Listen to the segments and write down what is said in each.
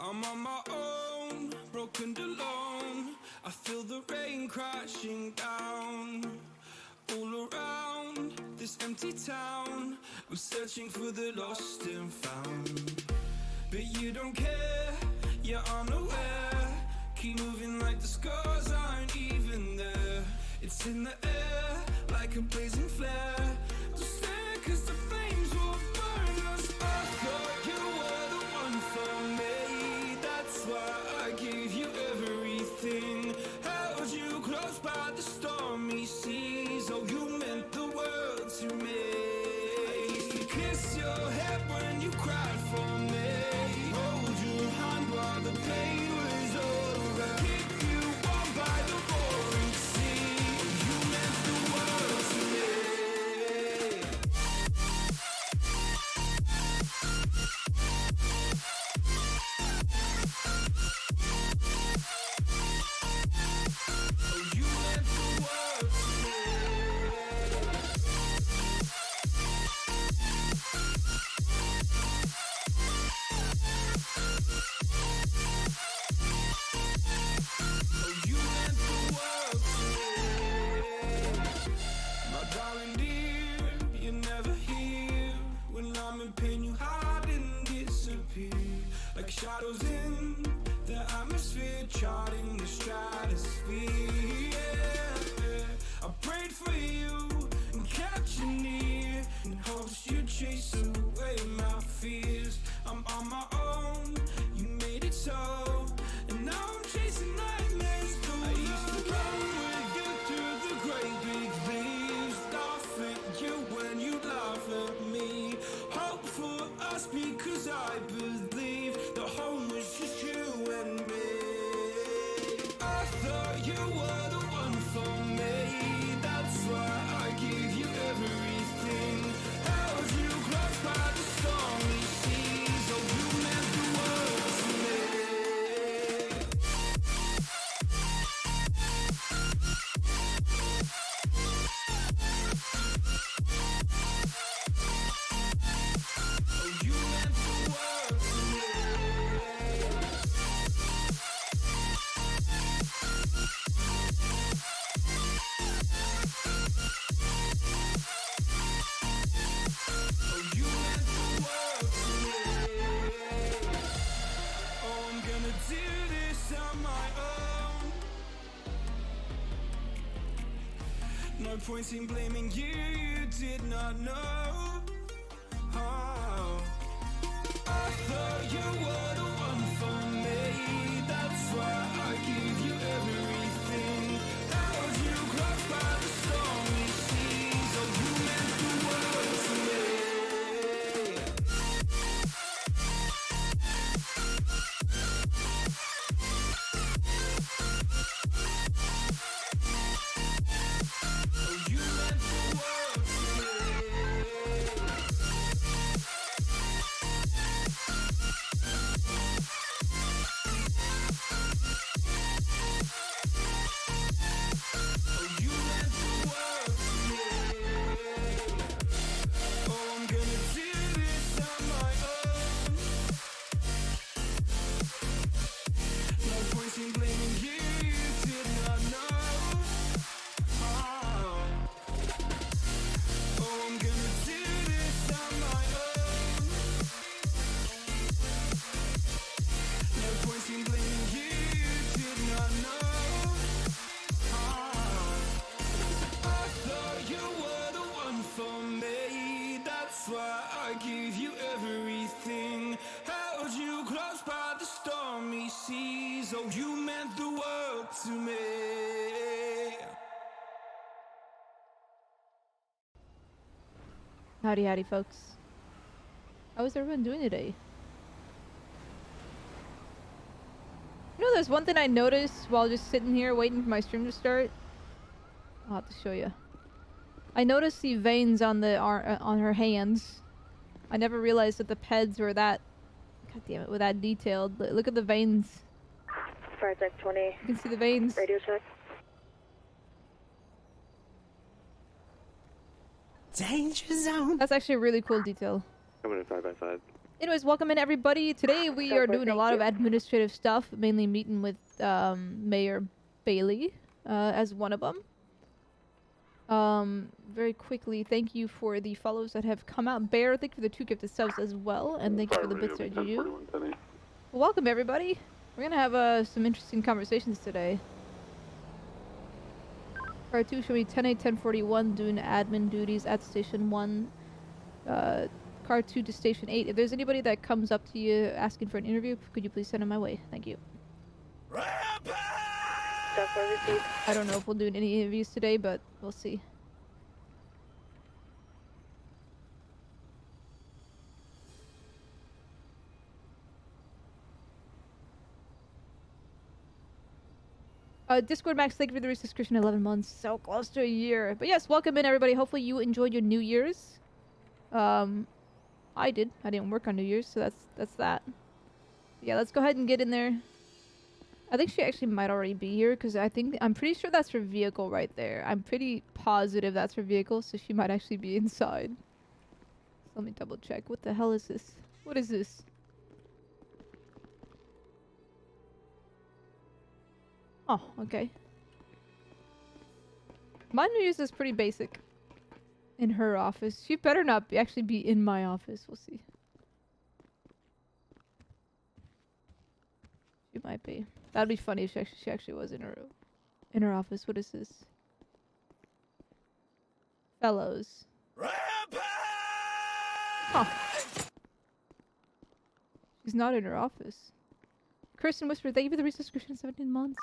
I'm on my own, broken alone. I feel the rain crashing down all around this empty town. I'm searching for the lost and found, but you don't care, you're unaware. Keep moving like the scars aren't even there. It's in the air like a blazing flare. Don't stare 'cause the flames will burn us. I thought you were the one for me. That's why I gave you everything. Held you close by the stormy seas. Oh, you meant the world to me. I used to kiss your head when you cried for me. Hold your hand while the pain was over. Keep you warm by the roaring sea. Oh, you meant the world to me. Oh, you meant the world to me. Oh, you meant the world to me. My darling dear, you're never here. When I'm in pain, you hide and disappear. Like shadows in the atmosphere, charting the stratosphere. Yeah. I prayed for you and kept you near, in hopes you'd chase away my fears. I'm on my own, you made it so, and now I'm chasing nightmares through. I used to run with you through the great big leaves, laugh at you when you laugh at me. Hope for us because I believe the home was just you and me. I thought you were the one for me. That's why I gave you everything. Held you close by the stormy seas. Oh, you meant the world to me. Oh, you meant the world to me. Oh, you meant the world to me. Oh, I'm gonna do this on my own. No point in blaming you, you did not know. Oh, I thought you were the one for me. That's why I gave you everything. Held you close by the stormy seas. Oh, you meant the world to me. Oh, you meant the world to me. Oh, you meant the world to me. Oh, I'm gonna do this on my own. No point in blaming you, you did not know. Oh, oh, I'm gonna do this on my own. No point in blaming you, you did not know. Oh, I thought you were the one for me. That's why I gave you everything. Held you close by the stormy seas. Oh, you meant the world to me. Howdy, howdy, folks. How is everyone doing today? You know, there's one thing I noticed while just sitting here waiting for my stream to start. I'll have to show you. I noticed the veins on the on her hands. I never realized that the peds were that. God damn it, were that detailed. Look at the veins. Fire type 20, You can see the veins. radio check. Danger zone. That's actually a really cool detail. Coming in 5 by 5. Anyways, welcome in everybody. Today we are doing a lot of administrative stuff, mainly meeting with Mayor Bailey as one of them. Very quickly, thank you for the follows that have come out. Bear, thank you for the 2 gifted subs as well, and thank you for the bits that you. Welcome everybody. We're gonna have some interesting conversations today. Part 2, show me 10-8, 1041 doing admin duties at Station 1. Car 2 to Station 8. If there's anybody that comes up to you asking for an interview, could you please send them my way? Thank you. I don't know if we'll do any interviews today, but we'll see. Discord Max, thank you for the subscription. 11 months, so close to a year. But yes, welcome in everybody. Hopefully you enjoyed your New Year's. I did. I didn't work on New Year's, so that's that. Yeah, let's go ahead and get in there. I think she actually might already be here because I'm pretty sure that's her vehicle right there. I'm pretty positive that's her vehicle, so she might actually be inside. So let me double check. What the hell is this? What is this? Oh, okay. My New Year's is pretty basic. In her office. She better not actually be in my office. We'll see. She might be. That'd be funny if she actually was in her office. What is this? Fellows. Huh. She's not in her office. Kristen Whisper, thank you for the resubscription. 17 months.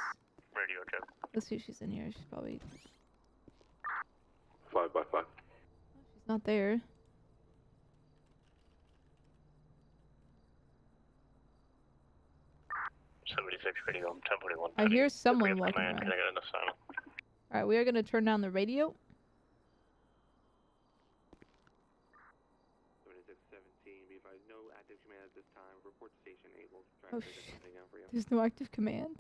Radio check. Let's see if she's in here. She's probably 5x5. she's not there. Radio 1041. I hear someone walking around. Can I get enough sound? Alright, we are gonna turn down the radio. 7617, be advised, no active command at this time. Report to Station 8. We'll try Oh to figure shit. something out for you. There's no active command.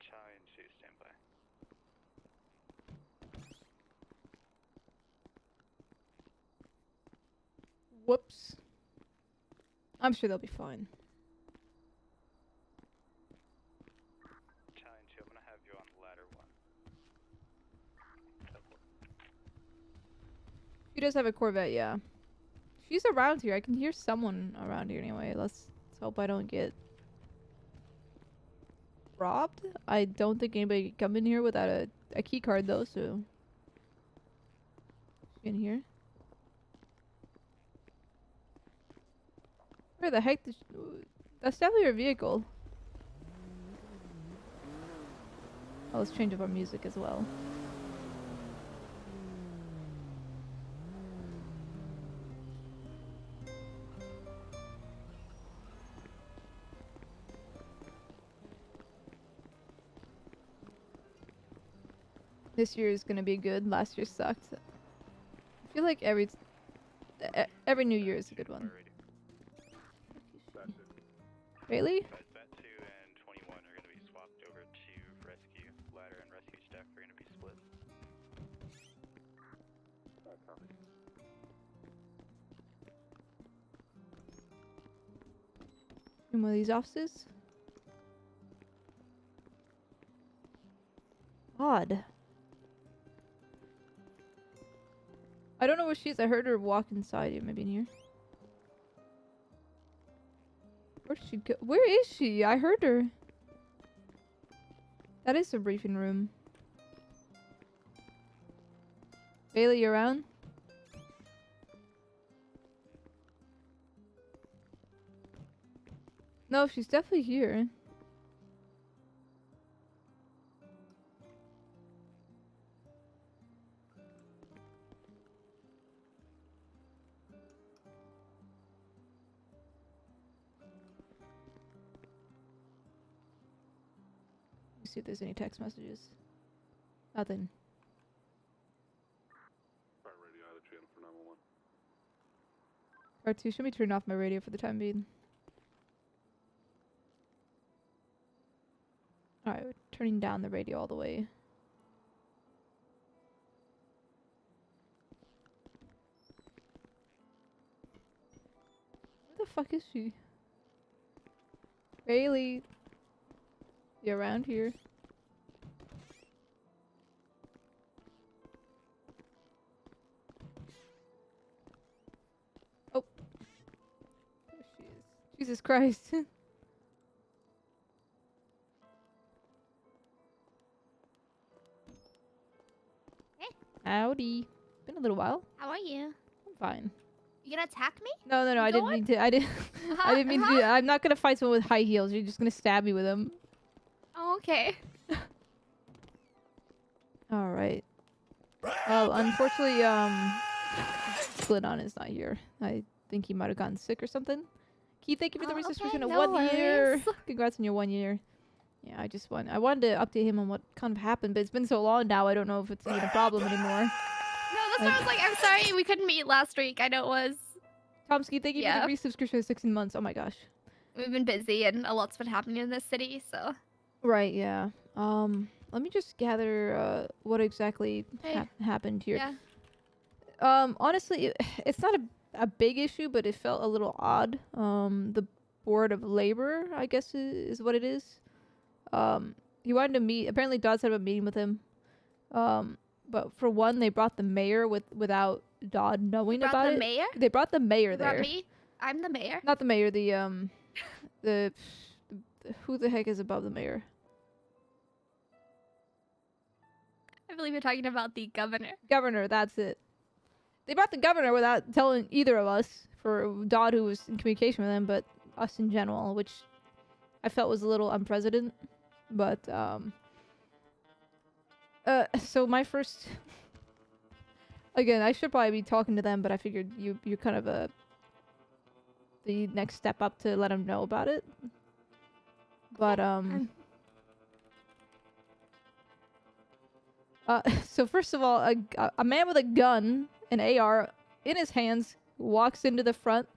Chai and 2, stand by. Whoops. I'm sure they'll be fine. Chai and 2, I'm gonna have you on ladder 1. She does have a Corvette, yeah. She's around here. I can hear someone around here anyway. Let's hope I don't get robbed. I don't think anybody can come in here without a key card though, so she in here. Where the heck did that's definitely her vehicle. Oh, let's change up our music as well. This year is gonna be good. Last year sucked. I feel like every New Year is a good one. Really? Bat 2 and 21 are gonna be swapped over to rescue. Ladder and rescue staff are gonna be split. In one of these offices? Odd. I don't know where she is. I heard her walk inside here. Maybe in here. Where'd she go? Where is she? I heard her. That is a briefing room. Bailey, you around? No, she's definitely here. See if there's any text messages. Nothing. Fire radio out of channel for 911. Part 2, should we turn off my radio for the time being? Alright, we're turning down the radio all the way. Where the fuck is she? Bailey. You around here? Oh. There she is. Jesus Christ. Howdy. Been a little while. How are you? I'm fine. You gonna attack me? No, You I didn't going? mean to. I didn't. I didn't mean to do that. I'm not gonna fight someone with high heels. You're just gonna stab me with them. Oh, okay. All right. Well, unfortunately, Glidon is not here. I think he might have gotten sick or something. Keith, thank you for the Oh, resubscription okay, of no 1 year. worries. Congrats on your 1 year. Yeah, I wanted to update him on what kind of happened, but it's been so long now. I don't know if it's even a problem anymore. No, that's why I was like, I'm sorry we couldn't meet last week. I know it was. Tomsky, thank you Yeah. for the resubscription of 16 months. Oh my gosh. We've been busy and a lot's been happening in this city, so. Right, yeah. Let me just gather what exactly happened here. Yeah. Honestly, it's not a big issue, but it felt a little odd. The Board of Labor, I guess, is what it is. He wanted to meet. Apparently, Dodd set up a meeting with him. But for one, they brought the mayor without Dodd knowing Brought about the it. mayor? They brought the mayor You there. brought me? I'm the mayor. Not the mayor. The who the heck is above the mayor? I believe you're talking about the governor. Governor. That's it. They brought the governor without telling either of us. For Dodd, who was in communication with him, but us in general, which I felt was a little unprecedented. But so my first, again, I should probably be talking to them, but I figured you're kind of the next step up to let them know about it. But so first of all, a man with a gun, an AR in his hands, walks into the front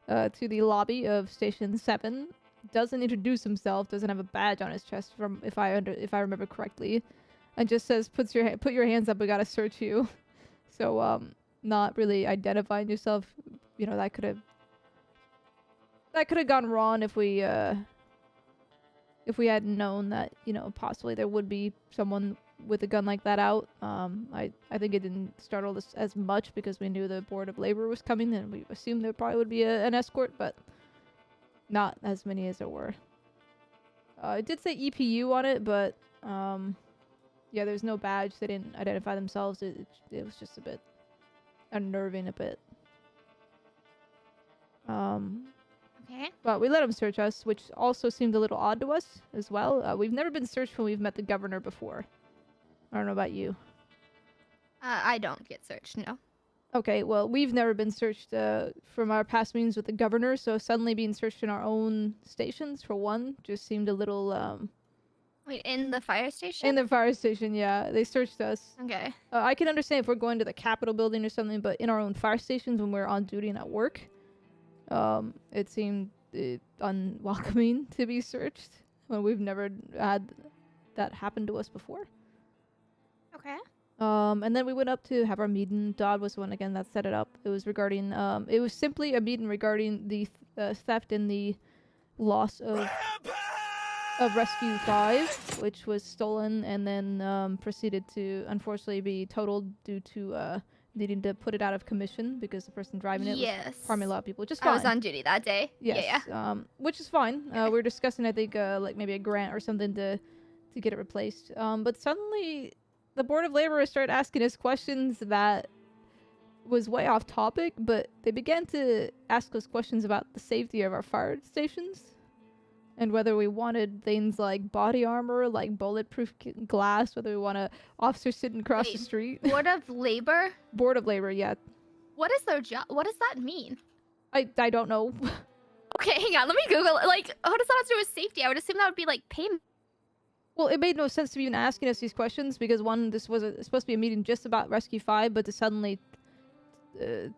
to the lobby of Station 7. Doesn't introduce himself. Doesn't have a badge on his chest, from if I remember correctly, and just says, "Put your hands up. We gotta search you." So not really identifying yourself. You know, that could have gone wrong if we hadn't known that, you know, possibly there would be someone with a gun like that out. I think it didn't startle us as much because we knew the Board of Labor was coming, and we assumed there probably would be an escort, but not as many as there were. It did say EPU on it, but yeah, there's no badge. They didn't identify themselves. It was just a bit unnerving a bit. Okay. But we let them search us, which also seemed a little odd to us as well. We've never been searched when we've met the governor before. I don't know about you. I don't get searched, no. Okay, well, we've never been searched from our past meetings with the governor, so suddenly being searched in our own stations, for one, just seemed a little, Wait, in the fire station? In the fire station, yeah. They searched us. Okay. I can understand if we're going to the Capitol building or something, but in our own fire stations when we're on duty and at work, it seemed unwelcoming to be searched when we've never had that happen to us before. Okay. And then we went up to have our meeting. Dodd was the one again that set it up. It was regarding, it was simply a meeting regarding the theft and the loss of Rescue 5, which was stolen and then proceeded to unfortunately be totaled due to needing to put it out of commission because the person driving it was harming a lot of people, which is fine. I was on duty that day. Yes, Yeah. which is fine. We were discussing, I think, like maybe a grant or something to get it replaced. But suddenly, the Board of Labor started asking us questions that was way off topic, but they began to ask us questions about the safety of our fire stations and whether we wanted things like body armor, like bulletproof glass, whether we want a officer sitting across the street. Board of Labor? Board of Labor, yeah. What is their job? What does that mean? I don't know. Okay, hang on. Let me Google it. Like, how does that have to do with safety? I would assume that would be like payment. Well, it made no sense to be even asking us these questions because, one, this was supposed to be a meeting just about Rescue 5, but to suddenly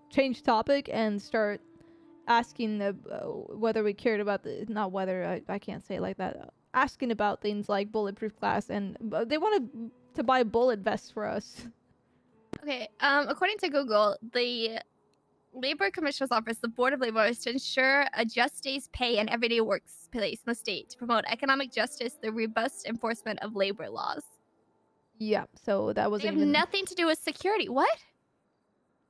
change topic and start asking whether we cared about not whether, I can't say it like that, asking about things like bulletproof glass, and they wanted to buy bullet vests for us. Okay, according to Google, the Labor Commissioner's Office, the Board of Labor, is to ensure a just day's pay and everyday workplace in the state to promote economic justice through robust enforcement of labor laws. Yeah, so that They wasn't have even. nothing to do with security. What?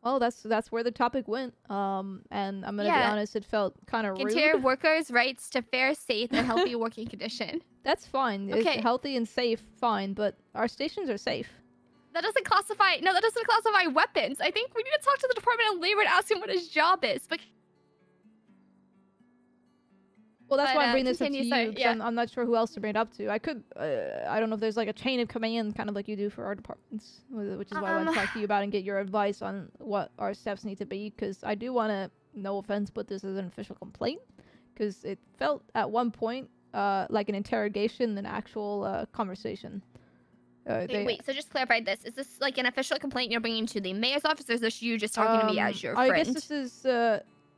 Well, that's where the topic went. And I'm gonna be Yeah. honest, it felt kind of rude. Interior workers' rights to fair, safe, and healthy working condition. That's fine. It's Okay. healthy and safe, fine. But our stations are safe. That doesn't classify. No, that doesn't classify weapons. I think we need to talk to the Department of Labor and ask him what his job is. But Well, that's why I'm bringing this up to continue, you. sorry, 'Cause yeah. I'm not sure who else to bring it up to. I could. I don't know if there's like a chain of command, kind of like you do for our departments, which is why I want to talk to you about and get your advice on what our steps need to be. Because I do want to, no offense, put this as an official complaint. Because it felt at one point like an interrogation than actual conversation. Wait, so just clarify this. Is this like an official complaint you're bringing to the mayor's office, or is this you just talking to me as your friend? I guess this is.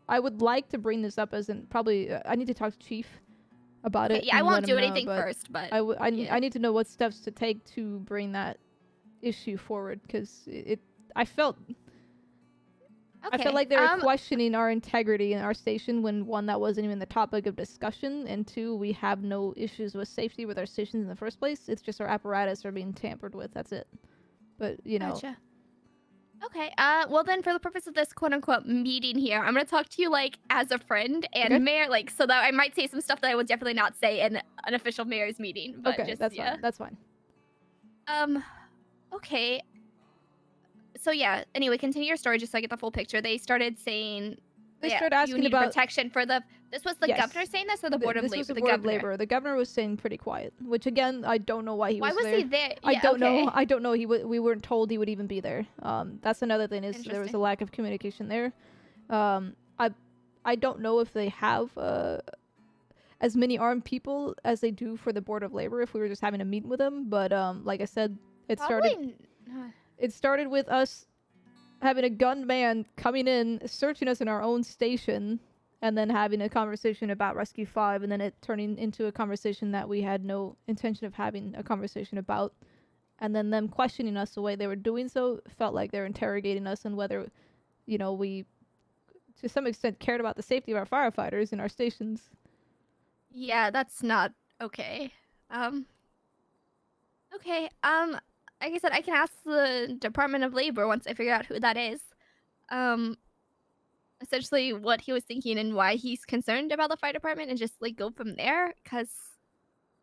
I would like to bring this up as in probably. I need to talk to Chief about it. Yeah, I and won't let do him know, anything but first, but I yeah. need to know what steps to take to bring that issue forward because I felt I felt like they were questioning our integrity in our station when one, that wasn't even the topic of discussion, and two, we have no issues with safety with our stations in the first place. It's just our apparatus are being tampered with. That's it. But you know. Gotcha. Okay. Well then, for the purpose of this quote-unquote meeting here, I'm gonna talk to you like as a friend and Okay. mayor, like so that I might say some stuff that I would definitely not say in an official mayor's meeting. But Okay, just, that's yeah. fine. That's fine. Okay. So yeah. Anyway, continue your story just so I get the full picture. They started saying. They yeah, started you asking need about protection for the. This was the Yes. governor saying this, or the board of this labor. was the the board of governor. labor. The governor was staying pretty quiet, which again I don't know why he Why was was there. he there? I Yeah, don't okay. know. I don't know. We weren't told he would even be there. That's another thing is there was a Interesting. lack of communication there. I don't know if they have as many armed people as they do for the board of labor. If we were just having a meeting with them, but like I said, it started with us having a gunman coming in, searching us in our own station, and then having a conversation about Rescue 5, and then it turning into a conversation that we had no intention of having a conversation about. And then them questioning us the way they were doing so felt like they were interrogating us on whether, you know, we, to some extent, cared about the safety of our firefighters in our stations. Yeah, that's not okay. Okay. Like I said, I can ask the Department of Labor once I figure out who that is. Essentially what he was thinking and why he's concerned about the fire department, and just like go from there, because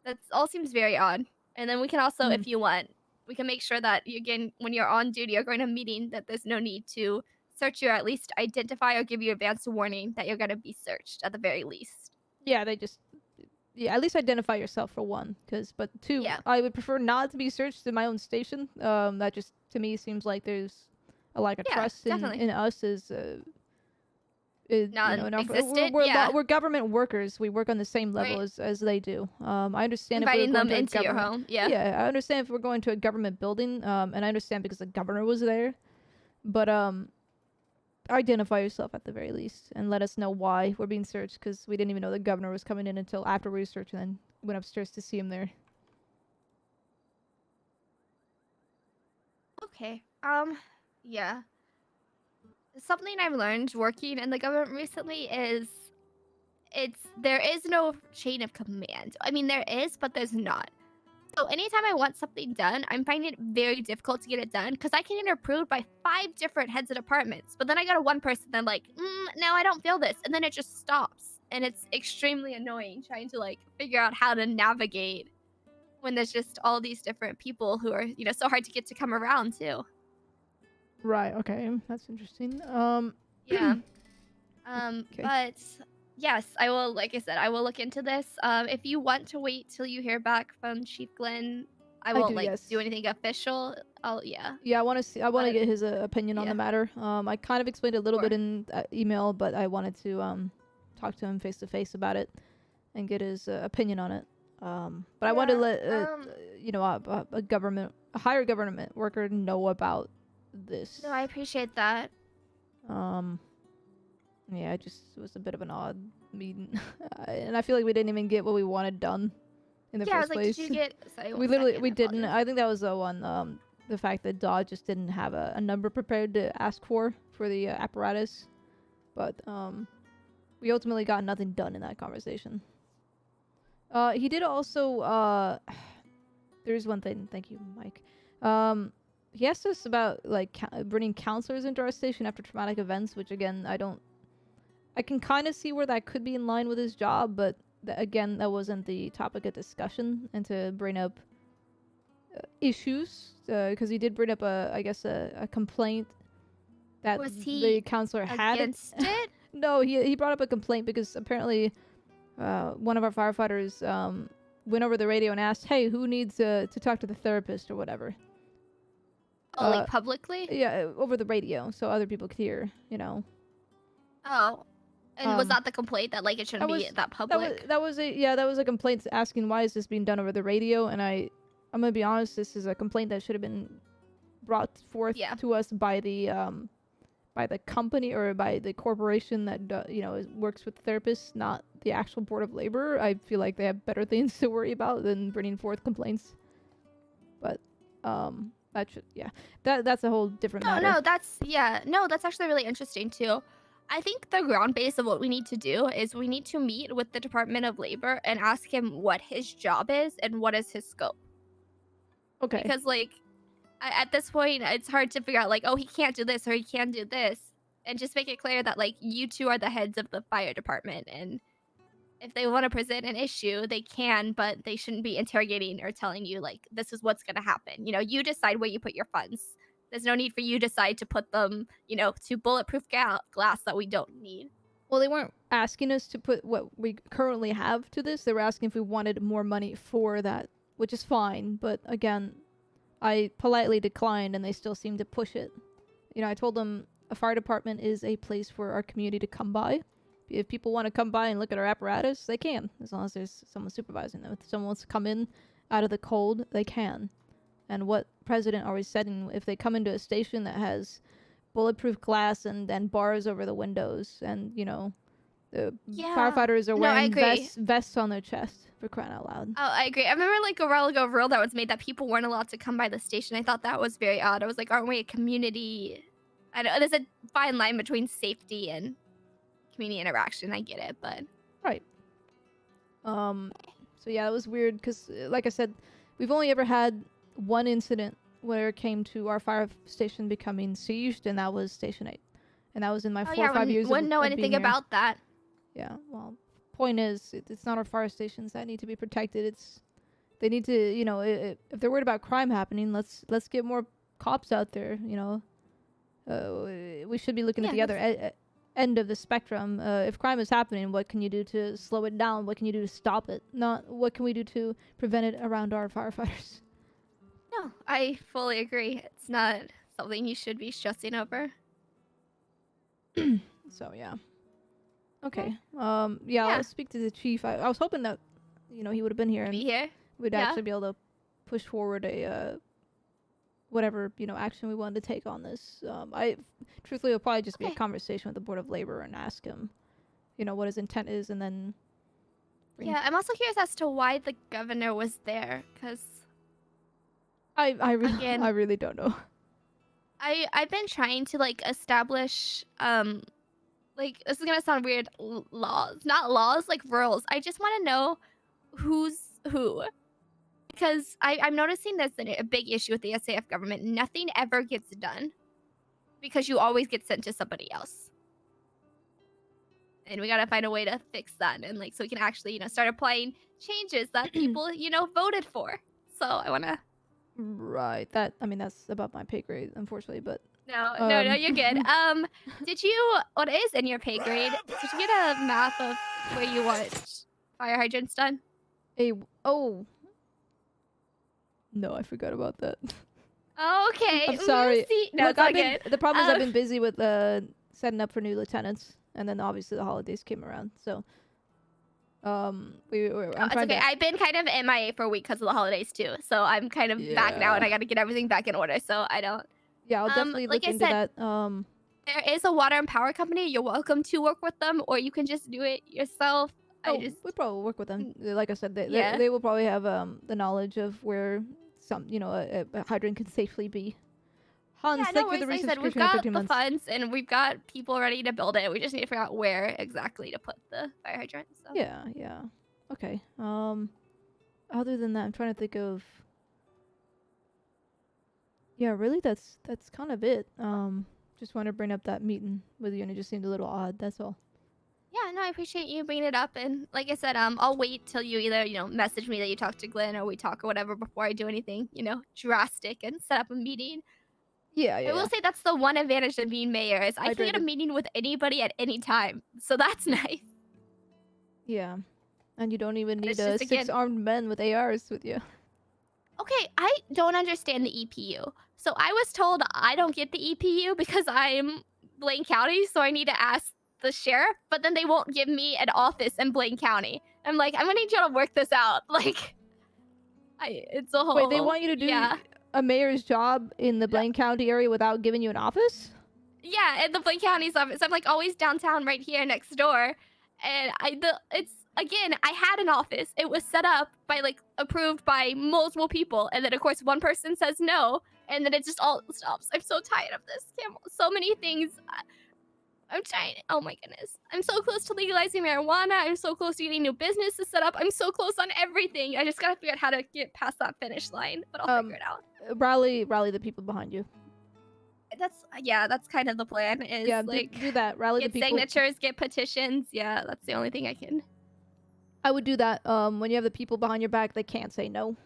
that all seems very odd. And then we can also, if you want, we can make sure that again, when you're on duty or going to a meeting, that there's no need to search you, or at least identify or give you advance warning that you're going to be searched at the very least. Yeah, they just, yeah, at least identify yourself for one, but two, Yeah. I would prefer not to be searched in my own station. That just, to me, seems like there's a lack of Yeah, trust definitely. in us as Non-existent, we're yeah. we're government workers. We work on the same level Right. as they do. I understand Inviting if we're them going to a into your government, home. Yeah. yeah, I understand if we're going to a government building, and I understand because the governor was there, but identify yourself at the very least and let us know why we're being searched, because we didn't even know the governor was coming in until after we were searched, and then went upstairs to see him there. Okay. Yeah. Something I've learned working in the government recently is there is no chain of command. I mean, there is, but there's not. So anytime I want something done, I'm finding it very difficult to get it done, because I can get approved by 5 different heads of departments, but then I go to one person, then like, no, I don't feel this, and then it just stops, and it's extremely annoying trying to like figure out how to navigate when there's just all these different people who are, you know, so hard to get to come around too. Right. Okay. That's interesting. Yeah. Okay. But yes, I will. Like I said, I will look into this. If you want to wait till you hear back from Chief Glenn, I won't do, yes. do anything official. Yeah. Yeah, I want to see. I want to But- get his opinion on yeah. the matter. I kind of explained a little Sure. bit in email, but I wanted to talk to him face to face about it and get his opinion on it. But I wanted to let you know, a higher government worker know about this. No, I appreciate that. Yeah, it was a bit of an odd meeting, and I feel like we didn't even get what we wanted done in the Yeah, I first was like, place. did you get? Sorry, we one literally second, we didn't. apologies. I think that was the one. The fact that Dodge just didn't have a number prepared to ask for the apparatus. But we ultimately got nothing done in that conversation. He did also there's one thing. Thank you, Mike. He asked us about like bringing counselors into our station after traumatic events, which again I can kind of see where that could be in line with his job, but again, that wasn't the topic of discussion, and to bring up issues, because he did bring up a complaint that Was he the counselor had. Against it? No, he brought up a complaint because apparently one of our firefighters went over the radio and asked, hey, who needs to talk to the therapist or whatever. Oh, like publicly? Yeah, over the radio, so other people could hear, you know. Oh. And was that the complaint that like it shouldn't be that public? That was a complaint asking why is this being done over the radio, and I'm gonna be honest, this is a complaint that should have been brought forth to us by the company or by the corporation that works with therapists, not the actual Board of Labor. I feel like they have better things to worry about than bringing forth complaints. But that's a whole different matter. No, that's actually really interesting too. I think the ground base of what we need to do is we need to meet with the Department of Labor and ask him what his job is and what is his scope. Okay. Because like at this point, it's hard to figure out like, oh, he can't do this or he can do this, and just make it clear that like you two are the heads of the fire department, and if they want to present an issue, they can, but they shouldn't be interrogating or telling you like this is what's going to happen. You know, you decide where you put your funds. There's no need for you to decide to put them, to bulletproof glass that we don't need. Well, they weren't asking us to put what we currently have to this. They were asking if we wanted more money for that, which is fine. But again, I politely declined, and they still seemed to push it. I told them a fire department is a place for our community to come by. If people want to come by and look at our apparatus, they can, as long as there's someone supervising them. If someone wants to come in out of the cold, they can. And what President always said, if they come into a station that has bulletproof glass and bars over the windows, and the firefighters are wearing vests on their chest, for crying out loud. Oh, I agree. I remember like a while ago a rule that was made that people weren't allowed to come by the station. I thought that was very odd. I was like, aren't we a community? I know there's a fine line between safety and community interaction. I get it, but right. So yeah, that was weird because, like I said, we've only ever had one incident where it came to our fire station becoming sieged, and that was Station 8. And that was in my 4 or 5 years of wouldn't know of anything being here. about that. Yeah, well, point is, it's not our fire stations that need to be protected. They need to, if they're worried about crime happening, let's get more cops out there, we should be looking at the other end of the spectrum. If crime is happening, what can you do to slow it down? What can you do to stop it? Not what can we do to prevent it around our firefighters. No, I fully agree. It's not something you should be stressing over. So yeah. Okay. I'll speak to the chief. I was hoping that, he would have been here and we'd actually be able to push forward a whatever, action we wanted to take on this. I truthfully, it'll probably just be a conversation with the Board of Labor and ask him, what his intent is, and then. Yeah, I'm also curious as to why the governor was there, because. I really don't know. I've been trying to like establish this is gonna sound weird, not laws, like rules. I just want to know who's who, because I'm noticing there's a big issue with the SAF government. Nothing ever gets done because you always get sent to somebody else, and we gotta find a way to fix that, and so we can actually start applying changes that people voted for. So I wanna. Right. That's above my pay grade, unfortunately, but No, you're good. Did you, what is in your pay grade? Did you get a map of where you want fire hydrants done? No, I forgot about that. Okay. I'm sorry. No, look, the problem is I've been busy with setting up for new lieutenants, and then obviously the holidays came around, so I'm okay. I've been kind of MIA for a week because of the holidays too, so I'm kind of back now, and I got to get everything back in order. So I don't. Yeah, I'll definitely look into that. There is a water and power company. You're welcome to work with them, or you can just do it yourself. We probably work with them. Like I said, they will probably have the knowledge of where some a hydrant can safely be. Hans, Yeah, thank no you for worries. the Like I said, we've resubscription of got 15 the months. funds and we've got people ready to build it. We just need to figure out where exactly to put the fire hydrant. So. Yeah, yeah. Okay. Other than that, I'm trying to think of. Yeah, really, that's kind of it. Just want to bring up that meeting with you, and it just seemed a little odd. That's all. Yeah, no, I appreciate you bringing it up. And like I said, I'll wait till you either, message me that you talked to Glenn or we talk or whatever before I do anything, drastic and set up a meeting. Yeah, I will say that's the one advantage of being mayor is I can get a Hydrated. meeting with anybody at any time. So that's nice. Yeah, and you don't even It's need just, again- 6 armed men with ARs with you. Okay, I don't understand the EPU. So I was told I don't get the EPU because I'm Blaine County, so I need to ask the sheriff, but then they won't give me an office in Blaine County. I'm like, I'm gonna need you to work this out. Like, it's a whole. Wait, they want you to do Yeah, a mayor's job in the Blaine County area without giving you an office? yeah, in the Blaine County's office. I'm like always downtown, right here next door, and it's again. I had an office. It was set up by approved by multiple people, and then of course one person says no, and then it just all stops. I'm so tired of this. So many things. I'm trying. Oh my goodness. I'm so close to legalizing marijuana. I'm so close to getting new businesses set up. I'm so close on everything. I just gotta figure out how to get past that finish line, but I'll figure it out. Rally the people behind you. That's kind of the plan. Is Yeah, do that. Rally the get people. signatures, get petitions. Yeah, that's the only thing I can. I would do that. When you have the people behind your back, they can't say no.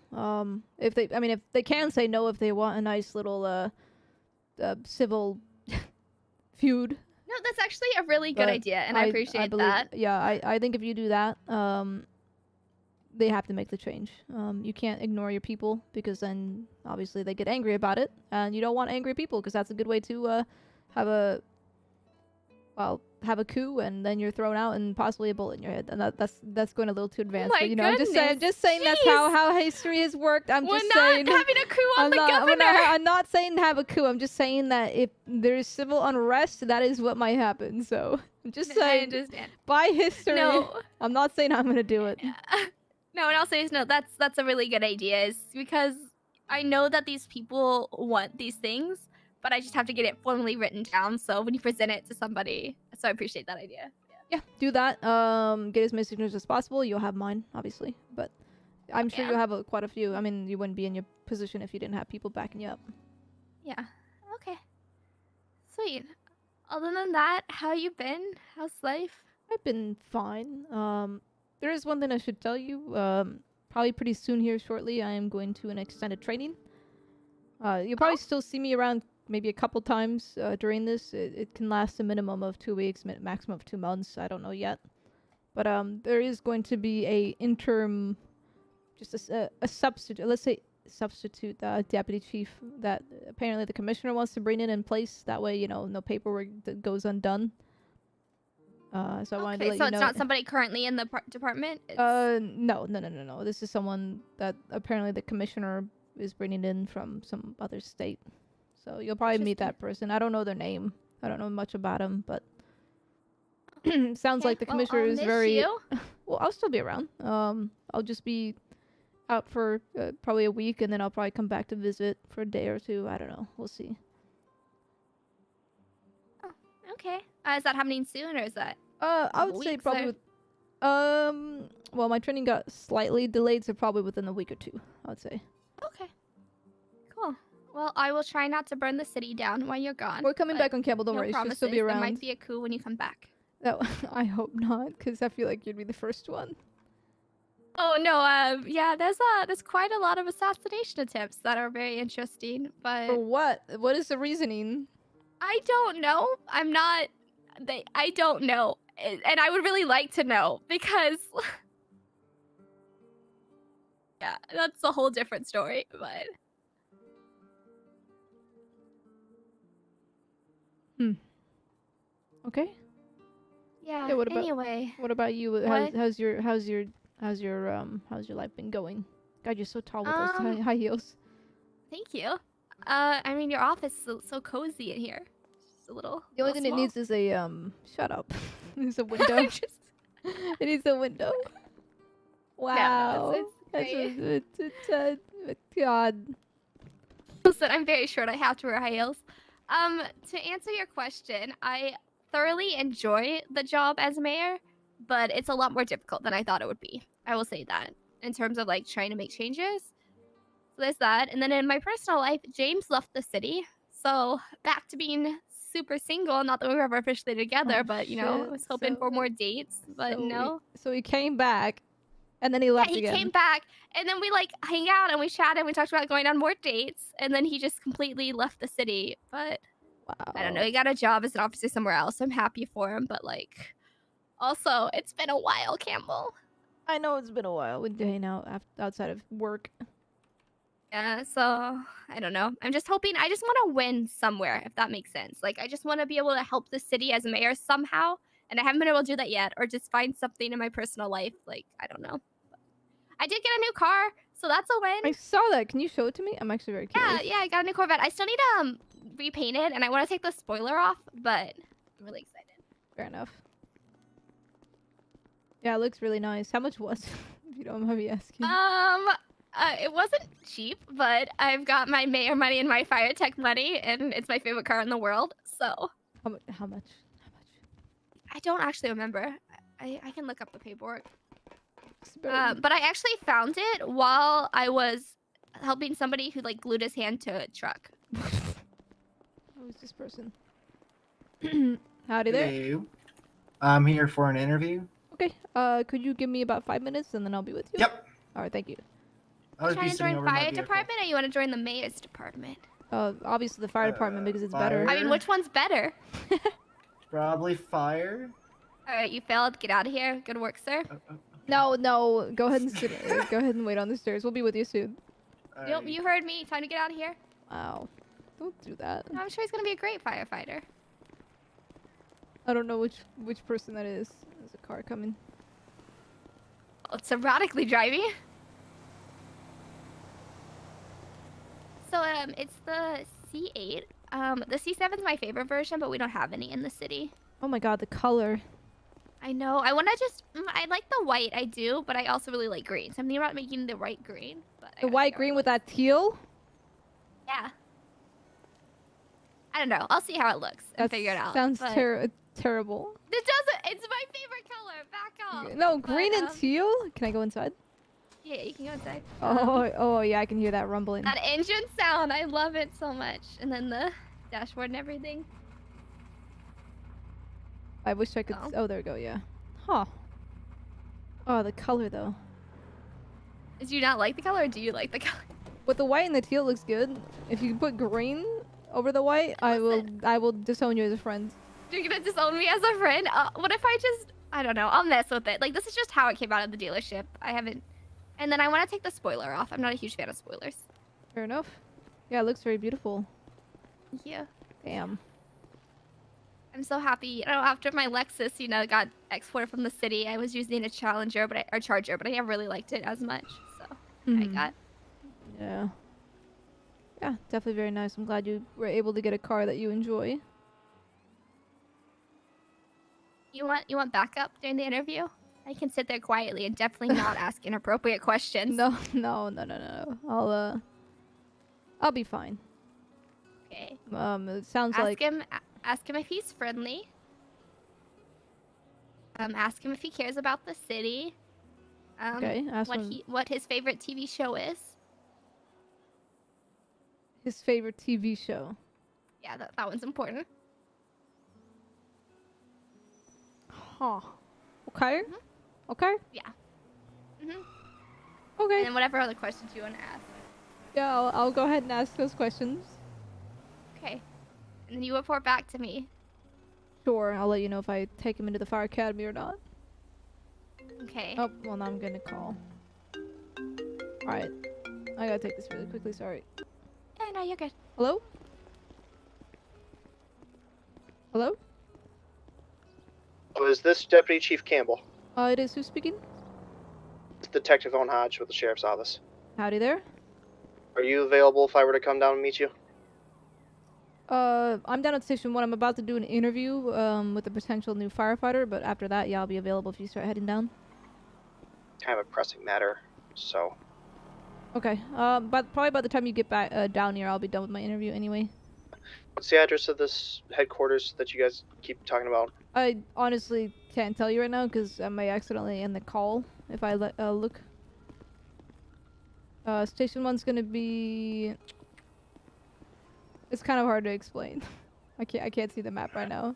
If they can say no if they want a nice little civil feud. No, that's actually a really good But idea, and I appreciate that. Yeah, I think if you do that, they have to make the change. You can't ignore your people because then obviously they get angry about it, and you don't want angry people because that's a good way to have a coup, and then you're thrown out and possibly a bullet in your head, and that's going a little too advanced. my But I'm just saying goodness, that's how history has worked. I'm We're just not saying. having a coup on the governor. I'm not saying have a coup. I'm just saying that if there's civil unrest, that is what might happen. So I'm just I saying. understand. By history. No. I'm not saying I'm gonna do it. No, and I'll say no. That's a really good idea. Is because I know that these people want these things, but I just have to get it formally written down. So when you present it to somebody, so I appreciate that idea. Yeah, do that. Get as many signatures as possible. You'll have mine, obviously, but I'm sure Yeah. you'll have quite a few. I mean, you wouldn't be in your position if you didn't have people backing you up. Yeah. Okay. Sweet. Other than that, how you been? How's life? I've been fine. There is one thing I should tell you. Probably pretty soon here, shortly, I am going to an extended training. You'll probably still see me around maybe a couple times during this. It can last a minimum of 2 weeks, maximum of 2 months. I don't know yet. But there is going to be a interim, just a substitute, let's say substitute deputy chief that apparently the commissioner wants to bring in place. That way, no paperwork that goes undone. So I wanted to let so you it's know. not somebody currently in the department? No. This is someone that apparently the commissioner is bringing in from some other state. So you'll probably meet that person. I don't know their name. I don't know much about them, but sounds like the commissioner is very. You. Well, I'll still be around. I'll just be out for probably a week, and then I'll probably come back to visit for a day or two. I don't know. We'll see. Oh, okay. Is that happening soon, or is that? I would say weeks probably or- with. Well, my training got slightly delayed, so probably within a week or two. I would say. Okay. Cool. Well, I will try not to burn the city down while you're gone. We're coming but back on Campbell. Don't no worry, she'll promises. still be around. There might be a coup when you come back. No, I hope not, because I feel like you'd be the first one. Oh no, yeah, there's quite a lot of assassination attempts that are very interesting, but For what? What is the reasoning? I don't know. I don't know. And I would really like to know because yeah, that's a whole different story, but Okay. yeah, Yeah, what about- anyway. What about you? What? How's your life been going? God, you're so tall with those high heels. Thank you. I mean your office is so cozy in here. Just a little The only thing it needs is a shut up. It's a window. It needs a window. Wow. it's great. God. So Listen, I'm very short. I have to wear high heels. To answer your question, I thoroughly enjoy the job as mayor, but it's a lot more difficult than I thought it would be. I will say that in terms of like trying to make changes. So there's that. And then in my personal life, James left the city. So back to being super single. Not that we were ever officially together, Oh, but you know, I shit. was hoping for more dates, but no. So he came back, and then he Yeah, left he again. came back, and then we like hang out and we chatted and we talked about going on more dates, and then he just completely left the city. But I don't know, Wow. he got a job as an officer somewhere else. I'm happy for him, but like also it's been a while, Campbell. I know it's been a while. We hang out outside of work. Yeah, so I don't know. I'm just hoping I just want to win somewhere, if that makes sense. Like I just want to be able to help the city as a mayor somehow, and I haven't been able to do that yet, or just find something in my personal life. Like I don't know. I did get a new car, so that's a win. I saw that. Can you show it to me? I'm actually very curious. Yeah, I got a new Corvette. I still need to repaint it, and I want to take the spoiler off, but I'm really excited. Fair enough. Yeah, it looks really nice. How much was it, if you don't mind me asking? It wasn't cheap, but I've got my mayor money and my fire tech money, and it's my favorite car in the world. So How much? I don't actually remember. I can look up the paperwork. Spare me. But I actually found it while I was helping somebody who like glued his hand to a truck. Who's this person? Howdy there. Hello. I'm here for an interview. Okay. Could you give me about 5 minutes and then I'll be with you? Yep. All right. Thank you. I'll just Trying be to sitting join over in my fire vehicle. department, or you want to join the mayor's department? Obviously the fire department because it's better. I mean, which one's better? Probably fire. All right, you failed. Get out of here. Good work, sir. No. Go ahead and sit. Go ahead and wait on the stairs. We'll be with you soon. Nope, Alright. you heard me. Time to get out of here. Wow. Don't do that. I'm sure he's gonna be a great firefighter. I don't know which person that is. There's a car coming. Oh, it's erotically driving. So it's the C8. The C7 is my favorite version, but we don't have any in the city. Oh my god, the color. I know. I want to just. I like the white. I do, but I also really like green. So I'm thinking about making the white green. But I The gotta white figure out green what with that teal? Yeah. I don't know. I'll see how it looks and That figure it out. sounds but terrible. It doesn't. It's my favorite color. Back off. No, But, green and teal? Can I go inside? Yeah, you can go inside. Oh yeah, I can hear that rumbling. That engine sound. I love it so much. And then the dashboard and everything. I wish I could. Oh, there we go. Yeah. Huh. Oh, the color though. Do you not like the color, or do you like the color? With the white and the teal looks good. If you put green over the white, I will disown you as a friend. You're gonna disown me as a friend? What if I just... I don't know. I'll mess with it. Like, this is just how it came out of the dealership. I haven't... And then I want to take the spoiler off. I'm not a huge fan of spoilers. Fair enough. Yeah, it looks very beautiful. Thank you. Damn. I'm so happy. You know, after my Lexus, you know, got exported from the city, I was using a Charger, but I never really liked it as much. So I Mhm. got... Yeah. Yeah, definitely very nice. I'm glad you were able to get a car that you enjoy. You want backup during the interview? I can sit there quietly and definitely not ask inappropriate questions. No. I'll be fine. Okay. It sounds Ask like him if he's friendly. Ask him if he cares about the city. Okay, ask him What his favorite TV show is. his favorite TV show. Yeah, that one's important. Huh. Okay. Mhm. Okay. Yeah. Mhm. Okay. And then whatever other questions you want to ask. Yeah, I'll go ahead and ask those questions. Okay. And then you report back to me. Sure, I'll let you know if I take him into the fire academy or not. Okay. Oh, well, now I'm gonna call. Alright. I gotta take this really quickly, sorry. Yeah, no, you're good. Hello? Hello? Oh, is this Deputy Chief Campbell? It is. Who's speaking? It's Detective Owen Hodge with the Sheriff's Office. Howdy there. Are you available if I were to come down and meet you? I'm down at Station 1. I'm about to do an interview, with a potential new firefighter, but after that, yeah, I'll be available if you start heading down. Kind of a pressing matter, so... Okay. But probably by the time you get back down here, I'll be done with my interview anyway. What's the address of this headquarters that you guys keep talking about? I honestly can't tell you right now because I may accidentally end the call if I look. Station 1's gonna be... It's kind of hard to explain. I can't see the map right now.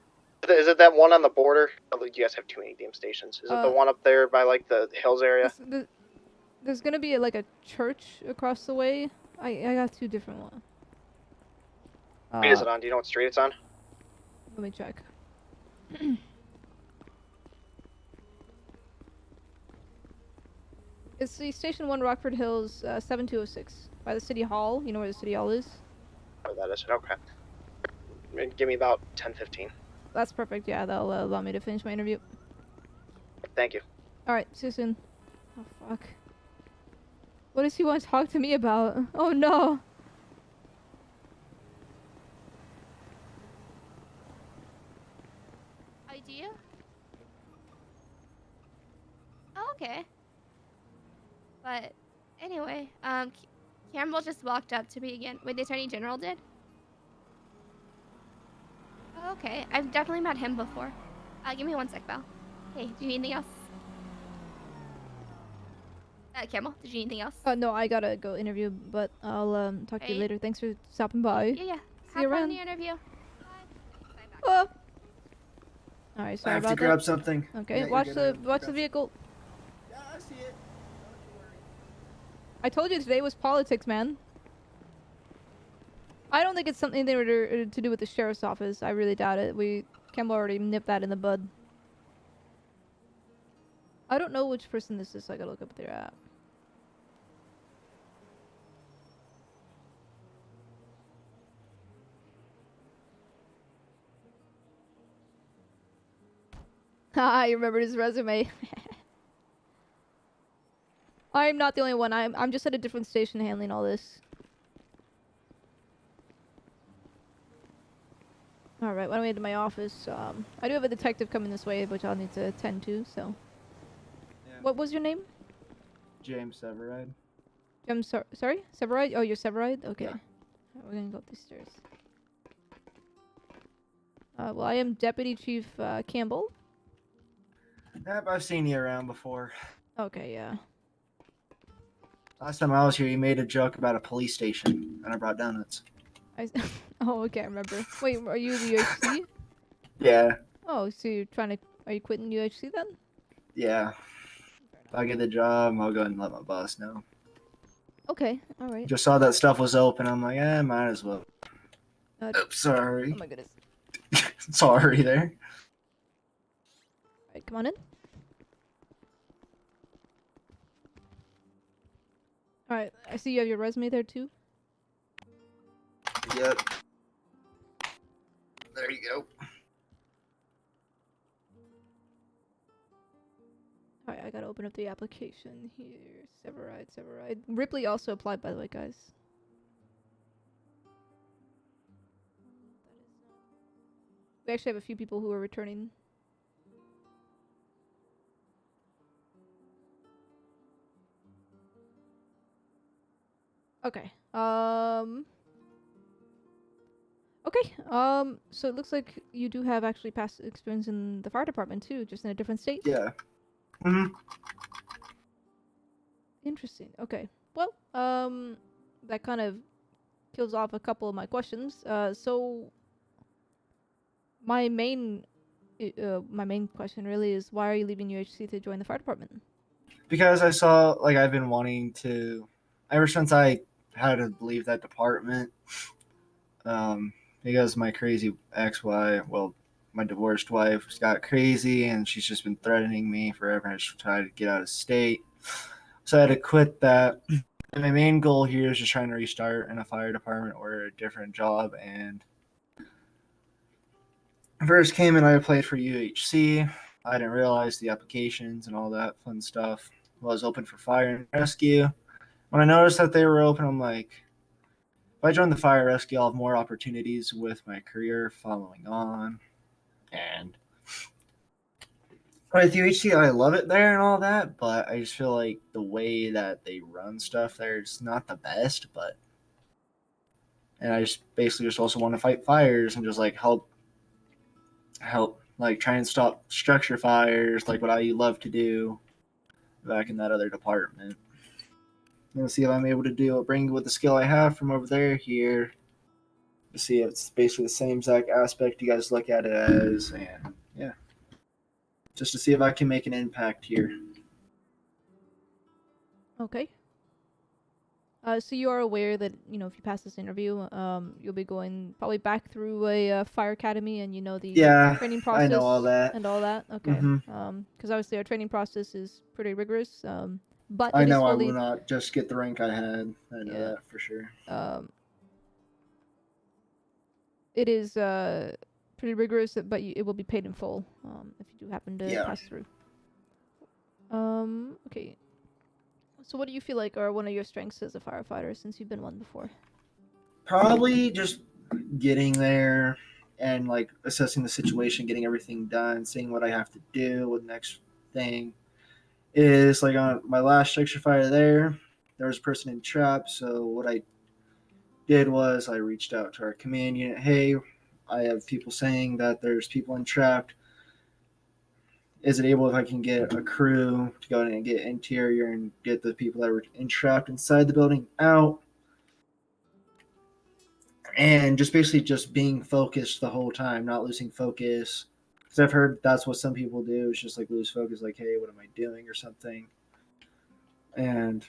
Is it that one on the border? Oh, you guys have too many damn stations. Is it the Uh, one up there by like the hills area? There's gonna be like a church across the way. I got two different ones. Street is it on? Do you know what street it's on? Let me check. It's the Station 1 Rockford Hills 7206 by the City Hall. You know where the City Hall is? Oh, that is it. Okay. Give me about 10-15. That's perfect. Yeah, that'll allow me to finish my interview. Thank you. Alright, see you soon. Oh, fuck. What does he want to talk to me about? Oh, no. Idea? Oh, okay. But anyway, Campbell just walked up to me again. Wait, the Attorney General did? Oh, okay. I've definitely met him before. Give me one sec, Val. Hey, do you need anything else? Campbell, did you need anything else? No, I gotta go interview, but I'll talk to you Hey. later. Thanks for stopping by. Yeah. See you Have fun in around. the interview. Bye. Oh. Alright, I sorry have to about grab that. something. Okay, Yeah, you're watch good. I the have to watch grab the vehicle. Yeah, I see it. I told you today was politics, man. I don't think it's something to do with the sheriff's office. I really doubt it. Campbell already nipped that in the bud. I don't know which person this is, so I gotta look up their app. Haha, you remembered his resume. I'm not the only one. I'm just at a different station handling all this. Alright, why don't we head to my office? I do have a detective coming this way, which I'll need to attend to, so. Yeah. What was your name? James Severide. Sorry? Severide? Oh, you're Severide? Okay. Yeah. Alright, we're gonna go up these stairs. Well, I am Deputy Chief Campbell. Yep, I've seen you around before. Okay, yeah. Last time I was here, you made a joke about a police station, and I brought donuts. Oh, okay, I remember. Wait, are you the UHC? Yeah, Oh, so are you quitting UHC then? yeah. If I get the job, I'll go ahead and let my boss know. Okay, alright. Just saw that stuff was open. I'm like, might as well. Oops, sorry. Oh my goodness. Sorry there. Alright, come on in. Alright, I see you have your resume there too. Yep. There you go. Alright, I gotta open up the application here. Severide. Ripley also applied, by the way, guys. We actually have a few people who are returning. Okay. Okay. So it looks like you do have actually past experience in the fire department too, just in a different state. Yeah. Mm-hmm. Interesting. Okay. Well, that kind of kills off a couple of my questions. So my main question really is, why are you leaving UHC to join the fire department? Because I saw, like, I've been wanting to, ever since I had to leave that department, because my crazy ex-wife, well, my divorced wife got crazy, and she's just been threatening me forever to try to get out of state. So I had to quit that. And my main goal here is just trying to restart in a fire department or a different job. And first came and I applied for UHC. I didn't realize the applications and all that fun stuff was open for fire and rescue. When I noticed that they were open, I'm like, if I join the fire rescue, I'll have more opportunities with my career following on. And With UHC, I love it there and all that, but I just feel like the way that they run stuff there is not the best. And I just basically just also want to fight fires and just like help like try and stop structure fires, like what I love to do back in that other department. I'm gonna see if I'm able to bring with the skill I have from over there here to see if it's basically the same exact aspect you guys look at it as, and yeah, just to see if I can make an impact here. Okay. So you are aware that, if you pass this interview, you'll be going probably back through a fire academy, and the Yeah, training I process know all that. and all that. Okay. Mhm. Because obviously our training process is pretty rigorous. But I it is know I fully, will not just get the rank I had. I know yeah. that for sure. It is pretty rigorous, but it will be paid in full if you do happen to Yeah. pass through. Okay. So what do you feel like are one of your strengths as a firefighter, since you've been one before? Probably just getting there and like assessing the situation, getting everything done, seeing what I have to do with the next thing. Is like on my last structure fire there was a person in trap. So what I did was I reached out to our command unit. Hey, I have people saying that there's people entrapped. Is it able if I can get a crew to go in and get interior and get the people that were entrapped inside the building out? And just basically just being focused the whole time, not losing focus. Because I've heard that's what some people do. It's just like lose focus, like, hey, what am I doing or something. And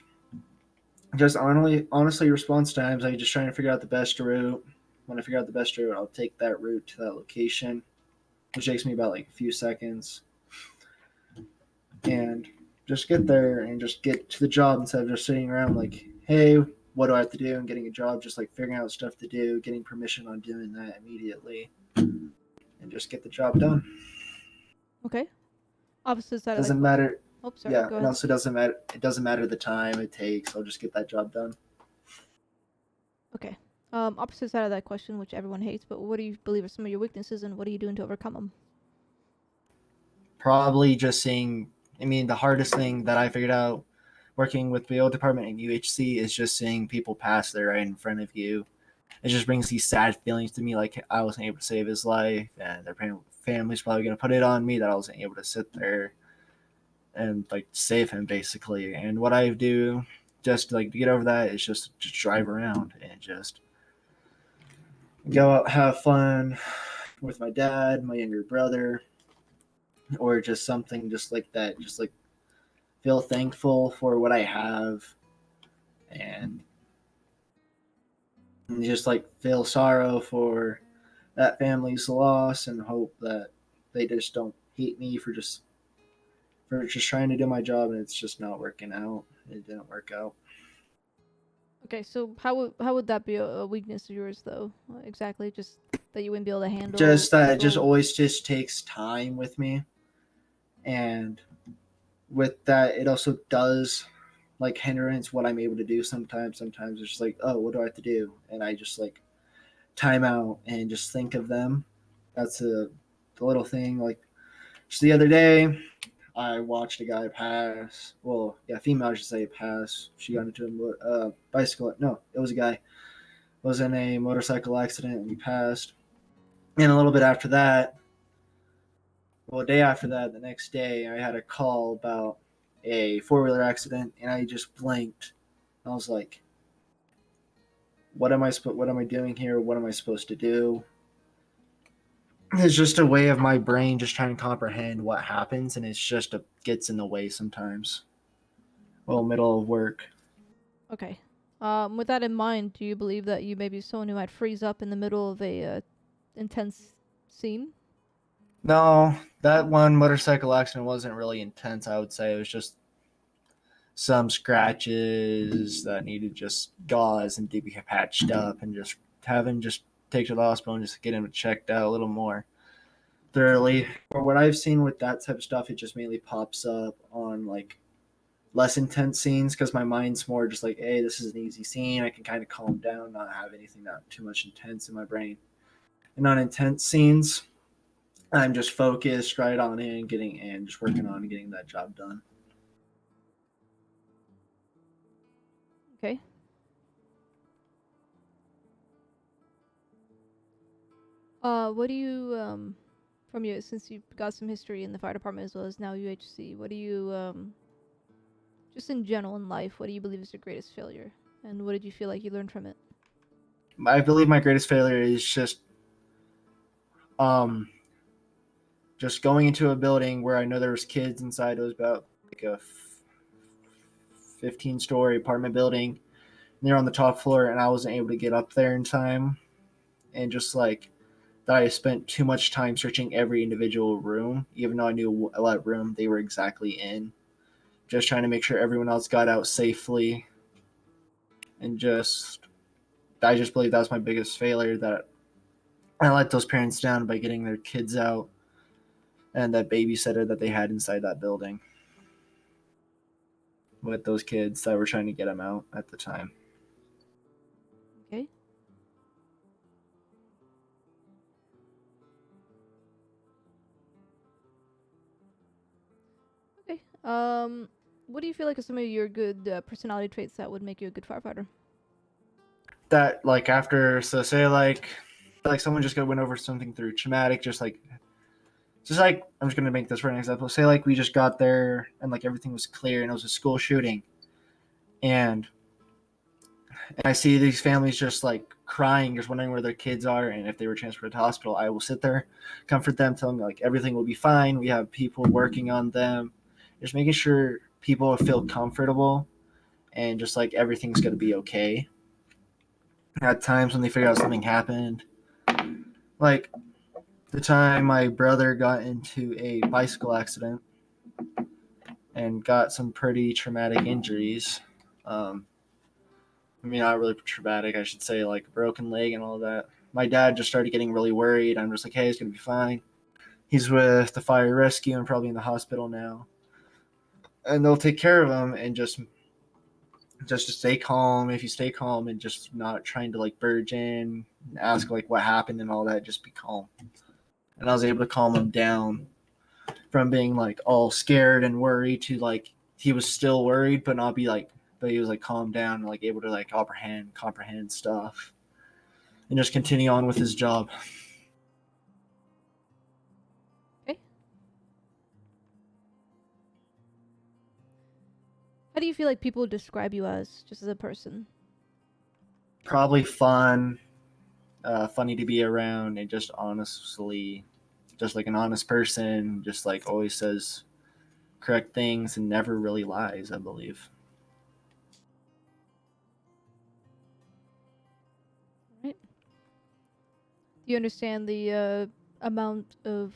just honestly, response times, I just trying to figure out the best route. When I figure out the best route, I'll take that route to that location, which takes me about like a few seconds. And just get there and just get to the job instead of just sitting around like, hey, what do I have to do? And getting a job, just like figuring out stuff to do, getting permission on doing that immediately, and just get the job done. Okay. Opposite side Doesn't of that. matter. Oh, sorry. Yeah, Go and ahead. also doesn't matter. It doesn't matter the time it takes. I'll just get that job done. Okay. Opposite side of that question, which everyone hates, but what do you believe are some of your weaknesses, and what are you doing to overcome them? Probably just seeing. I mean, the hardest thing that I figured out working with the old department in UHC is just seeing people pass there right in front of you. It just brings these sad feelings to me, like I wasn't able to save his life, and their family's probably gonna put it on me that I wasn't able to sit there and like save him basically. And what I do just like to get over that is just drive around and just go out, have fun with my dad, my younger brother, or just something just like that. Just like feel thankful for what I have, and just like feel sorrow for that family's loss, and hope that they just don't hate me for just trying to do my job, and it's just not working out. It didn't work out. Okay, so how would that be a weakness of yours, though? Exactly, just that you wouldn't be able to handle. Just that it just people? always just takes time with me, and with that, it also does like hindrance what I'm able to do sometimes. Sometimes it's just like, oh, what do I have to do? And I just like time out and just think of them. That's the little thing. Like just the other day, I watched a guy pass. Well, yeah, female, I should say, pass. She got into a bicycle. No, it was a guy. Was in a motorcycle accident and he passed. And a little bit after that, well, a day after that, the next day, I had a call about a four-wheeler accident, and I just blinked. I was like, "What am I doing here? What am I supposed to do?" It's just a way of my brain just trying to comprehend what happens, and gets in the way sometimes. Well, middle of work. Okay. With that in mind, do you believe that you may be someone who might freeze up in the middle of a intense scene? No, that one motorcycle accident wasn't really intense. I would say it was just some scratches that needed just gauze and to be patched up, and just take to the hospital and just get him checked out a little more thoroughly. Or what I've seen with that type of stuff, it just mainly pops up on like less intense scenes because my mind's more just like, hey, this is an easy scene. I can kind of calm down, not have anything not too much intense in my brain. And on intense scenes, I'm just focused right on it and just working on getting that job done. Okay. What do you from your since you've got some history in the fire department as well as now UHC, what do you just in general in life, what do you believe is your greatest failure? And what did you feel like you learned from it? I believe my greatest failure is just going into a building where I know there was kids inside. It was about like a 15-story apartment building. And they're on the top floor, and I wasn't able to get up there in time. And just like that, I spent too much time searching every individual room, even though I knew what room they were exactly in. Just trying to make sure everyone else got out safely. And I just believe that was my biggest failure, that I let those parents down by getting their kids out and that babysitter that they had inside that building with those kids that were trying to get them out at the time. Okay. Okay. What do you feel like are some of your good personality traits that would make you a good firefighter? That like after, so say like someone just went over something through traumatic, just like I'm just gonna make this for an example. Say like we just got there and like everything was clear and it was a school shooting, and I see these families just like crying, just wondering where their kids are and if they were transferred to hospital. I will sit there, comfort them, tell them like everything will be fine. We have people working on them, just making sure people feel comfortable and just like everything's gonna be okay. At times when they figure out something happened, like the time my brother got into a bicycle accident and got some pretty traumatic injuries. I mean, not really traumatic, I should say, like a broken leg and all that. My dad just started getting really worried. I'm just like, hey, it's going to be fine. He's with the fire rescue and probably in the hospital now. And they'll take care of him, and just to stay calm. If you stay calm and just not trying to like burge in, ask like what happened and all that, just be calm. And I was able to calm him down from being like all scared and worried to like he was still worried, but not be like, but he was like calmed down and like able to like comprehend stuff and just continue on with his job. Okay. How do you feel like people describe you as, just as a person? Probably fun, funny to be around, and just honestly, just like an honest person, just like always says correct things and never really lies, I believe. Right. Do you understand the amount of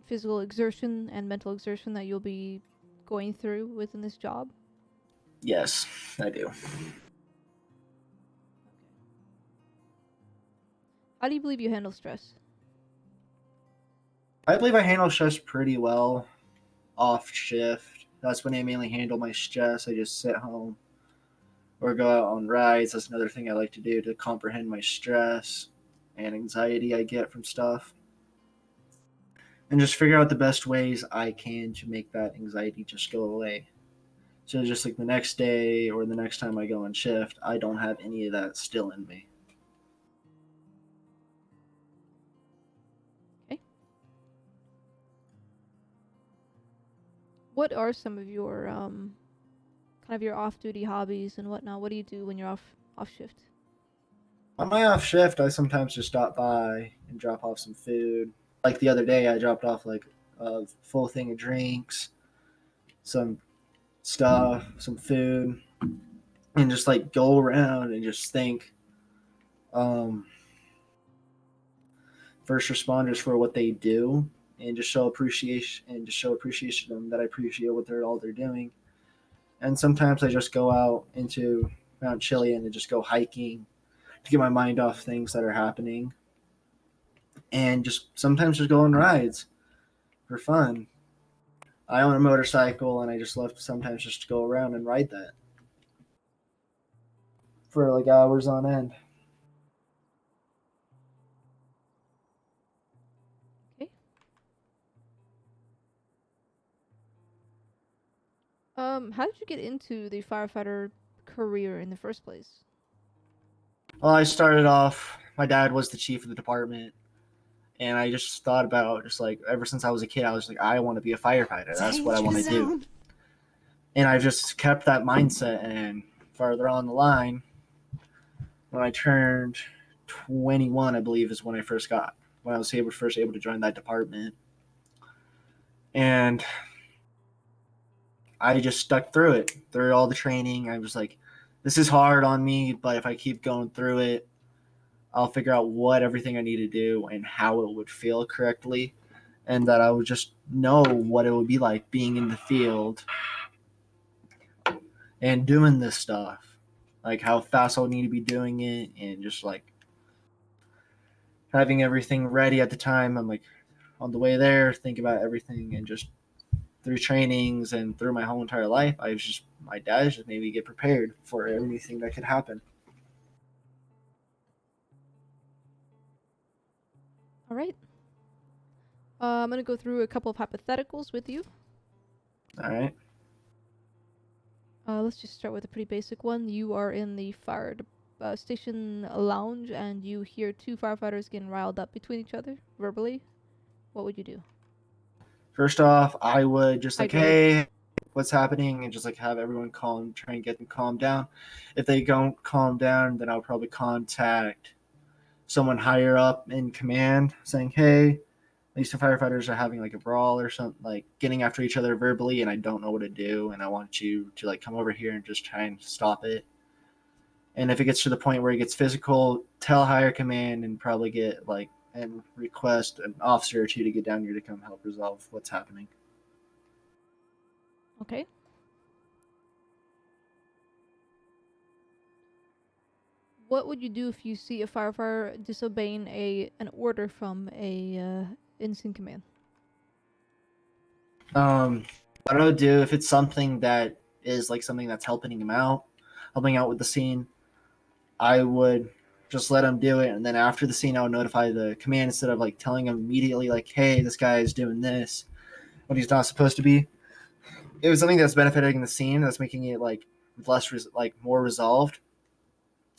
physical exertion and mental exertion that you'll be going through within this job? Yes, I do. How do you believe you handle stress? I believe I handle stress pretty well off shift. That's when I mainly handle my stress. I just sit home or go out on rides. That's another thing I like to do to comprehend my stress and anxiety I get from stuff. And just figure out the best ways I can to make that anxiety just go away. So just like the next day or the next time I go on shift, I don't have any of that still in me. Okay. What are some of your kind of your off-duty hobbies and whatnot? What do you do when you're off shift? On my off shift, I sometimes just stop by and drop off some food. Like the other day, I dropped off like a full thing of drinks, some stuff, some food, and just like go around and just thank first responders for what they do, and just show appreciation to them, that I appreciate what they're doing. And sometimes I just go out into Mount Chiliad and just go hiking to get my mind off things that are happening, and just sometimes just go on rides for fun. I own a motorcycle, and I just love sometimes just to go around and ride that for like hours on end. Okay. How did you get into the firefighter career in the first place? Well, I started off. My dad was the chief of the department, and I just thought about just like ever since I was a kid, I was like, I want to be a firefighter. That's what I want to do. And I just kept that mindset. And farther on the line, when I turned 21, I believe is when I was first able to join that department. And I just stuck through all the training. I was like, this is hard on me, but if I keep going through it, I'll figure out what everything I need to do and how it would feel correctly. And that I would just know what it would be like being in the field and doing this stuff. Like how fast I'll need to be doing it and just like having everything ready at the time. I'm like on the way there, think about everything and just through trainings and through my whole entire life, my dad just made me get prepared for anything that could happen. All right. I'm gonna go through a couple of hypotheticals with you. All right. Let's just start with a pretty basic one. You are in the fire station lounge and you hear two firefighters getting riled up between each other verbally. What would you do? First off, I would just like, Hydrate. hey, what's happening? And just like have everyone calm, try and get them calmed down. If they don't calm down, then I'll probably contact someone higher up in command saying, hey, these two firefighters are having like a brawl or something, like getting after each other verbally, and I don't know what to do, and I want you to like come over here and just try and stop it. And if it gets to the point where it gets physical, tell higher command and probably get like and request an officer or two to get down here to come help resolve what's happening. Okay. What would you do if you see a firefighter disobeying an order from a incident command? What I would do if it's something that is like something that's helping out with the scene, I would just let him do it, and then after the scene, I would notify the command instead of like telling him immediately, like, "Hey, this guy is doing this when he's not supposed to be." It was something that's benefiting the scene, that's making it like more resolved.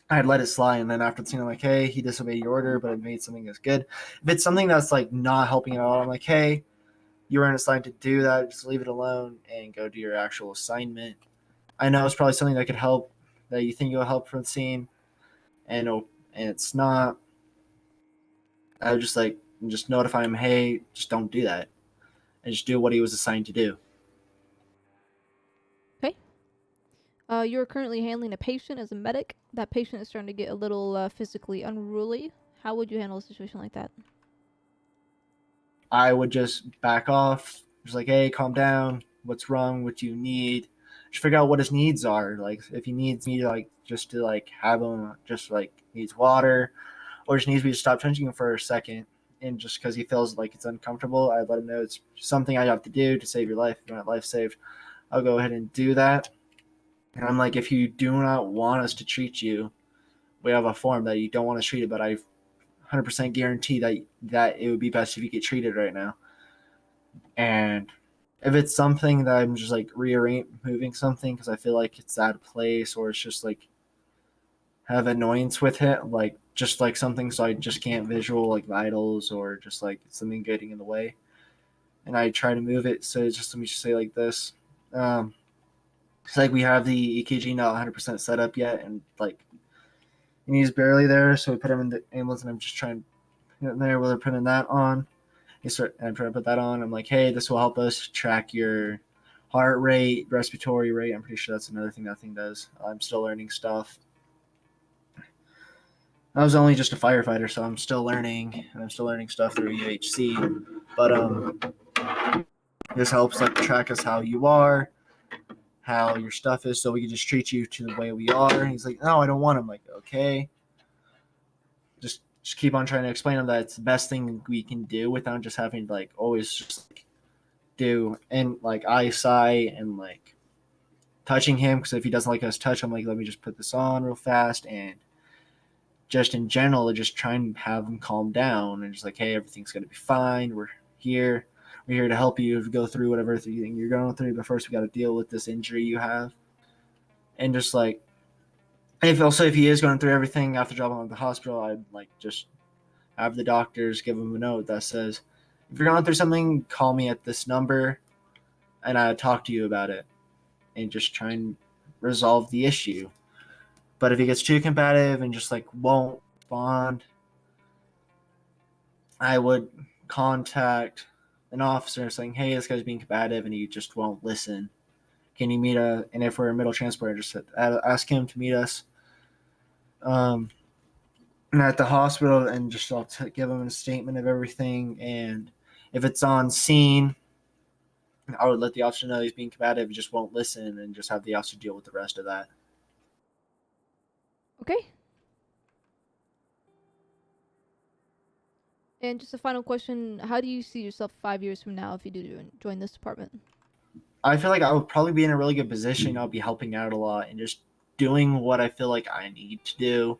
I'd let it slide, and then after the scene, I'm like, "Hey, he disobeyed your order, but it made something that's good." If it's something that's like not helping at all, I'm like, "Hey, you weren't assigned to do that. Just leave it alone and go do your actual assignment." I know it's probably something that could help, that you think will help for the scene, and it's not. I would just notify him, hey, just don't do that, and just do what he was assigned to do. Okay. You're currently handling a patient as a medic. That patient is starting to get a little physically unruly. How would you handle a situation like that? I would just back off, just like, hey, calm down. What's wrong? What do you need? Just figure out what his needs are. Like, if he needs me to like just to like have him just like needs water, or just needs me to stop touching him for a second, and just because he feels like it's uncomfortable, I let him know it's something I have to do to save your life. If you want life saved, I'll go ahead and do that. And I'm like, if you do not want us to treat you, we have a form that you don't want us treated, but I 100% guarantee that it would be best if you get treated right now. And if it's something that I'm just like moving something because I feel like it's out of place, or it's just like have annoyance with it, like just like something so I just can't visual like vitals, or just like something getting in the way, and I try to move it. So just let me just say like this. It's like we have the EKG not 100% set up yet, and like he's barely there, so we put him in the ambulance, and I'm just trying to get in there while they're putting that on. I'm trying to put that on. I'm like, hey, this will help us track your heart rate, respiratory rate. I'm pretty sure that's another thing that thing does. I'm still learning stuff. I was only just a firefighter, so I'm still learning, and I'm still learning stuff through UHC. But this helps like track us how you are, how your stuff is, so we can just treat you to the way we are. And he's like, no, I don't want him. I'm like, okay. Just keep on trying to explain to him that it's the best thing we can do without just having to like always just like do and like eyesight and like touching him, because if he doesn't like us touch him, like let me just put this on real fast, and just in general just try and have him calm down and just like, hey, everything's gonna be fine, we're here, we're here to help you go through whatever thing you're going through, but first we got to deal with this injury you have. And just like, if he is going through everything after dropping him at the hospital, I'd like just have the doctors give him a note that says, if you're going through something, call me at this number and I'll talk to you about it and just try and resolve the issue. But if he gets too combative and just like won't respond, I would contact an officer saying, hey, this guy's being combative and he just won't listen. Can you meet and if we're a middle transporter, just ask him to meet us at the hospital, and just I'll give him a statement of everything. And if it's on scene, I would let the officer know he's being combative, he just won't listen, and just have the officer deal with the rest of that. Okay. And just a final question, how do you see yourself 5 years from now if you do join this department? I feel like I would probably be in a really good position. I'll be helping out a lot and just doing what I feel like I need to do.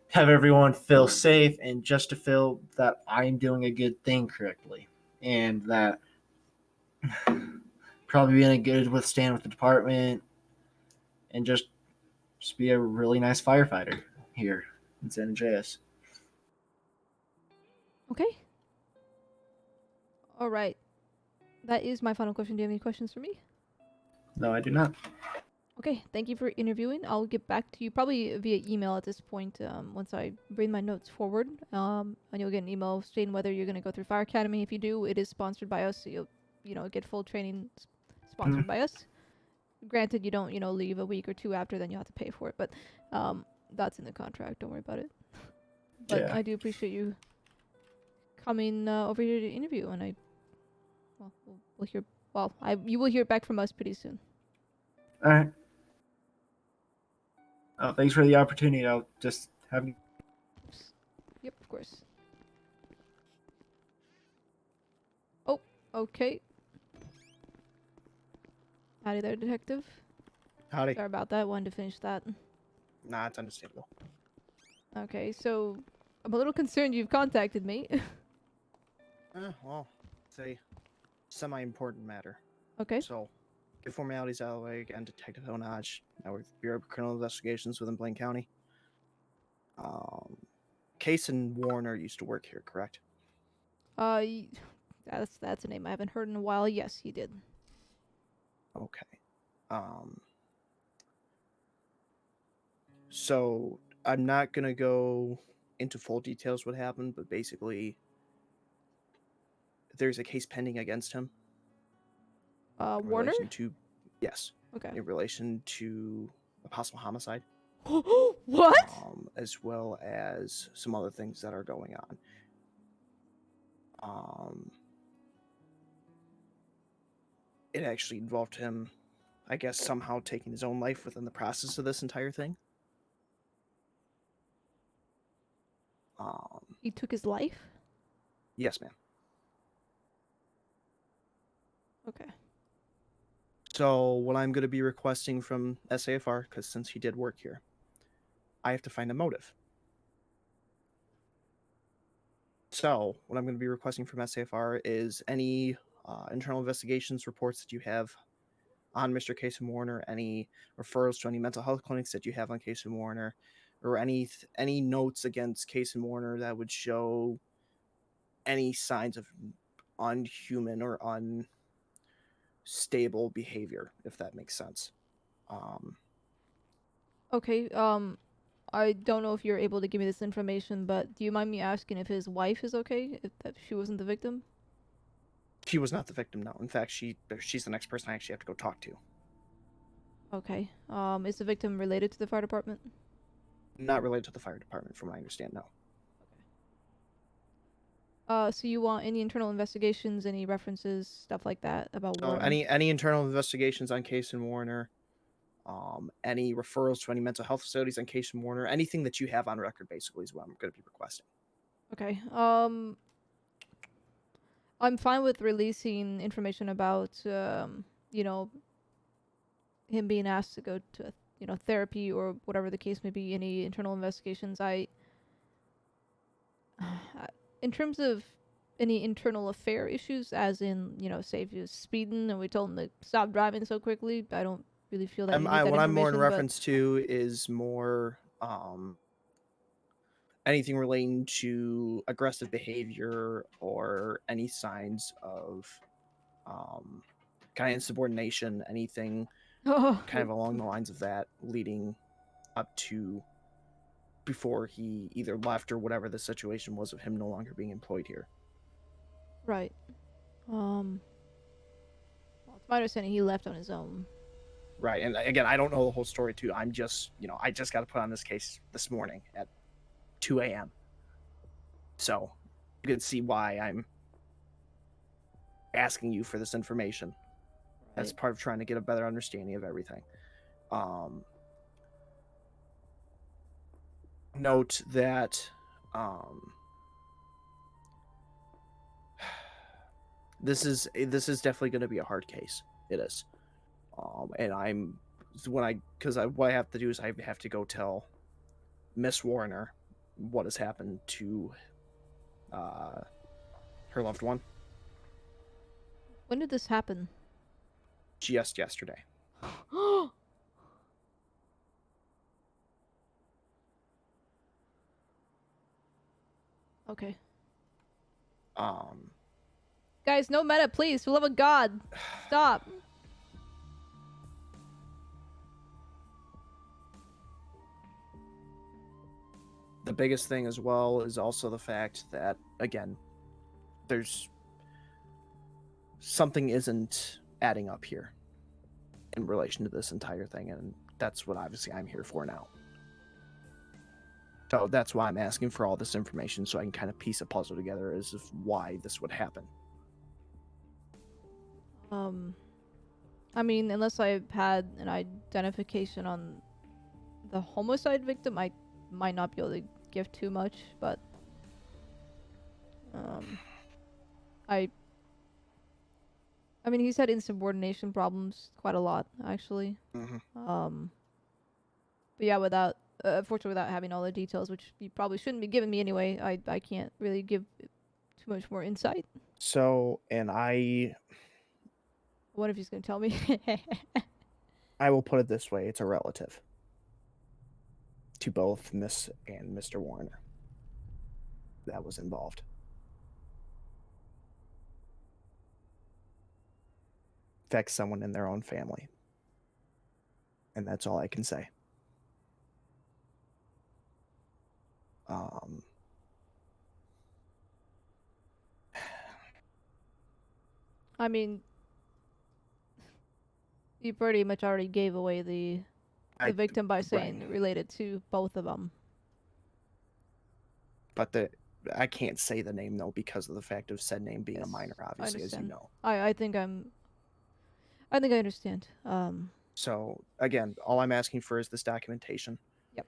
Have everyone feel safe and just to feel that I'm doing a good thing correctly. And that probably being a good withstand with the department and just be a really nice firefighter here in San Andreas. Okay. All right. That is my final question. Do you have any questions for me? No, I do not. Okay, thank you for interviewing. I'll get back to you probably via email at this point once I bring my notes forward. And you'll get an email stating whether you're going to go through Fire Academy. If you do, it is sponsored by us, so you'll get full training sponsored by us. Granted, you don't leave a week or two after, then you have to pay for it, but that's in the contract. Don't worry about it. But Yeah. I do appreciate you coming over here to interview, and you will hear back from us pretty soon. All right. Oh, thanks for the opportunity. I'll just have. Yep, of course. Oh, okay. Howdy there, detective. Howdy. Sorry about that. Wanted to finish that. Nah, it's understandable. Okay, so I'm a little concerned you've contacted me. Well, it's a semi-important matter. Okay. So, get formalities out of the way. Again, Detective Honaj, now with Bureau of Criminal Investigations within Blaine County. Case and Warner used to work here, correct? That's a name I haven't heard in a while. Yes, he did. Okay. So I'm not gonna go into full details what happened, but basically, there's a case pending against him. In Warner? relation to, yes. Okay. In relation to a possible homicide. What? As well as some other things that are going on. It actually involved him, I guess, somehow taking his own life within the process of this entire thing. He took his life? Yes, ma'am. Okay. So what I'm going to be requesting from SAFR, because since he did work here, I have to find a motive. So what I'm going to be requesting from SAFR is any internal investigations reports that you have on Mr. Casey Warner, any referrals to any mental health clinics that you have on Casey Warner, or any notes against Casey Warner that would show any signs of unhuman or unstable behavior, if that makes sense. Okay, I don't know if you're able to give me this information, but do you mind me asking if his wife is okay? If she wasn't the victim? She was not the victim, no. In fact, she's the next person I actually have to go talk to. Okay. Is the victim related to the fire department? Not related to the fire department, from what I understand, no. So you want any internal investigations, any references, stuff like that about Warner? Any internal investigations on Case and Warner, any referrals to any mental health facilities on Case and Warner, anything that you have on record, basically, is what I'm going to be requesting. Okay. I'm fine with releasing information about, him being asked to go to, therapy or whatever the case may be, any internal investigations. In terms of any internal affair issues, as in, you know, say if he was speeding and we told him to stop driving so quickly. I don't really feel that you need that what I'm more in information, but reference to is more anything relating to aggressive behavior or any signs of kind of insubordination, anything kind of along the lines of that, leading up to before he either left or whatever the situation was of him no longer being employed here. right. Well, it's my understanding he left on his own. Right, and again, I don't know the whole story too. I'm just, I just got to put on this case this morning at 2 a.m. So you can see why I'm asking you for this information as Right. part of trying to get a better understanding of everything. Note that this is definitely going to be a hard case. It is, and what I have to do is I have to go tell Miss Warner what has happened to her loved one When did this happen? just yesterday. Okay. Um, Guys, no meta, please. For the love of God. Stop. the biggest thing as well is also the fact that, again, there's something isn't adding up here in relation to this entire thing, and that's what obviously I'm here for now. So that's why I'm asking for all this information, so I can kind of piece a puzzle together as of why this would happen. I mean, unless I've had an identification on the homicide victim, I might not be able to give too much, but I mean, he's had insubordination problems quite a lot, actually. Mm-hmm. But yeah, unfortunately, without having all the details, which you probably shouldn't be giving me anyway, I can't really give too much more insight. So, and What if he's gonna tell me? I will put it this way: it's a relative to both Miss and Mr. Warner that was involved. In fact, someone in their own family. And that's all I can say. I mean, you pretty much already gave away the victim by saying related to both of them. But I can't say the name though because of the fact of said name being a minor, I obviously, as you understand. know. I think I understand. So again, all I'm asking for is this documentation. Yep.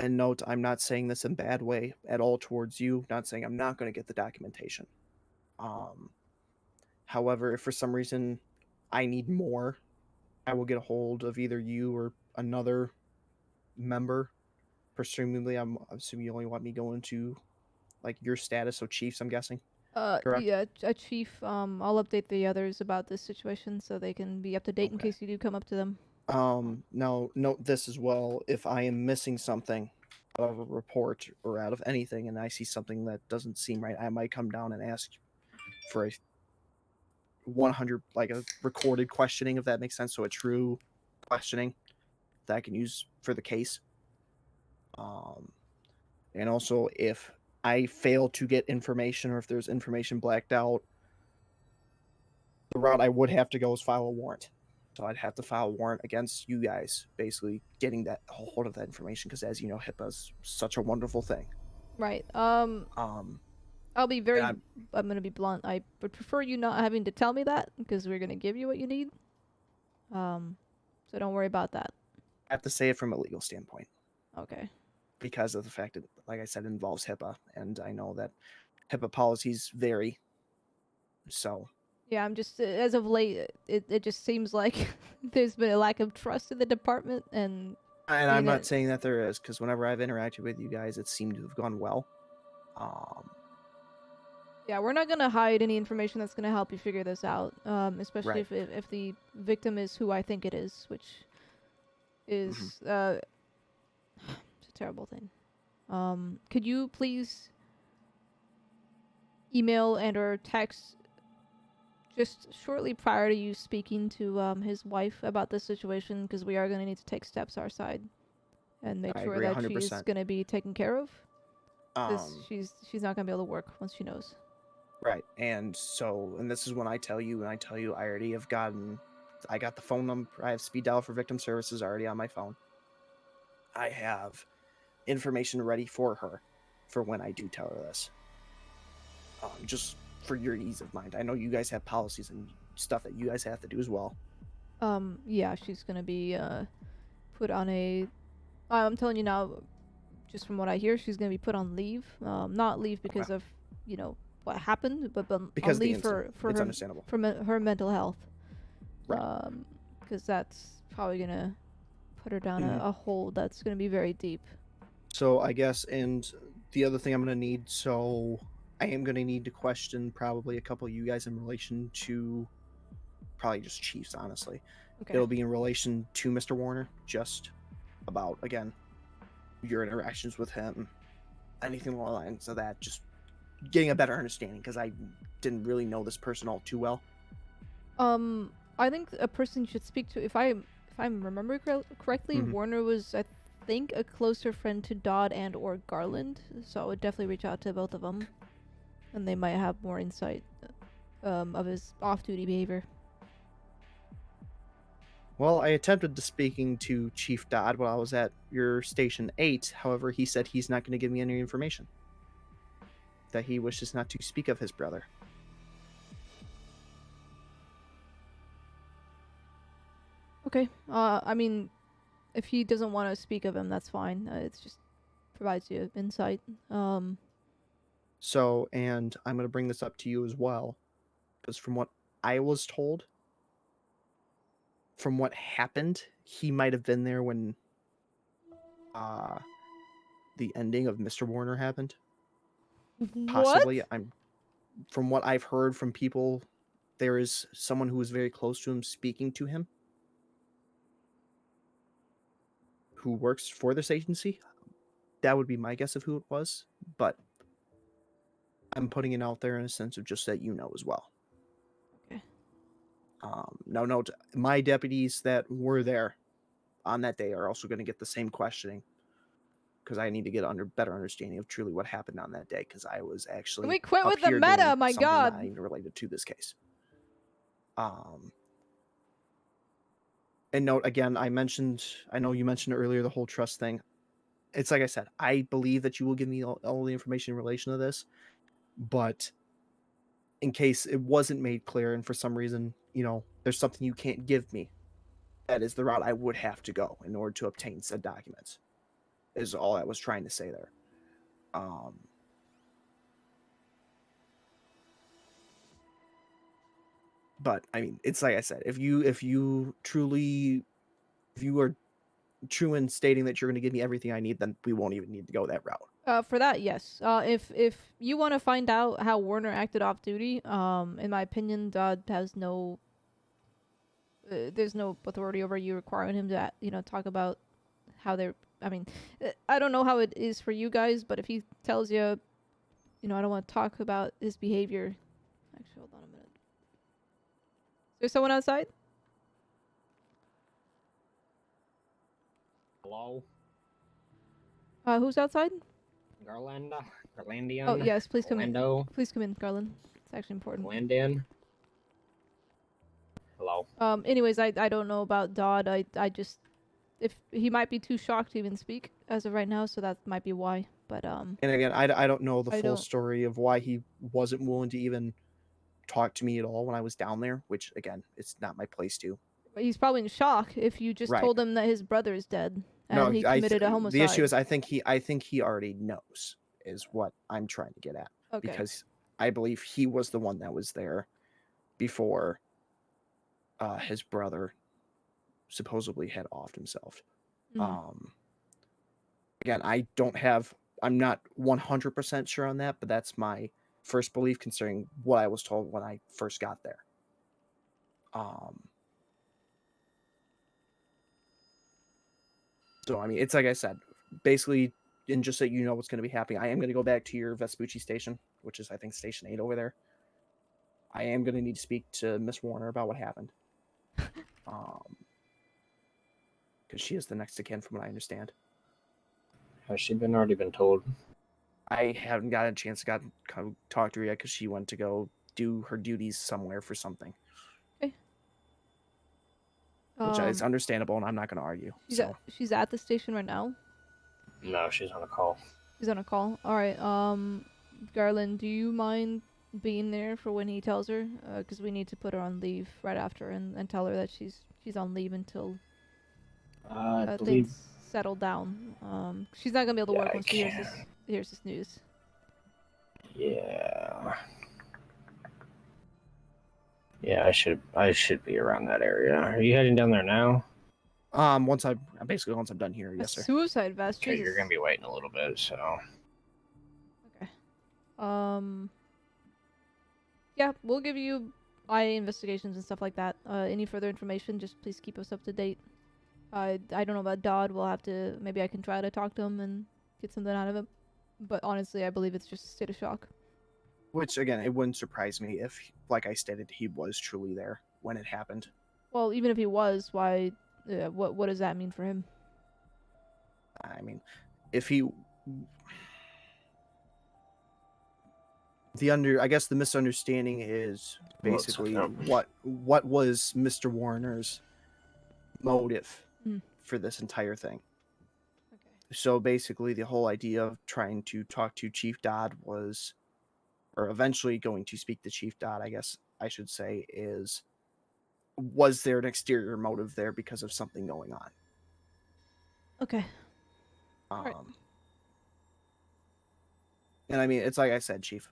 And note, I'm not saying this in a bad way at all towards you. Not saying I'm not going to get the documentation. However, if for some reason I need more, I will get a hold of either you or another member. Presumably, I'm assuming you only want me going to like your status, so chiefs, I'm guessing. Correct? Yeah, a chief. I'll update the others about this situation so they can be up to date in Okay. case you do come up to them. Now note this as well. If I am missing something out of a report or out of anything, and I see something that doesn't seem right, I might come down and ask for a 100, like a recorded questioning, if that makes sense. So a true questioning that I can use for the case. And also if I fail to get information or if there's information blacked out, the route I would have to go is file a warrant. So I'd have to file a warrant against you guys, basically getting that hold of that information, because as you know, HIPAA's such a wonderful thing. Right. I'll be very. I'm gonna be blunt. I would prefer you not having to tell me that because we're gonna give you what you need. So don't worry about that. I have to say it from a legal standpoint. Okay. Because of the fact that, like I said, it involves HIPAA, and I know that HIPAA policies vary. So. Yeah, I'm just as of late, it just seems like there's been a lack of trust in the department, and I'm not saying that there is, because whenever I've interacted with you guys, it seemed to have gone well. Yeah, we're not gonna hide any information that's gonna help you figure this out. Especially Right. if the victim is who I think it is, which is it's a terrible thing. Could you please email and/or text just shortly prior to you speaking to his wife about this situation, because we are gonna need to take steps our side and make I sure agree that she's 100%. gonna be taken care of. Because Um, she's not gonna be able to work once she knows. right. And so, and this is when I tell you, I already have I got the phone number, I have speed dial for victim services already on my phone. I have information ready for her for when I do tell her this. Just for your ease of mind. I know you guys have policies and stuff that you guys have to do as well. Yeah, she's gonna be put on a. I'm telling you now, just from what I hear, she's gonna be put on leave. Not leave because of what happened, but Because on the leave for incident. It's her understandable. her mental health. Right. Because that's probably gonna put her down a hole that's gonna be very deep. So I guess, and the other thing I'm gonna need, so I am gonna need to question probably a couple of you guys in relation to probably just Chiefs, honestly. Okay. It'll be in relation to Mr. Warner, just about, again, your interactions with him, anything along the lines of that, just getting a better understanding, because I didn't really know this person all too well. I think a person should speak to, if I remember correctly, Warner was, I think, a closer friend to Dodd and or Garland, so I would definitely reach out to both of them, and they might have more insight of his off-duty behavior. Well, I attempted to speaking to Chief Dodd while I was at your Station 8. However, he said he's not going to give me any information. That he wishes not to speak of his brother. Okay. I mean, if he doesn't want to speak of him, that's fine. It's just provides you insight. So, and I'm going to bring this up to you as well, because from what I was told, from what happened, he might have been there when the ending of Mr. Warner happened. Possibly. From what I've heard from people, there is someone who was very close to him speaking to him, who works for this agency. That would be my guess of who it was, but I'm putting it out there in a sense of just that you know as well. Okay. Now note, my deputies that were there on that day are also going to get the same questioning, because I need to get better understanding of truly what happened on that day, because I was actually Can we quit up with the here meta? doing My something God. not even related to this case. And note again, I know you mentioned earlier the whole trust thing. It's like I said, I believe that you will give me all the information in relation to this, but in case it wasn't made clear and for some reason, there's something you can't give me, that is the route I would have to go in order to obtain said documents, is all I was trying to say there. But I mean, it's like I said, if you are true in stating that you're going to give me everything I need, then we won't even need to go that route. For that, yes. If you want to find out how Warner acted off duty, in my opinion, Dodd has no. There's no authority over you requiring him to, talk about how they're. I mean, I don't know how it is for you guys, but if he tells you, I don't want to talk about his behavior. Actually, hold on a minute. Is there someone outside? Hello? Who's outside? Garlandian? Oh, yes, please come in. Garlando? Please come in, Garland. It's actually important. Garlandian? Hello? Anyways, I don't know about Dodd. I just... If he might be too shocked to even speak as of right now, so that might be why. But, And again, I don't know the full story of why he wasn't willing to even talk to me at all when I was down there, which, again, it's not my place to. He's probably in shock if you just told him that his brother is dead and he committed a homicide. The issue is I think he already knows, is what I'm trying to get at. Okay. Because I believe he was the one that was there before his brother supposedly had offed himself. Again, I'm not 100% sure on that, but that's my first belief, considering what I was told when I first got there. So I mean, it's like I said, basically, and just so you know what's going to be happening, I am going to go back to your Vespucci station, which is I think Station 8 over there. I am going to need to speak to Miss Warner about what happened, because she is the next of kin, from what I understand. Has she already been told? I haven't got a chance to talk to her yet because she went to go do her duties somewhere for something. Okay. Which is understandable, and I'm not going to argue. She's at the station right now? No, she's on a call. She's on a call? Alright, Garland, do you mind being there for when he tells her? Because we need to put her on leave right after and tell her that she's on leave until things settle down. She's not going to be able to work once she hears this news. Yeah. Yeah, I should be around that area. Are you heading down there now? Once I'm done here, yes, sir. Suicide vest. Okay, you're gonna be waiting a little bit, so. Okay. Yeah, we'll give you IA investigations and stuff like that. Any further information, just please keep us up to date. I don't know about Dodd. We'll have to, maybe I can try to talk to him and get something out of him. But honestly, I believe it's just a state of shock. Which, again, it wouldn't surprise me if, like I stated, he was truly there when it happened. Well, even if he was, why? What does that mean for him? I mean, if he... I guess the misunderstanding is basically what was Mr. Warner's motive for this entire thing. Okay. So basically, the whole idea of trying to talk to Chief Dodd was, or eventually going to speak to Chief Dodd, I guess I should say, was there an exterior motive there because of something going on? Okay. Right. And I mean, it's like I said, Chief.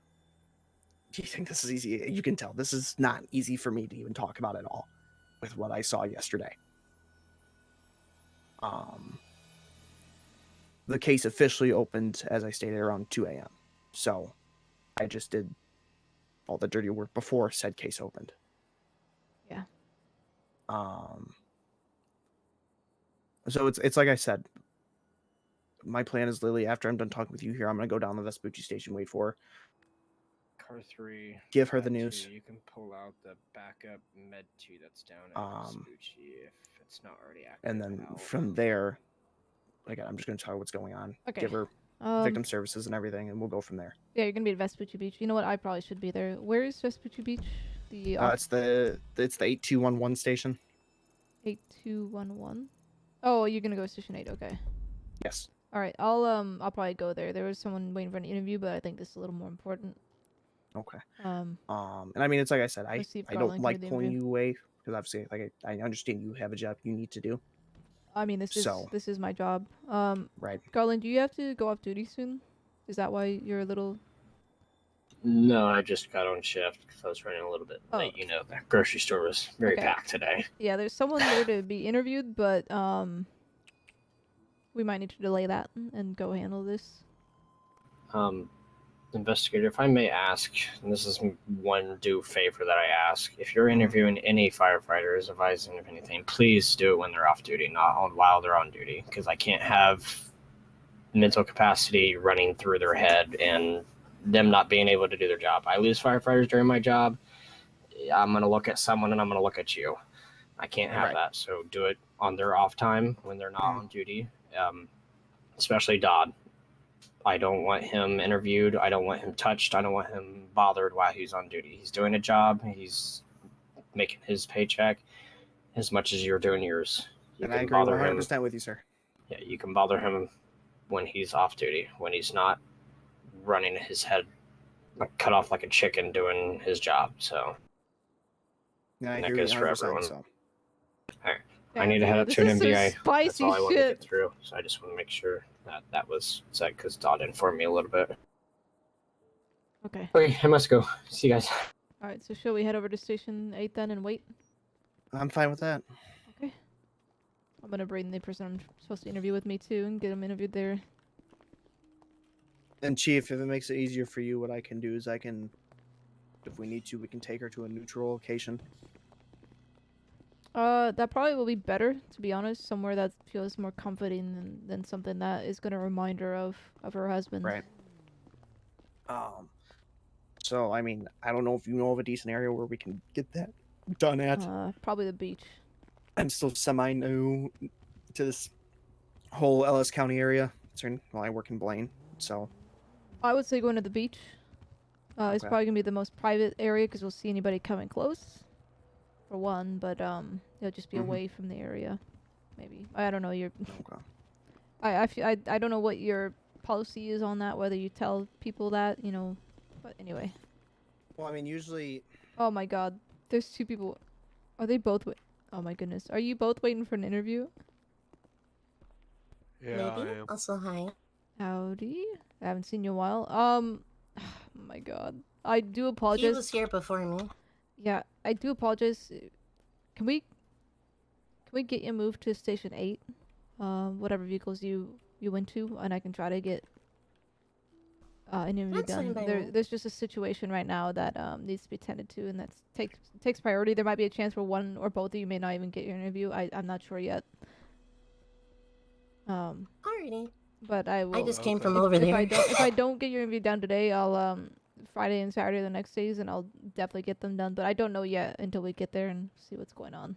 Do you think this is easy? You can tell this is not easy for me to even talk about at all with what I saw yesterday. The case officially opened, as I stated, around 2 a.m. So I just did all the dirty work before said case opened. Yeah. So it's like I said, my plan is literally after I'm done talking with you here, I'm gonna go down to the Vespucci station, wait for her, Car 3. give her the news. 2, you can pull out the backup med 2 that's down at Vespucci if it's not already active. And then from there, again, I'm just gonna tell her what's going on. Okay. Give her victim services and everything, and we'll go from there. Yeah, you're gonna be at Vespucci Beach. You know what? I probably should be there. Where is Vespucci Beach? It's the 8211 station. 8211. Oh, you're gonna go to Station 8. Okay. Yes. All right. I'll probably go there. There was someone waiting for an interview, but I think this is a little more important. Okay. And I mean, it's like I said, I don't like pulling you away because obviously, like I understand you have a job you need to do. I mean, this is my job. Right. Garland, do you have to go off duty soon? Is that why you're a little? No, I just got on shift because I was running a little bit late. You know, the grocery store was very packed today. Yeah, there's someone there to be interviewed, but we might need to delay that and go handle this. Investigator, if I may ask, and this is one due favor that I ask, if you're interviewing any firefighters, advising of anything, please do it when they're off duty, not while they're on duty, because I can't have mental capacity running through their head and them not being able to do their job. I lose firefighters during my job. I'm going to look at someone and I'm going to look at you. I can't have that. So do it on their off time when they're not on duty, especially Dodd. I don't want him interviewed. I don't want him touched. I don't want him bothered while he's on duty. He's doing a job. He's making his paycheck as much as you're doing yours. And I agree 100% with you, sir. Yeah, you can bother him when he's off duty, when he's not running his head cut off like a chicken doing his job. So yeah, I that goes for everyone. So. All right. I need to head up to an MVI. That's all I want to get through. So I just want to make sure that was said because Dodd informed me a little bit. Okay. Okay, I must go. See you guys. All right. So shall we head over to Station 8 then and wait? I'm fine with that. Okay. I'm gonna bring the person I'm supposed to interview with me too and get him interviewed there. And Chief, if it makes it easier for you, what I can do is I can, if we need to, we can take her to a neutral location. That probably will be better, to be honest. Somewhere that feels more comforting than something that is gonna remind her of her husband. Right. So, I mean, I don't know if you know of a decent area where we can get that done at. Probably the beach. I'm still semi-new to this whole Ellis County area. Well, I work in Blaine, so... I would say going to the beach. It's Okay. probably gonna be the most private area because we'll see anybody coming close, for one. But it'll just be away from the area. Maybe I don't know. Okay. I don't know what your policy is on that. Whether you tell people that, you know. But anyway. Well, I mean, usually... Oh my God, there's two people. Are they both? Oh my goodness, are you both waiting for an interview? Yeah, I am. Also, hi. Howdy. I haven't seen you in a while. Oh my God, I do apologize. He was here before me. Yeah, I do apologize. Can we get you moved to Station 8? Whatever vehicles you went to, and I can try to get an interview That's fine done. by me. There's just a situation right now that needs to be tended to, and that takes priority. There might be a chance where one or both of you may not even get your interview. I'm not sure yet. Alrighty. But I will. I just came from over there. If I don't get your interview done today, I'll Friday and Saturday the next days, and I'll definitely get them done. But I don't know yet until we get there and see what's going on.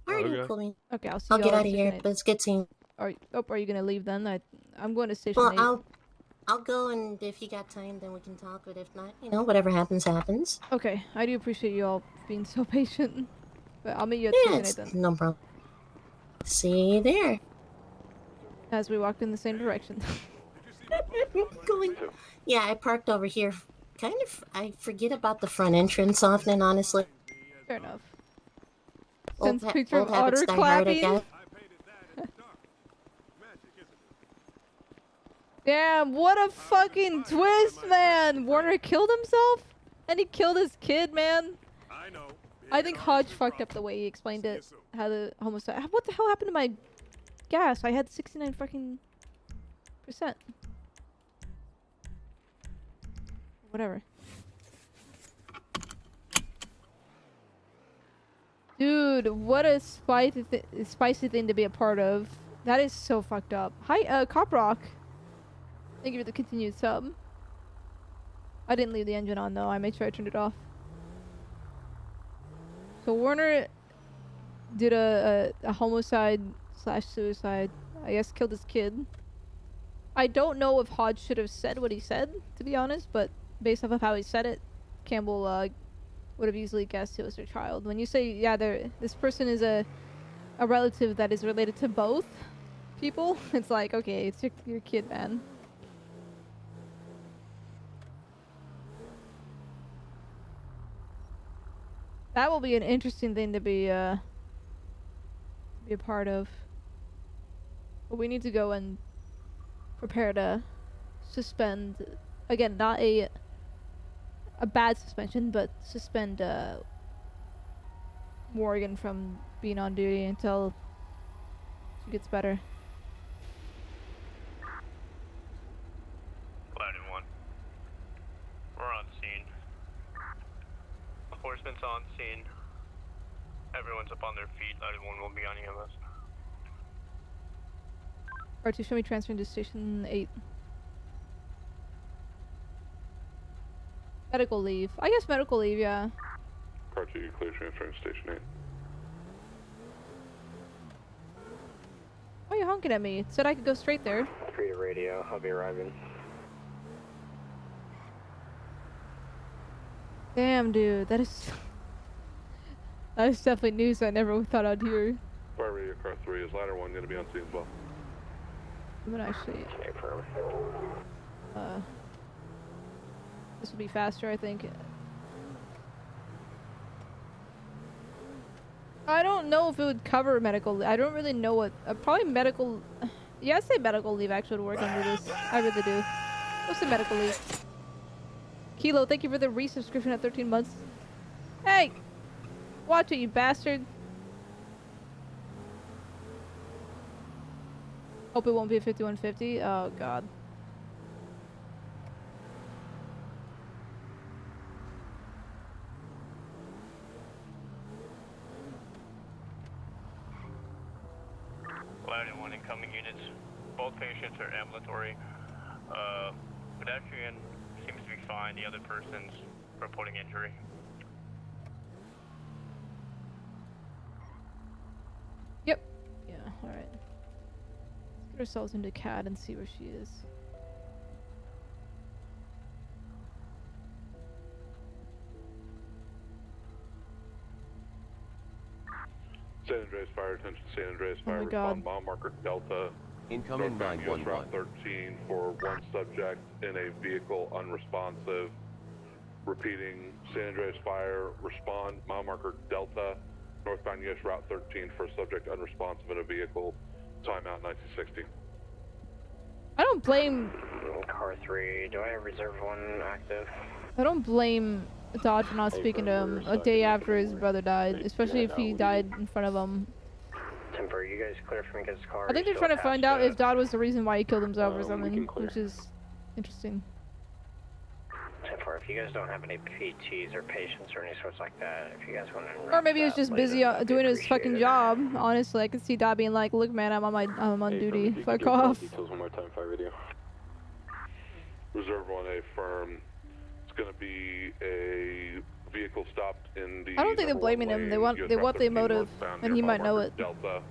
Alrighty, cool. Me. Okay, I'll see I'll you get all out of at here, Station but it's good seeing. Are you gonna leave then? I'm going to Station 8. Well, I'll go, and if you got time, then we can talk. But if not, whatever happens, happens. Okay, I do appreciate you all being so patient. But I'll meet you at Yeah, Station 8 it's then. no problem. See you there. As we walk in the same direction. Yeah, I parked over here. Kind of, I forget about the front entrance often, honestly. Fair enough. Old, Sends picture of old habits Otter die hard, I clapping. guess. Damn, what a fucking twist, man! Warner killed himself? And he killed his kid, man? I think Hodge fucked up the way he explained it. How the homicide... What the hell happened to my gas? I had 69 fucking %. Whatever. Dude, what a spicy thing to be a part of. That is so fucked up. Hi, Cop Rock. Thank you for the continued sub. I didn't leave the engine on though. I made sure I turned it off. So Warner did a homicide / suicide. I guess killed his kid. I don't know if Hodge should have said what he said, to be honest, but based off of how he said it, Campbell would have easily guessed it was their child. When you say, yeah, this person is a relative that is related to both people, it's like, okay, it's your kid, man. That will be an interesting thing to be a part of. But we need to go and prepare to suspend, again, not a bad suspension, but suspend Morgan from being on duty until she gets better. Loudoun 1. We're on scene. Enforcement's on scene. Everyone's up on their feet. Loudoun 1 will be on EMS. R2, show me transferring to Station 8. Medical leave. I guess medical leave, yeah. Part 2, clear transfer to Station 8. Why are you honking at me? It said I could go straight there. Free to radio. I'll be arriving. Damn, dude. That is definitely news I never thought I'd hear. Fire radio car 3 is ladder 1 going to be on scene as well. I'm gonna actually... this will be faster, I think. I don't know if it would cover medical. I don't really know what. Probably medical. Yeah, I'd say medical leave actually would work under this. I really do. Let's say medical leave. Kilo, thank you for the resubscription at 13 months. Hey! Watch it, you bastard. Hope it won't be a 5150. Oh, God. Ladder 1 incoming units. Both patients are ambulatory. Pedestrian seems to be fine. The other person's reporting injury. Yep. Yeah, alright. Let's get ourselves into CAD and see where she is. San Andreas Fire, attention San Andreas Oh Fire, my God. respond mile marker Delta. Incoming northbound US 911. Route 13 for one subject in a vehicle unresponsive. Repeating, San Andreas Fire, respond mile marker Delta, northbound US Route 13 for a subject unresponsive in a vehicle. Timeout 1960. I don't blame Car 3, do I have reserve 1 active? I don't blame Dodge for not speaking to him a day after his brother died, especially if he died in front of him. Temper, you guys clear for me because car. I think they're trying to find out if Dodd was the reason why he killed himself or something, which is interesting. Temper, if you guys don't have any PTs or patients or any sorts like that, if you guys want to. Or maybe he was just busy doing his fucking job. Honestly, I could see Dodd being like, "Look, man, I'm on duty. Fuck off." Details one more time, fire radio. Reserve 1A firm. It's going to be a vehicle stopped in the. I don't think they're blaming him. They want the motive, and he might know it. Delta.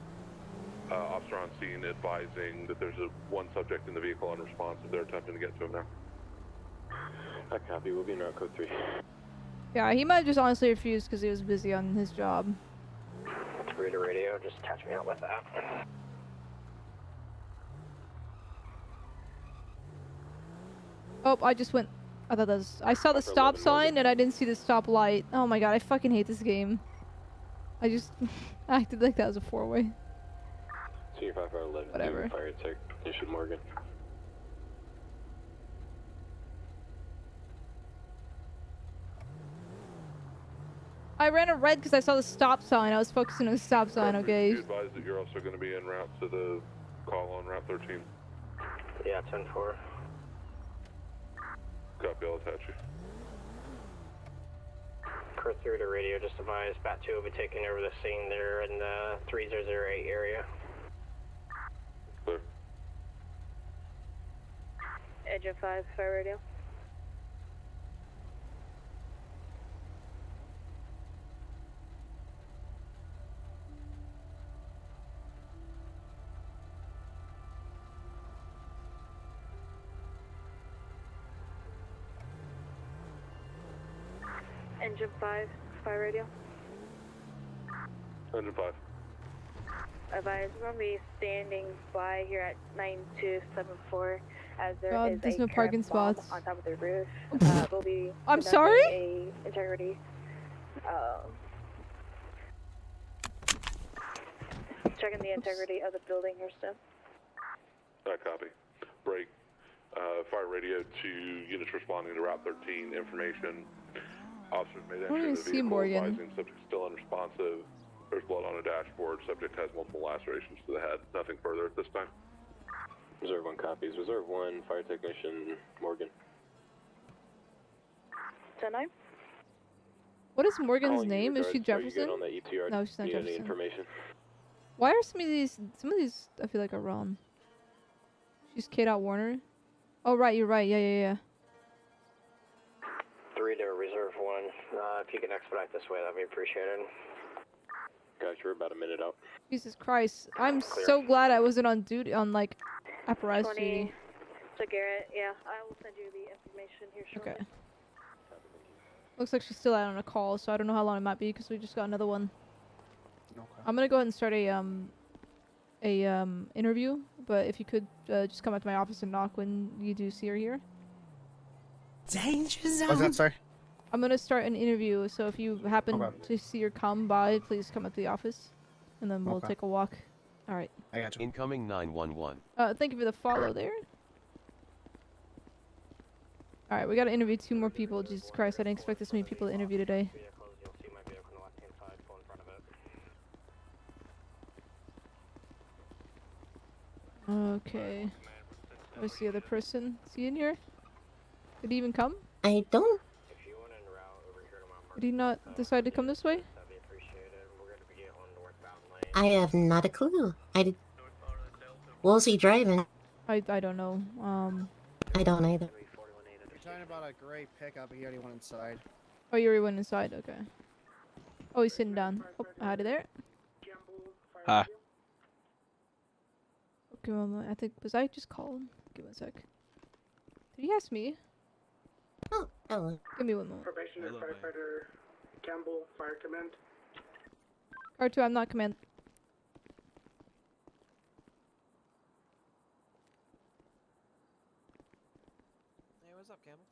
Officer on scene advising that there's one subject in the vehicle unresponsive. They're attempting to get to him now. I copy. We'll be in route code 3. Yeah, he might have just honestly refused because he was busy on his job. Reader radio, just attach me out with that. Oh, I just went. I thought that was. I saw the stop sign and I didn't see the stop light. Oh my god, I fucking hate this game. I just acted like that was a 4-way. Senior 5511. Whatever. Fire tech. Technician Morgan. I ran a red because I saw the stop sign. I was focusing on the stop sign. Okay. Be advised that you're also going to be en route to the call on Route 13. Yeah, 10-4. Copy, I'll attach you. Car 3 to radio, just advise Bat 2 will be taking over the scene there in the 3008 area. Clear. Edge of 5, fire radio. Engine 5, fire radio. Engine 5. Advise, we're going to be standing by here at 9274 as there God, is there's a no trap parking bomb spots. on top of the roof. We'll be I'm conducting sorry? a integrity. Checking the integrity of the building here soon. I copy. Break. Fire radio to units responding to Route 13 information. Officers made entry even of the see vehicle Morgan. advising subject still unresponsive. There's blood on a dashboard. Subject has multiple lacerations to the head. Nothing further at this time. Reserve 1 copies. Reserve 1, Fire Technician Morgan. 10-9. What is Morgan's Calling you name? Is she regards. Are you good Jefferson? on the ETR? No, she's not Need any Jefferson. information? Why are some of these I feel like are wrong. She's Kate out Warner. Oh right, you're right. Yeah. 3 to reserve 1. If you can expedite this way, that'd be appreciated. Guys, you're about a minute out. Jesus Christ. I'm so glad I wasn't on duty on like apparatus 20 duty. to Garrett. Yeah, I will send you the information here shortly. Okay. Looks like she's still out on a call, so I don't know how long it might be because we just got another one. Okay. I'm gonna go ahead and start a interview, but if you could just come up to my office and knock when you do see her here. Danger zone. What's that, sorry? I'm gonna start an interview, so if you happen to see her come by, please come up to the office, and then we'll take a walk. All right. I got you. Incoming 911. Thank you for the follow there. All right, we gotta interview 2 more people. Jesus Christ, I didn't expect this many people to interview today. Okay. Where's the other person? Is he in here? Did he even come? I don't. Did he not decide to come this way? I have not a clue. I did. What was he driving? I don't know. I don't either. You're talking about a gray pickup. He already went inside. Oh, you already went inside. Okay. Oh, he's sitting down. Oh, out of there. Hi. Okay, well, I think was I just called? Give me a sec. Did he ask me? Oh, hello. Give me one moment. Probationary firefighter Campbell, Fire Command. R2, I'm not command. Hey, what's up, Campbell?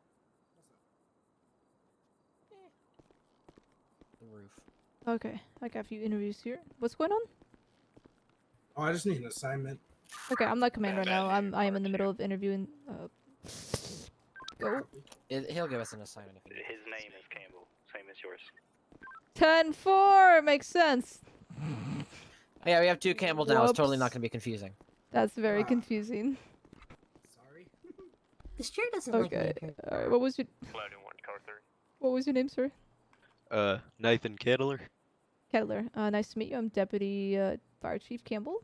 The roof. Okay, I got a few interviews here. What's going on? Oh, I just need an assignment. Okay, I'm not command right now. I am in the middle of interviewing. Go. He'll give us an assignment if he needs. His name is Campbell, same as yours. 10-4 makes sense. Oh, yeah, we have 2 Campbells now. It's totally not going to be confusing. That's very confusing. Sorry. This chair doesn't Okay. like me. All right. What was your car 3. What was your name, sir? Nathan Kettler. Kettler. Nice to meet you. I'm Deputy Fire Chief Campbell.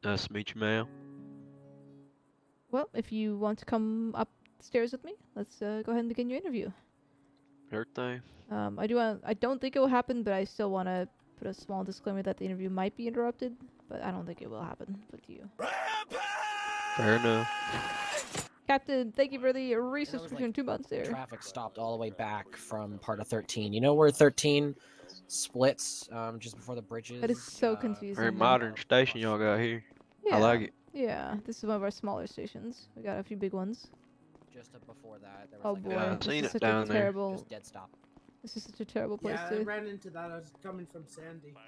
Nice to meet you, ma'am. Well, if you want to come upstairs with me, let's go ahead and begin your interview. Sure thing. I don't think it will happen, but I still want to put a small disclaimer that the interview might be interrupted, but I don't think it will happen. Up to you. Fair enough. Captain, thank you for the research between 2 months there. Traffic stopped all the way back from part of 13. You know where 13 splits just before the bridges? That is so confusing. Very modern station y'all got here. Yeah. I like it. Yeah, this is one of our smaller stations. We got a few big ones. Just before that, there Oh was boy, I've this seen is it such a down there. terrible. just dead stop. This is such a terrible place Yeah, I to. ran into that. I was coming from Sandy. I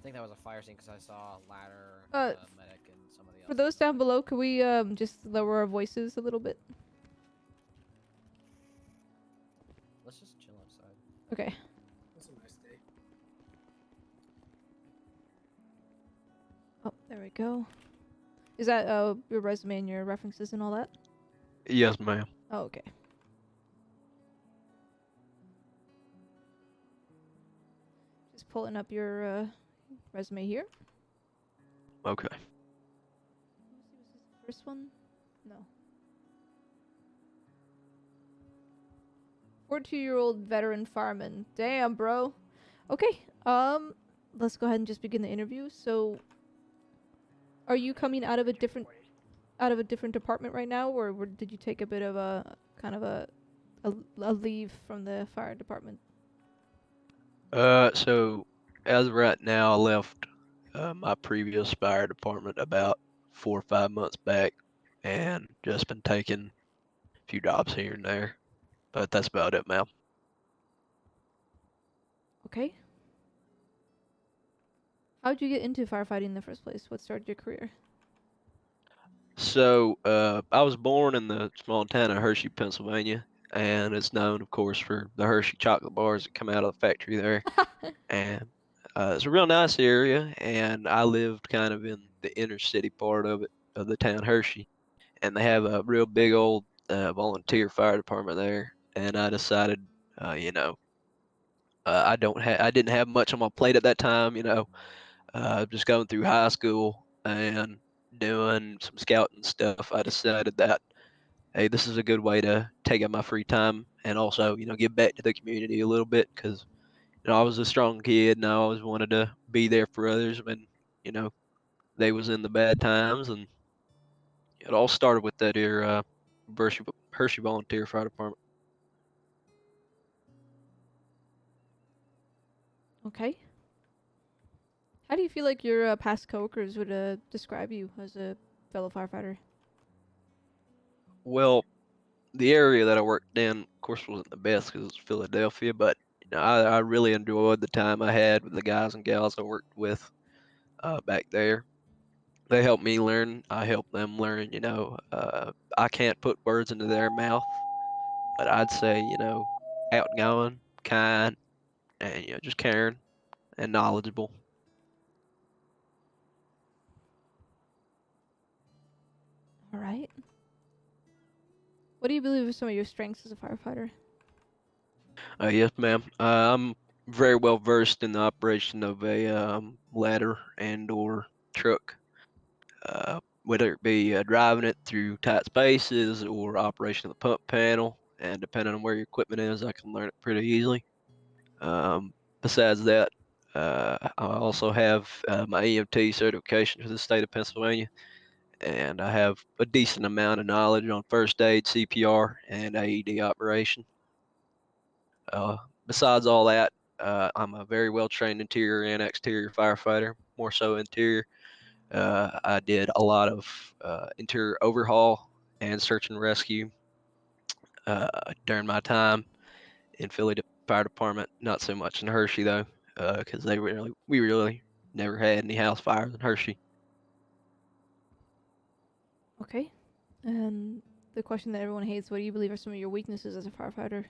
think that was a fire scene because I saw a ladder, medic, and somebody else. For those down below, could we just lower our voices a little bit? Let's just chill outside. Okay. That's a nice day. Oh, there we go. Is that your resume and your references and all that? Yes, ma'am. Oh, okay. Just pulling up your resume here. Okay. First one? No. 42-year-old veteran fireman. Damn, bro. Okay. Let's go ahead and just begin the interview. So, are you coming out of a different department right now, or did you take a bit of a kind of a leave from the fire department? So as of right now, I left my previous fire department about 4 or 5 months back, and just been taking a few jobs here and there. But that's about it, ma'am. Okay. How'd you get into firefighting in the first place? What started your career? So I was born in the small town of Hershey, Pennsylvania, and it's known, of course, for the Hershey chocolate bars that come out of the factory there. And it's a real nice area, and I lived kind of in the inner city part of it, of the town Hershey, and they have a real big old volunteer fire department there. And I decided, I didn't have much on my plate at that time, just going through high school and doing some scouting stuff. I decided that, hey, this is a good way to take up my free time and also, give back to the community a little bit because, I was a strong kid and I always wanted to be there for others when, they was in the bad times. And it all started with that here Hershey Volunteer Fire Department. Okay. How do you feel like your past coworkers would describe you as a fellow firefighter? Well, the area that I worked in, of course, wasn't the best because it's Philadelphia, but I really enjoyed the time I had with the guys and gals I worked with back there. They helped me learn. I helped them learn. I can't put words into their mouth, but I'd say, outgoing, kind, and just caring and knowledgeable. All right. What do you believe are some of your strengths as a firefighter? Yes, ma'am. I'm very well versed in the operation of a ladder and/or truck, whether it be driving it through tight spaces or operation of the pump panel. And depending on where your equipment is, I can learn it pretty easily. Besides that, I also have my EMT certification for the state of Pennsylvania, and I have a decent amount of knowledge on first aid, CPR, and AED operation. Uh, Besides all that, I'm a very well trained interior and exterior firefighter, more so interior. I did a lot of interior overhaul and search and rescue during my time in Philly Fire Department. Not so much in Hershey though, because we really never had any house fires in Hershey. Okay. And the question that everyone hates: what do you believe are some of your weaknesses as a firefighter?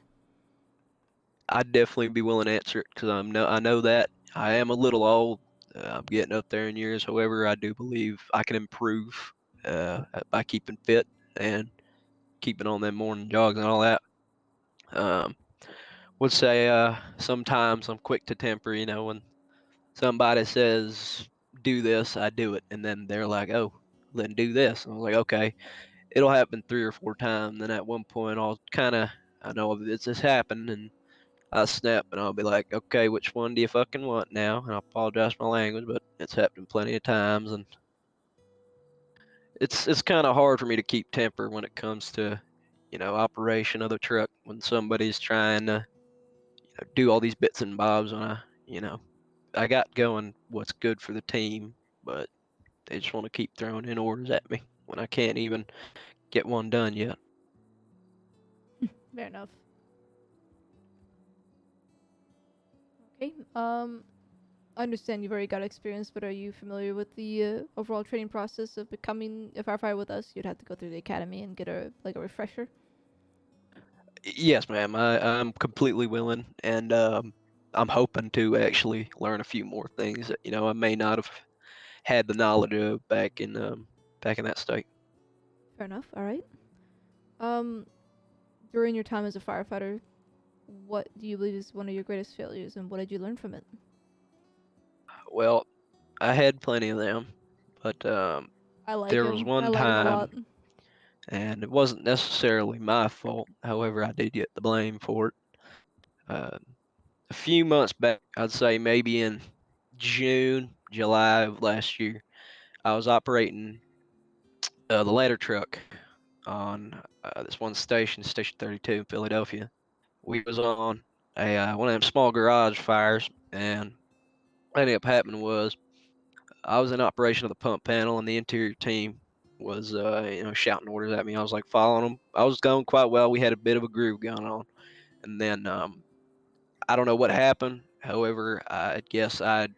I'd definitely be willing to answer it because I know that I am a little old. I'm getting up there in years. However, I do believe I can improve by keeping fit and keeping on them morning jogs and all that. Um, would say sometimes I'm quick to temper. You know, when somebody says do this, I do it, and then they're like, "Oh, then do this." And I was like, "Okay." It'll happen 3 or 4 times. Then at one point, I know it's just happened, and I snap and I'll be like, okay, which one do you fucking want now? And I apologize for my language, but it's happened plenty of times, and it's kind of hard for me to keep temper when it comes to, operation of the truck when somebody's trying to do all these bits and bobs when I got going what's good for the team, but they just want to keep throwing in orders at me when I can't even get one done yet. Fair enough. Okay. I understand you've already got experience, but are you familiar with the overall training process of becoming a firefighter with us? You'd have to go through the academy and get a refresher. Yes, ma'am. I'm completely willing, and I'm hoping to actually learn a few more things that I may not have had the knowledge of back in that state. Fair enough. All right. Um, During your time as a firefighter, what do you believe is one of your greatest failures, and what did you learn from it? Well, I had plenty of them, but I like there was him. I one like him a lot. time, and it wasn't necessarily my fault. However, I did get the blame for it. Uh, a few months back, I'd say maybe in June, July of last year, I was operating the ladder truck on this one station, Station 32 in Philadelphia. We was on a one of them small garage fires, and what ended up happening was I was in operation of the pump panel, and the interior team was shouting orders at me. I was like following them. I was going quite well. We had a bit of a groove going on, and then I don't know what happened. However, I guess I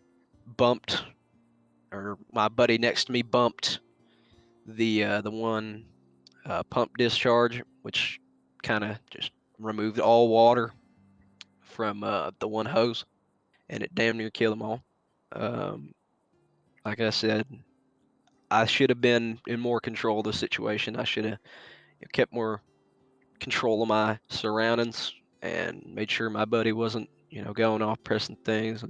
bumped, or my buddy next to me bumped the one pump discharge, which kind of just removed all water from the one hose, and it damn near killed them all. Um, like I said, I should have been in more control of the situation. I should have kept more control of my surroundings and made sure my buddy wasn't, going off pressing things.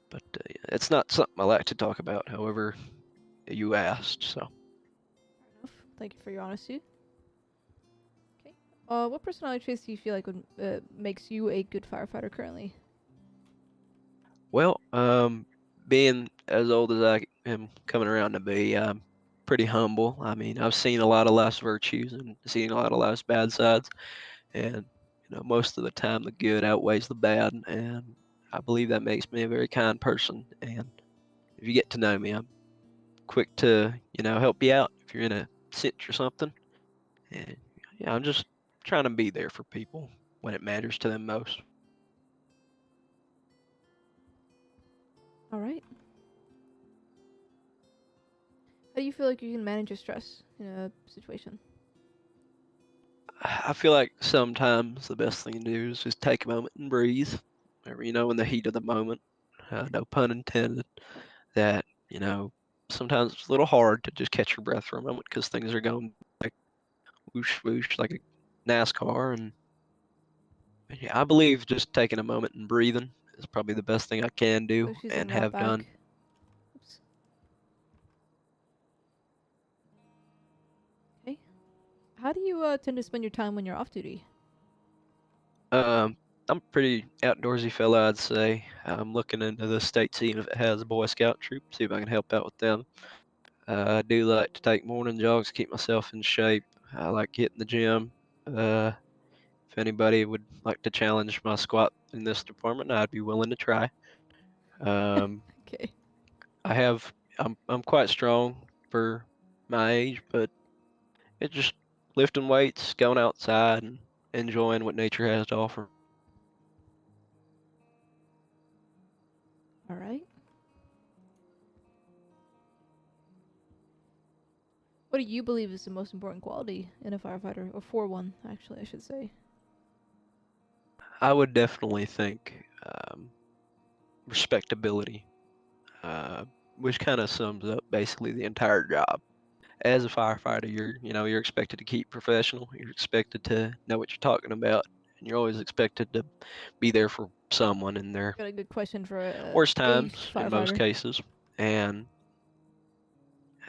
But it's not something I like to talk about. However, you asked, so. Fair enough. Thank you for your honesty. Okay. What personality traits do you feel like would makes you a good firefighter currently? Well, being as old as I am coming around to be, I'm pretty humble. I mean, I've seen a lot of life's virtues and seen a lot of life's bad sides, and most of the time the good outweighs the bad, and I believe that makes me a very kind person. And if you get to know me, I'm quick to help you out if you're in a cinch or something. And yeah, I'm just trying to be there for people when it matters to them most. All right. How do you feel like you can manage your stress in a situation? I feel like sometimes the best thing to do is just take a moment and breathe. Or, in the heat of the moment, no pun intended, that, sometimes it's a little hard to just catch your breath for a moment because things are going like whoosh, whoosh, like a NASCAR. And yeah, I believe just taking a moment and breathing is probably the best thing I can do Oh, she's and in route have done. back. Oops. Okay. How do you tend to spend your time when you're off duty? I'm a pretty outdoorsy fella, I'd say. I'm looking into the state team if it has a Boy Scout troop, see if I can help out with them. I do like to take morning jogs, keep myself in shape. I like hitting the gym. If anybody would like to challenge my squat in this department, I'd be willing to try. Okay. I'm quite strong for my age, but it's just lifting weights, going outside, and enjoying what nature has to offer. All right. What do you believe is the most important quality in a firefighter, or for one, actually, I should say? I would definitely think respectability, which kind of sums up basically the entire job. As a firefighter, you're expected to keep professional. You're expected to know what you're talking about, and you're always expected to be there for someone in their Got a good question for worst a times in most firefighter. cases, and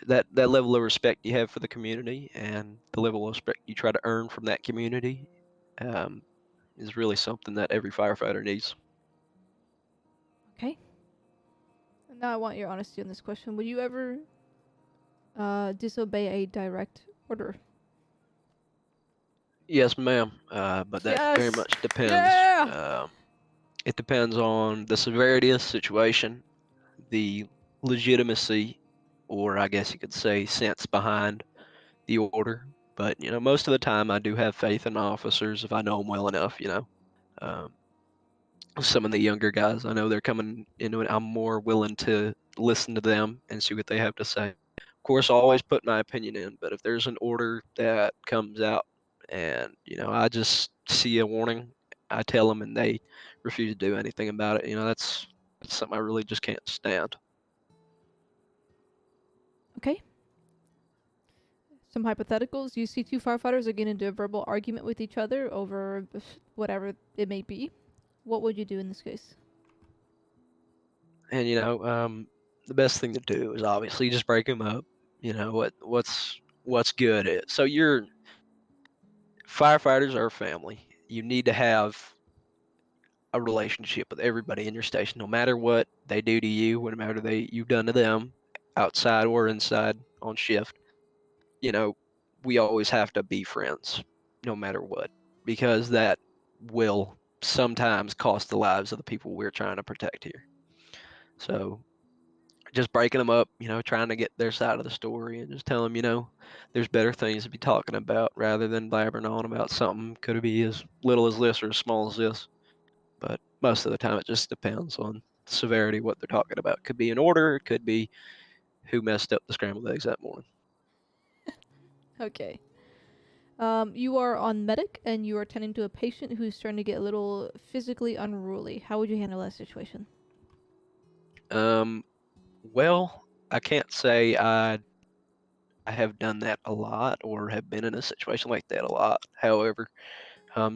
that level of respect you have for the community and the level of respect you try to earn from that community um, is really something that every firefighter needs. Okay. And now I want your honesty on this question. Would you ever disobey a direct order? Yes, ma'am. But that very Yes! much depends. Yeah! It depends on the severity of the situation, the legitimacy, or I guess you could say sense behind the order. But most of the time, I do have faith in officers if I know them well enough. Um, some of the younger guys, I know they're coming into it. I'm more willing to listen to them and see what they have to say. Of course, I always put my opinion in, but if there's an order that comes out and, I just see a warning, I tell them and they refuse to do anything about it. That's something I really just can't stand. Okay. Some hypotheticals. You see two firefighters are getting into a verbal argument with each other over whatever it may be. What would you do in this case? And, the best thing to do is obviously just break them up. What's good is. So your firefighters are family. You need to have a relationship with everybody in your station, no matter what they do to you, no matter you've done to them, outside or inside on shift. You know, we always have to be friends, no matter what, because that will sometimes cost the lives of the people we're trying to protect here. So just breaking them up, trying to get their side of the story and just tell them, there's better things to be talking about rather than blabbering on about something could be as little as this or as small as this. But most of the time, it just depends on the severity of what they're talking about. It could be an order, it could be who messed up the scrambled eggs that morning. Okay. You are on medic and you are tending to a patient who's starting to get a little physically unruly. How would you handle that situation? Well, I can't say I have done that a lot or have been in a situation like that a lot. However,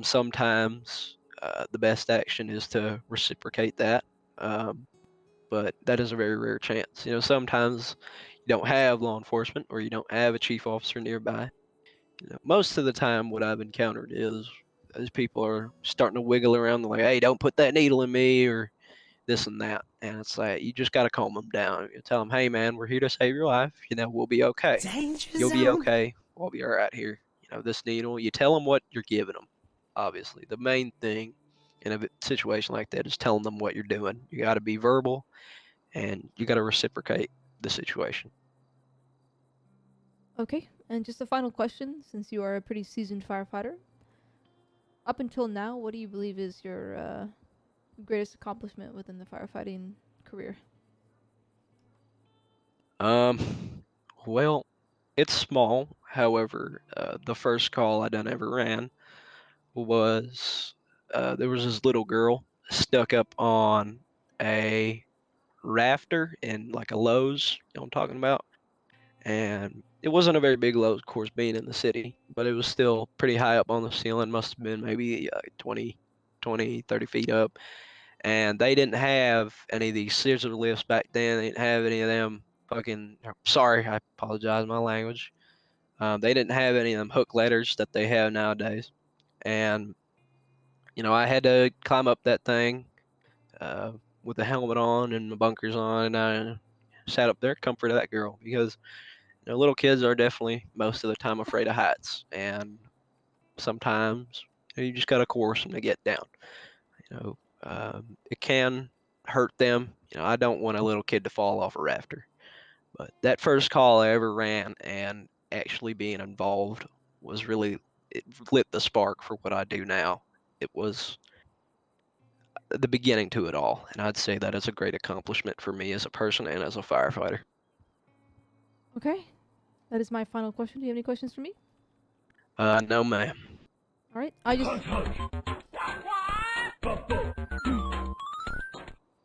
sometimes the best action is to reciprocate that. But that is a very rare chance. Sometimes you don't have law enforcement or you don't have a chief officer nearby. Most of the time, what I've encountered is those people are starting to wiggle around, like, "Hey, don't put that needle in me," or this and that. And it's like you just got to calm them down. You tell them, "Hey, man, we're here to save your life. We'll be okay. Danger You'll be zone. okay. We'll be all right here." This needle. You tell them what you're giving them. Obviously, the main thing in a situation like that is telling them what you're doing. You got to be verbal, and you got to reciprocate the situation. Okay, and just a final question, since you are a pretty seasoned firefighter. Up until now, what do you believe is your greatest accomplishment within the firefighting career? Well, it's small. However, the first call I done ever ran was there was this little girl stuck up on a rafter in like a Lowe's, you know what I'm talking about? And it wasn't a very big Lowe's, of course, being in the city, but it was still pretty high up on the ceiling. Must have been maybe 20, 30 feet up. and they didn't have any of these scissor lifts back then. They didn't have any of them fucking. Sorry, I apologize, my language. They didn't have any of them hook ladders that they have nowadays, and I had to climb up that thing with the helmet on and the bunkers on, and I sat up there, comforted that girl because little kids are definitely most of the time afraid of heights, and sometimes you just gotta coerce them to get down. It can hurt them. I don't want a little kid to fall off a rafter. But that first call I ever ran and actually being involved was really, it lit the spark for what I do now. It was the beginning to it all, and I'd say that is a great accomplishment for me as a person and as a firefighter. Okay. That is my final question. Do you have any questions for me? No, ma'am. All right.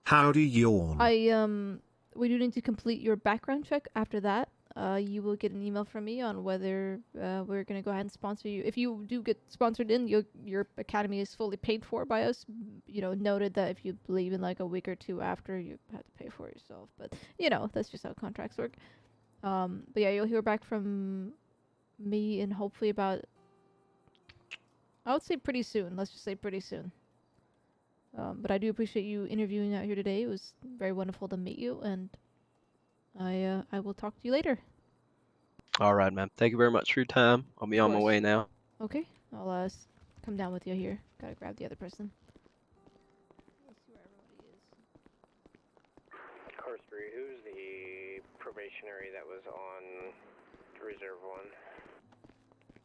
Howdy, yawn. We do need to complete your background check. After that, you will get an email from me on whether we're gonna go ahead and sponsor you. If you do get sponsored in, your academy is fully paid for by us. Noted that if you leave in like a week or two after, you have to pay for it yourself. But that's just how contracts work. But yeah, you'll hear back from me in hopefully about, I would say pretty soon. Let's just say pretty soon. But I do appreciate you interviewing out here today. It was very wonderful to meet you, and I will talk to you later. All right, ma'am. Thank you very much for your time. I'll be on my way now. Okay, I'll come down with you here. Gotta grab the other person. Let's see where everybody is. Car 3, who's the probationary that was on Reserve 1?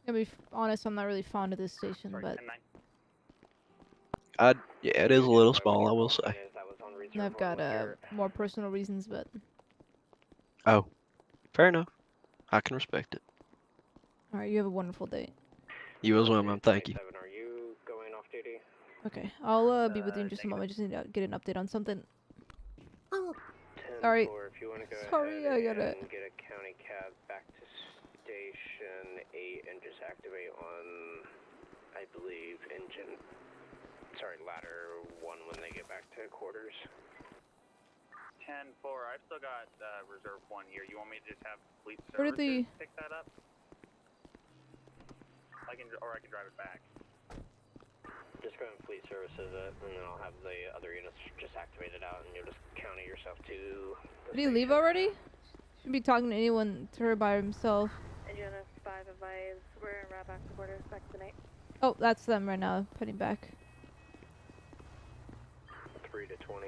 To be honest, I'm not really fond of this station, but Yeah, it is a little small, I will say. I've got more personal reasons, but Oh, fair enough. I can respect it. all right, you have a wonderful day. You as well, ma'am. Thank you. Are you going off duty? Okay, I'll be with you in just a moment. I just need to get an update on something. Sorry. Sorry, I gotta. Get a county cab back to station 8 and just activate on, I believe, ladder 1 when they get back to quarters. 10-4. I've still got Reserve 1 here. You want me to just have fleet Where did services the- pick that up? I can drive it back. Just go and fleet services it, and then I'll have the other units just activated out, and you'll just county yourself to. Did he leave already? Shouldn't be talking to anyone to her by himself. Agenda 5 advise, we're in route back to quarters, back to night. Oh, that's them right now, heading back. 3 to 20.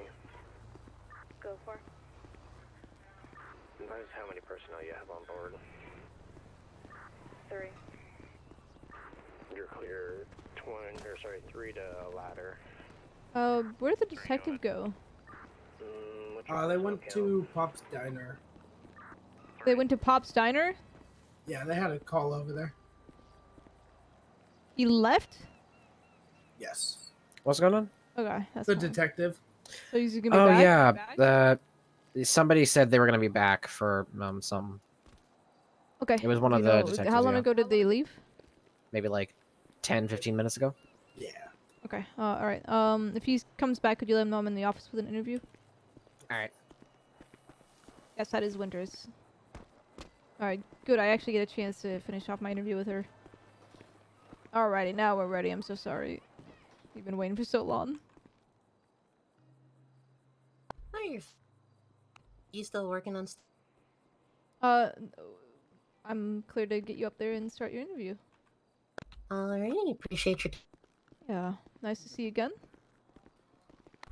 Go for. Advise how many personnel you have on board. 3. You're clear 3 to ladder. Where did the detective go? They went to Pop's Diner. They went to Pop's Diner? Yeah, they had a call over there. He left? Yes. What's going on? Okay, that's The fine. detective. So he's gonna be back? Yeah. Somebody said they were gonna be back for some. Okay. It was one do of you the know detectives. how long yeah. ago did they leave? Maybe like 10-15 minutes ago. Yeah. Okay. All right. If he comes back, could you let him know I'm in the office with an interview? All right. Yes, that is Winters. All right. Good. I actually get a chance to finish off my interview with her. Alrighty, now we're ready. I'm so sorry. You've been waiting for so long. You still working on? I'm clear to get you up there and start your interview. Alrighty, appreciate your. Yeah. Nice to see you again.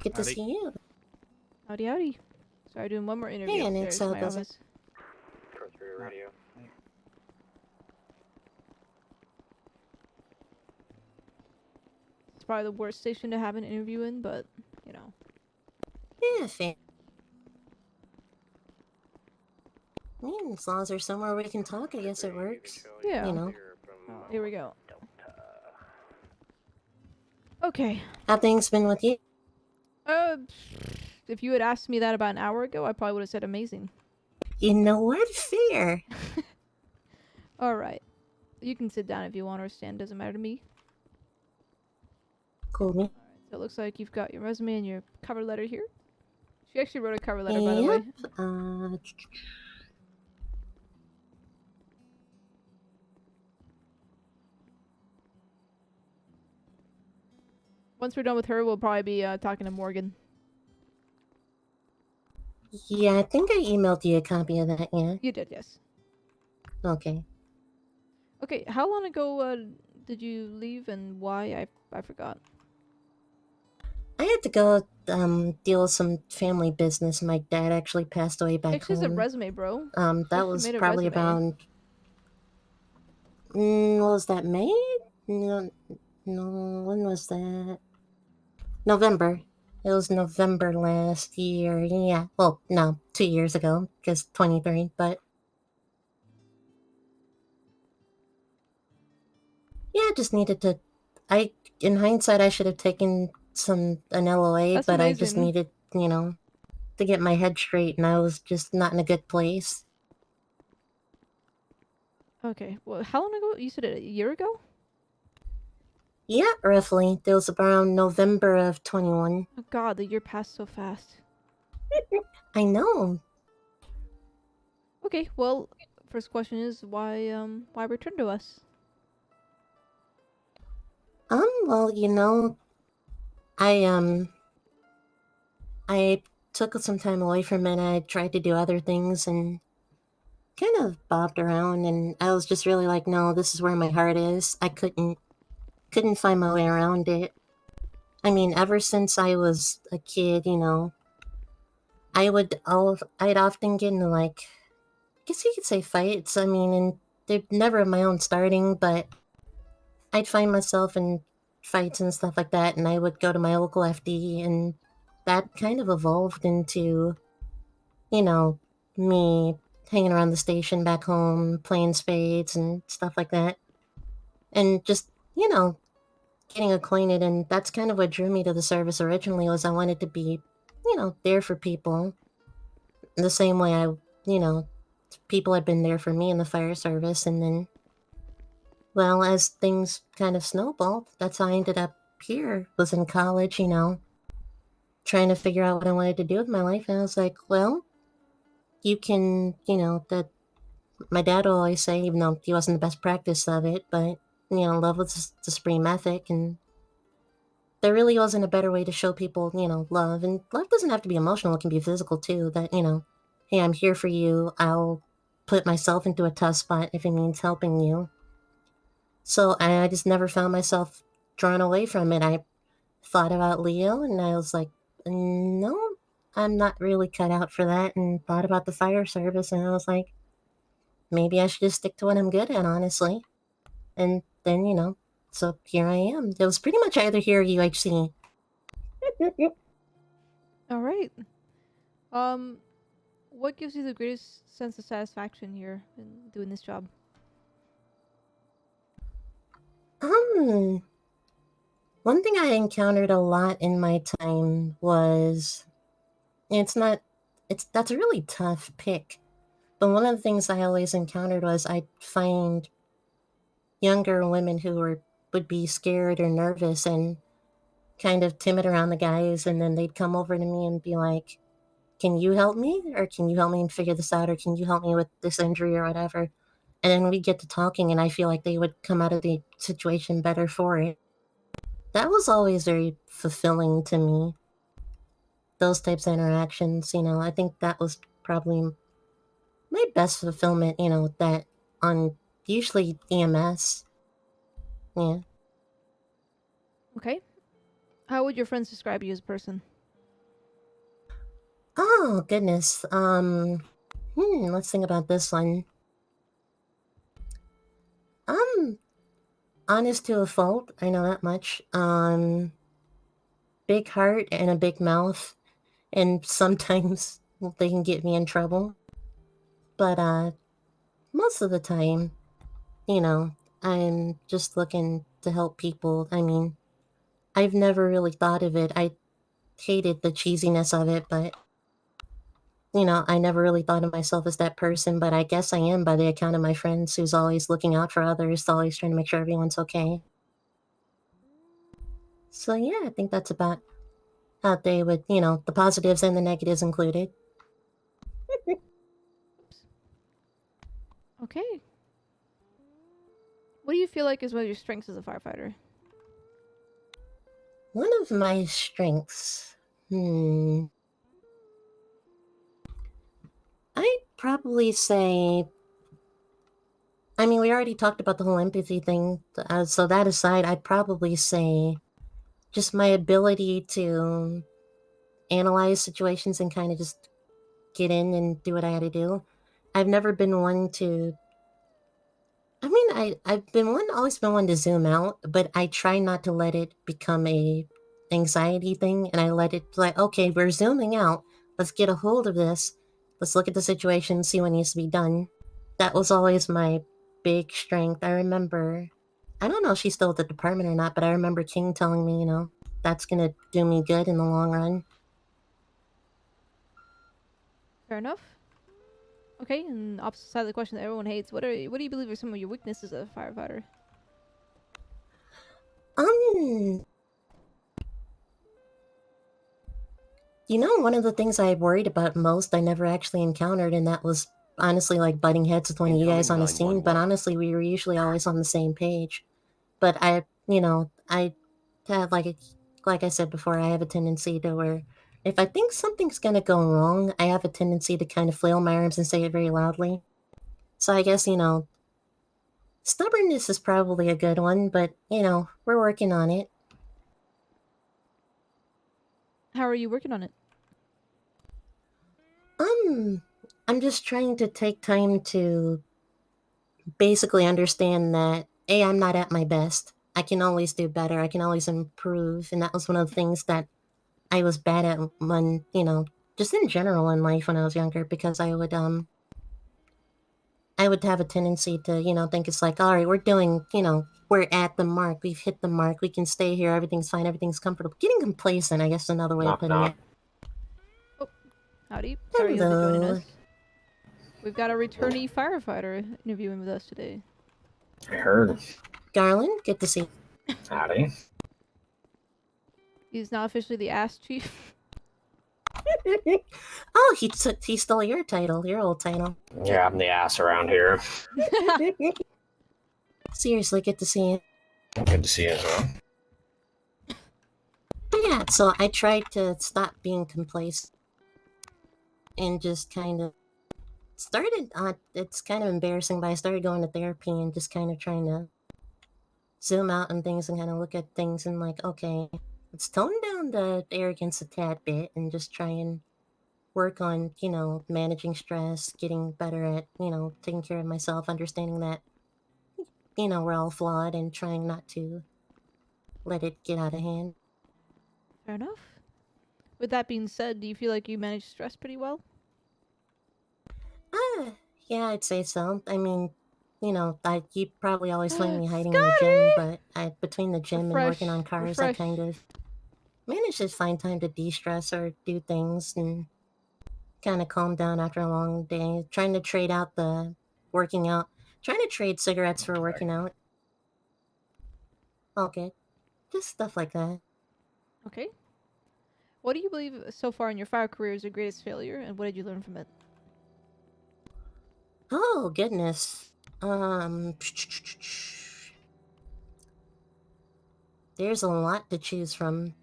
Good to see you. Howdy, howdy. Sorry, doing one more interview Hey, and upstairs it's in my does it. office. Go through radio. It's probably the worst station to have an interview in, but you know. Yeah, fair. As long as there's somewhere we can talk, I guess it works. Yeah. You know. Oh, here we go. Okay. How things been with you? If you had asked me that about an hour ago, I probably would have said amazing. You know what? Fair. All right. You can sit down if you want or stand. Doesn't matter to me. Cool. Alright, So it looks like you've got your resume and your cover letter here. She actually wrote a cover letter, by the Yep. way. Once we're done with her, we'll probably be talking to Morgan. Yeah, I think I emailed you a copy of that, yeah. You did, yes. Okay. Okay, how long ago did you leave and why? I forgot. I had to go deal with some family business. My dad actually passed away back Actually, it's a home. resume, bro. That was made a probably resume. around. What was that? May? No, no. When was that? November. It was November last year. Yeah. Well, no, 2 years ago, because 23. But yeah, I just needed to. In hindsight, I should have taken an LOA, That's but I just amazing. needed, to get my head straight, and I was just not in a good place. Okay, well, how long ago? You said it a year ago? Yeah, roughly. It was around November of 21. Oh god, the year passed so fast. I know. Okay, well, first question is why return to us? Well, I took some time away from it. I tried to do other things and kind of bobbed around, and I was just really like, no, this is where my heart is. I couldn't find my way around it. I mean, ever since I was a kid, I'd often get into, like, I guess you could say fights. I mean, and they're never of my own starting, but I'd find myself in fights and stuff like that, and I would go to my local FD, and that kind of evolved into, me hanging around the station back home, playing spades and stuff like that, and just, getting acquainted. And that's kind of what drew me to the service originally, was I wanted to be, there for people the same way people had been there for me in the fire service. And then, well, as things kind of snowballed, that's how I ended up here. Was in college, trying to figure out what I wanted to do with my life. And I was like, well, you can, that my dad will always say, even though he wasn't the best practice of it, but, love was the supreme ethic. And there really wasn't a better way to show people, love. And love doesn't have to be emotional, it can be physical too. That, hey, I'm here for you. I'll put myself into a tough spot if it means helping you. So I just never found myself drawn away from it. I thought about Leo, and I was like, no, I'm not really cut out for that. And thought about the fire service, and I was like, maybe I should just stick to what I'm good at, honestly. And then, so here I am. It was pretty much either here or UHC. All right. What gives you the greatest sense of satisfaction here in doing this job? One thing I encountered a lot in my time was, that's a really tough pick. But one of the things I always encountered was I'd find younger women who would be scared or nervous and kind of timid around the guys, and then they'd come over to me and be like, can you help me? Or can you help me and figure this out? Or can you help me with this injury or whatever? And then we get to talking, and I feel like they would come out of the situation better for it. That was always very fulfilling to me. Those types of interactions, I think that was probably my best fulfillment, that on usually EMS. Yeah. Okay. How would your friends describe you as a person? Oh, goodness. Let's think about this one. Honest to a fault, I know that much. Big heart and a big mouth, and sometimes they can get me in trouble. But most of the time, I'm just looking to help people. I mean, I've never really thought of it. I hated the cheesiness of it, but I never really thought of myself as that person, but I guess I am by the account of my friends, who's always looking out for others, always trying to make sure everyone's okay. So yeah, I think that's about how they would, you know, the positives and the negatives included. Okay. What do you feel like is one of your strengths as a firefighter? One of my strengths, I'd probably say, I mean, we already talked about the whole empathy thing, so that aside, I'd probably say just my ability to analyze situations and kind of just get in and do what I had to do. I've never been one to. I mean, always been one to zoom out, but I try not to let it become a anxiety thing, and I let it like, okay, we're zooming out. Let's get a hold of this. Let's look at the situation, see what needs to be done. That was always my big strength. I remember, I don't know if she's still at the department or not, but I remember King telling me, you know, that's gonna do me good in the long run. Fair enough. Okay, and opposite side of the question that everyone hates, what do you believe are some of your weaknesses as a firefighter? You know, one of the things I worried about most, I never actually encountered, and that was honestly like butting heads with one of you guys on a scene. But honestly, we were usually always on the same page. But I, you know, I have like I said before, I have a tendency to where if I think something's gonna go wrong, I have a tendency to kind of flail my arms and say it very loudly. So I guess, you know, stubbornness is probably a good one, but you know, we're working on it. How are you working on it? I'm just trying to take time to basically understand that A, I'm not at my best. I can always do better. I can always improve. And that was one of the things that I was bad at when, you know, just in general in life when I was younger, because I would have a tendency to, you know, think it's like, all right, we're doing, you know, we're at the mark. We've hit the mark. We can stay here. Everything's fine. Everything's comfortable. Getting complacent, I guess is another way of putting it. Howdy. Sorry you'll be joining Hello. us. We've got a returnee firefighter interviewing with us today. I heard. Garland, good to see you. Howdy. He's now officially the ass chief. Oh, he stole your title, your old title. Yeah, I'm the ass around here. Seriously, good to see you. Good to see you as well. But yeah, so I tried to stop being complacent and just kind of started it's kind of embarrassing, but I started going to therapy and just kind of trying to zoom out on things and kind of look at things and like, okay, let's tone down the arrogance a tad bit and just try and work on, you know, managing stress, getting better at, you know, taking care of myself, understanding that, you know, we're all flawed and trying not to let it get out of hand. Fair enough. With that being said, do you feel like you manage stress pretty well? Yeah, I'd say so. I mean, you know, you probably always find me hiding in the gym, but between the gym and working on cars, I kind of manage to find time to de-stress or do things and kind of calm down after a long day. Trying to trade out the working out, trying to trade cigarettes for working out. Okay, just stuff like that. Okay. What do you believe so far in your fire career is your greatest failure, and what did you learn from it? Oh goodness. There's a lot to choose from.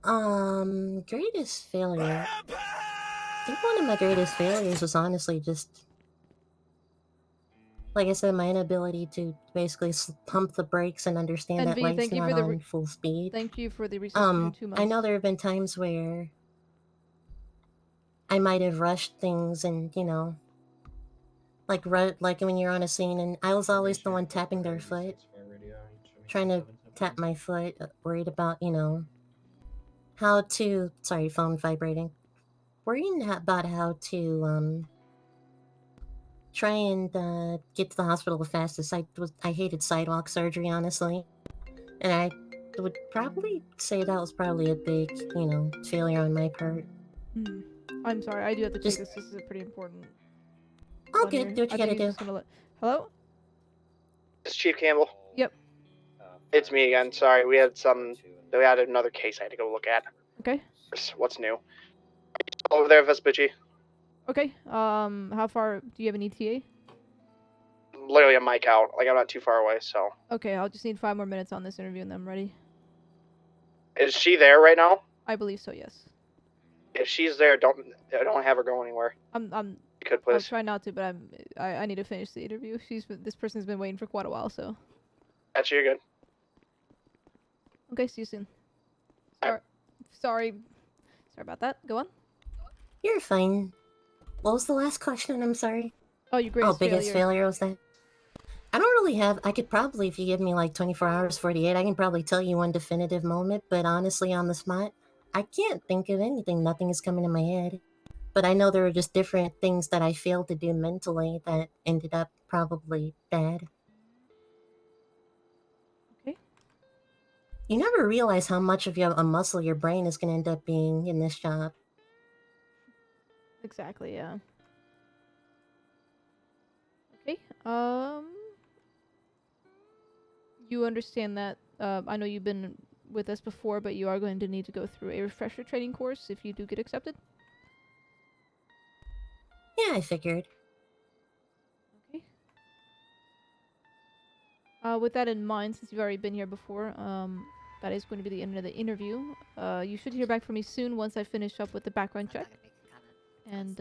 Greatest failure. I think one of my greatest failures was honestly just, like I said, my inability to basically pump the brakes and understand that NV, life's thank you not for the on full speed. Thank you for the resuscitation 2 months. I know there have been times where I might have rushed things and, you know, like when you're on a scene and I was always the one tapping their foot, trying to tap my foot, worried about, you know, how to, sorry, phone vibrating, worrying about how to, try and get to the hospital the fastest. I hated sidewalk surgery, honestly, and I would probably say that was probably a big, you know, failure on my part. I'm sorry, I do have to take Just- this. This is a pretty important. Oh, one good. here. Do what you I think gotta he's do. just gonna Hello? This is Chief Campbell. Yep. It's me again. Sorry, we had another case I had to go look at. Okay. What's new? Over there, Vespucci. Okay. How far do you have an ETA? Literally a mic out. Like, I'm not too far away, so. Okay, I'll just need 5 more minutes on this interview and then I'm ready. Is she there right now? I believe so, yes. If she's there, don't have her go anywhere. I'm You could, I'll please. try not to, but I need to finish the interview. This person's been waiting for quite a while, so. That's you're good. Okay, see you soon. Sorry about that. Go on. You're fine. What was the last question? I'm sorry. Oh, your greatest biggest failure was that? I don't really have. I could probably, if you give me like 24 hours, 48, I can probably tell you one definitive moment. But honestly, on the spot, I can't think of anything. Nothing is coming to my head. But I know there were just different things that I failed to do mentally that ended up probably bad. Okay. You never realize how much of a muscle your brain is going to end up being in this job. Exactly, yeah. Okay, you understand that, I know you've been with us before, but you are going to need to go through a refresher training course if you do get accepted? Yeah, I figured. Okay. With that in mind, since you've already been here before, that is going to be the end of the interview. You should hear back from me soon once I finish up with the background check. And,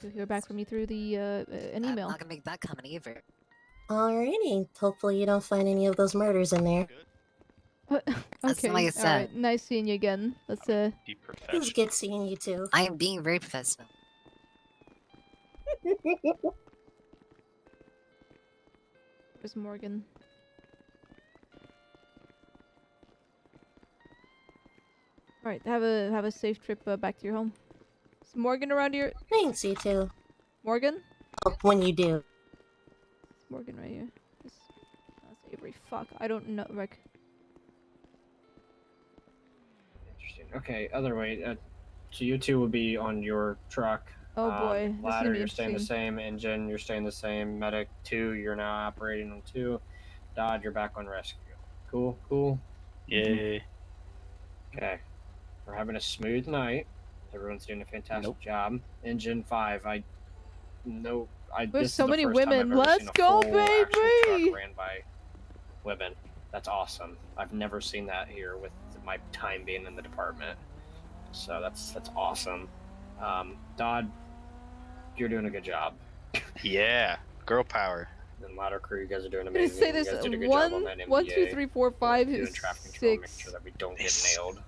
you'll hear back from me through the, an email. I'm not gonna make that comment either. Alrighty. Hopefully you don't find any of those murders in there. That's Okay, what I said. alright. Nice seeing you again. Let's, It was good seeing you too. I am being very professional. Where's Morgan? Alright, have a safe trip back to your home. Is Morgan around here? Thanks, you too. Morgan? Oh, when you do. It's Morgan right here. That's Avery. Fuck, I don't know. Rick. Interesting. Okay, other way. So you two will be on your truck. Oh boy, this is gonna Ladder, be you're staying the interesting. same. Engine, you're staying the same. Medic 2, you're now operating on 2. Dodge, you're back on rescue. Cool. Yay. Okay. We're having a smooth night. Everyone's doing a fantastic job. Engine 5, There's this is so the many first time women. I've ever Let's seen a go, full actual baby! truck ran by women. That's awesome. I've never seen that here with my time being in the department. So that's awesome. Dodd, you're doing a good job. Yeah, girl power. And ladder crew, you guys are doing I'm gonna amazing. say You this guys did a good job on that MBA. 1, 2, 3, 4, 5, Doing traffic control, making 6. sure that we don't get nailed.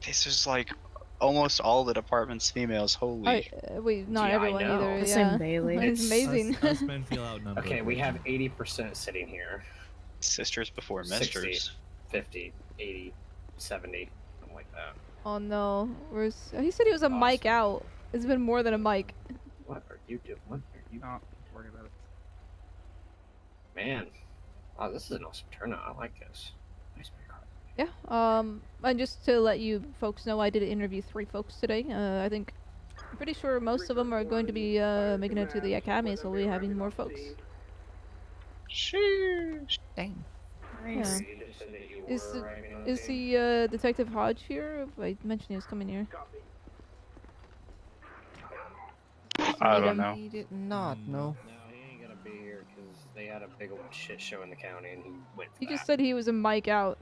This is like almost all the department's females. Holy. Wait, not Yeah, I everyone know. either. It's Yeah, Bailey. it's amazing. Us men feel outnumbered. Okay, we have 80% sitting here. Sisters before 60, misters. 50, 80, 70, something like that. Oh no, where's? He said he was a mic out. It's been more than a mic. What are you doing? What are you? Not worry about it. Man, wow, this is an awesome turnout. I like this. Nice big car. Yeah. And just to let you folks know, I did interview 3 folks today. I think, I'm pretty sure most of them are going to be making it to the academy, so we'll be having more folks. Sheesh. Dang. Yeah. Is the Detective Hodge here? I mentioned he was coming here. I don't know. He did not, no. No, he ain't gonna be here because they had a big old shit show in the county and he went for He that. just said he was a mic out.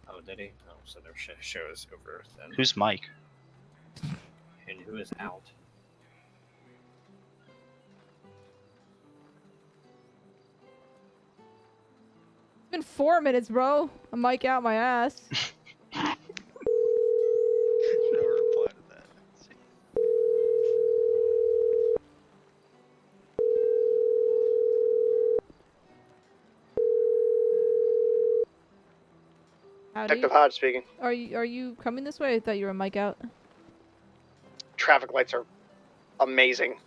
Oh, did he? Oh, so their shit show is over then. Who's Mike? And who is out? It's been 4 minutes, bro. A mic out my ass. No reply to that. Let's see. Howdy. Detective Hodge speaking. Are you coming this way? I thought you were a mic out. Traffic lights are amazing.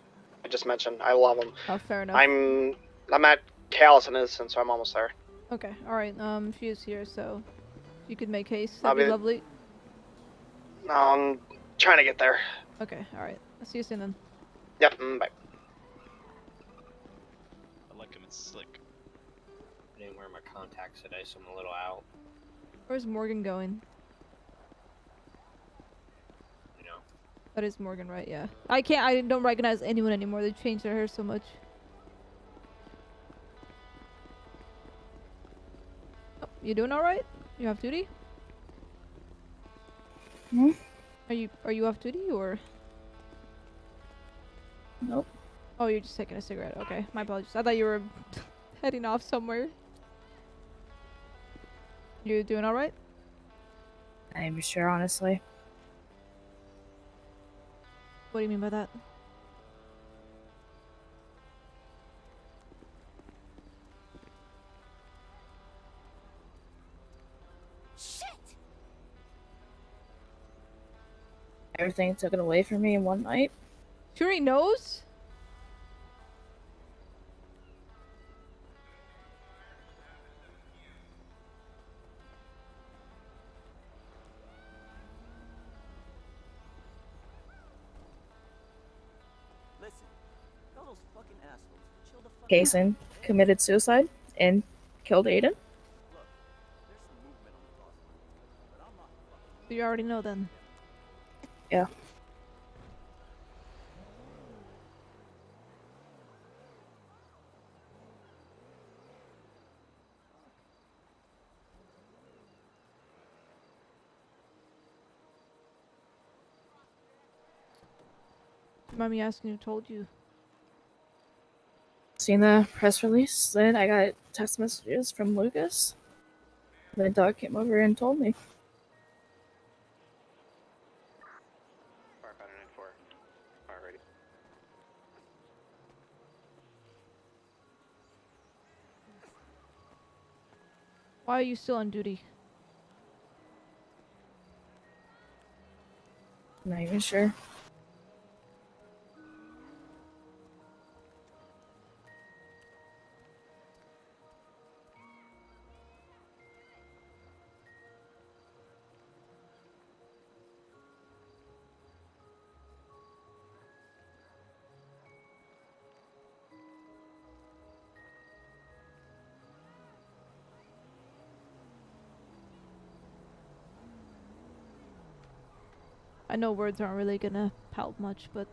I just mentioned. I love them. Oh, fair enough. I'm at Callus and Innocent, so I'm almost there. Okay, alright, she is here, so if you could make haste, I'll that'd be be- lovely. No, I'm trying to get there. Okay, alright. I'll see you soon then. Yep, bye. I like him. It's slick. I didn't wear my contacts today, so I'm a little out. Where's Morgan going? You know. That is Morgan, right? Yeah. I don't recognize anyone anymore. They changed their hair so much. Oh, you doing all right? You off duty? Hmm? Are you off duty or? Nope. Oh, you're just taking a cigarette. Okay, my apologies. I thought you were heading off somewhere. You doing all right? I'm sure, honestly. What do you mean by that? Everything taken away from me in one night. Sure he knows? Listen, tell those fucking assholes to chill the fuck out. Kason committed suicide and killed Aiden. So you already know then. Yeah. Mind me asking who told you? Seen the press release, then I got text messages from Lucas. The dog came over and told me. Firefighter 94. Fire ready. Why are you still on duty? Not even sure. I know words aren't really gonna help much, but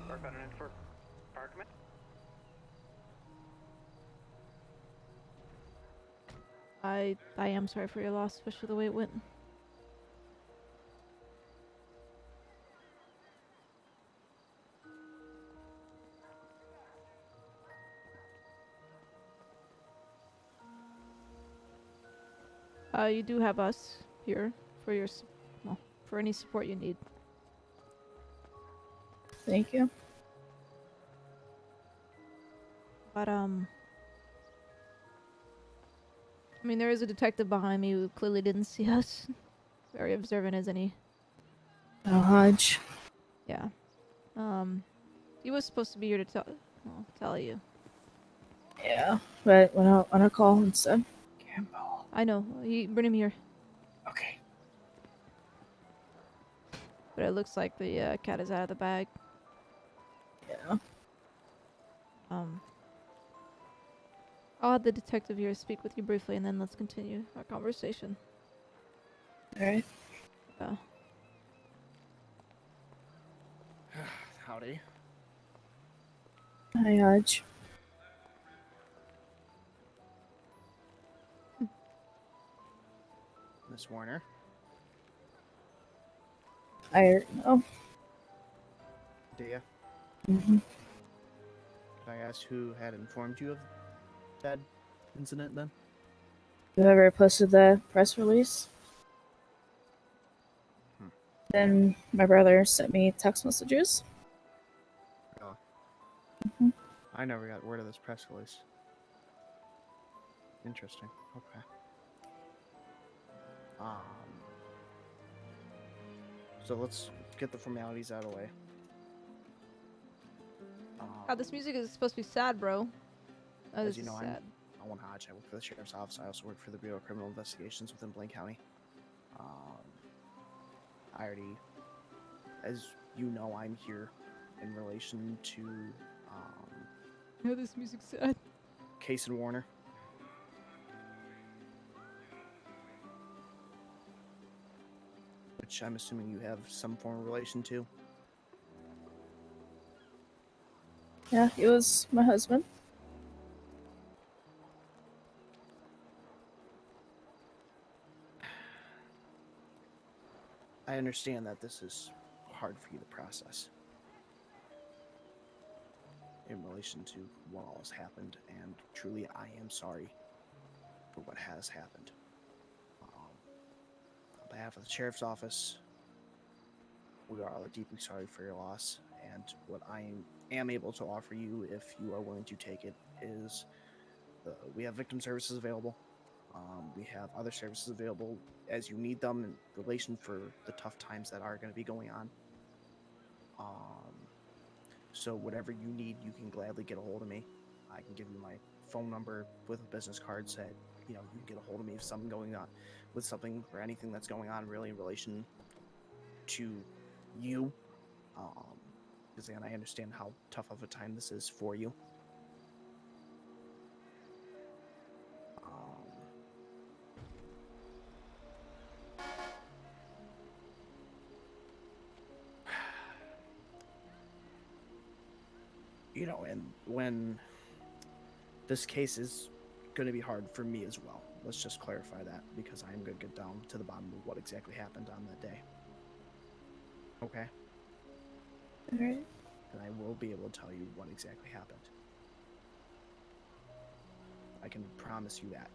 Firefighter 94. Fire command. I am sorry for your loss, especially the way it went. You do have us here for your, well, for any support you need. Thank you. But I mean, there is a detective behind me who clearly didn't see us. Very observant, isn't he? Oh, Hodge. Yeah. He was supposed to be here to tell you. Yeah, but when I call instead. I know. Bring him here. Okay. But it looks like the cat is out of the bag. Yeah. I'll have the detective here speak with you briefly, and then let's continue our conversation. Alright. Yeah. Howdy. Hi, Hodge. Miss Warner. I already know. Do ya? Mm-hmm. Can I ask who had informed you of that incident then? Whoever posted the press release. Then my brother sent me text messages. Really? Mhm. I never got word of this press release. Interesting. Okay. So let's get the formalities out of the way. God, this music is supposed to be sad, bro. Oh, As this you is know, sad. I'm Owen Hodge. I work for the Sheriff's Office. I also work for the Bureau of Criminal Investigations within Blaine County. I already, as you know, I'm here in relation to, No, this music's sad. Case and Warner. Which I'm assuming you have some form of relation to. Yeah, he was my husband. I understand that this is hard for you to process in relation to what all has happened, and truly I am sorry for what has happened. On behalf of the Sheriff's Office, we are all deeply sorry for your loss, and what I am able to offer you, if you are willing to take it, is we have victim services available. We have other services available as you need them in relation for the tough times that are going to be going on. So whatever you need, you can gladly get a hold of me. I can give you my phone number with a business card. Say, you can get a hold of me if something going on with something or anything that's going on really in relation to you. Because again, I understand how tough of a time this is for you. And when this case is going to be hard for me as well. Let's just clarify that, because I am going to get down to the bottom of what exactly happened on that day. Okay? Alright. And I will be able to tell you what exactly happened. I can promise you that.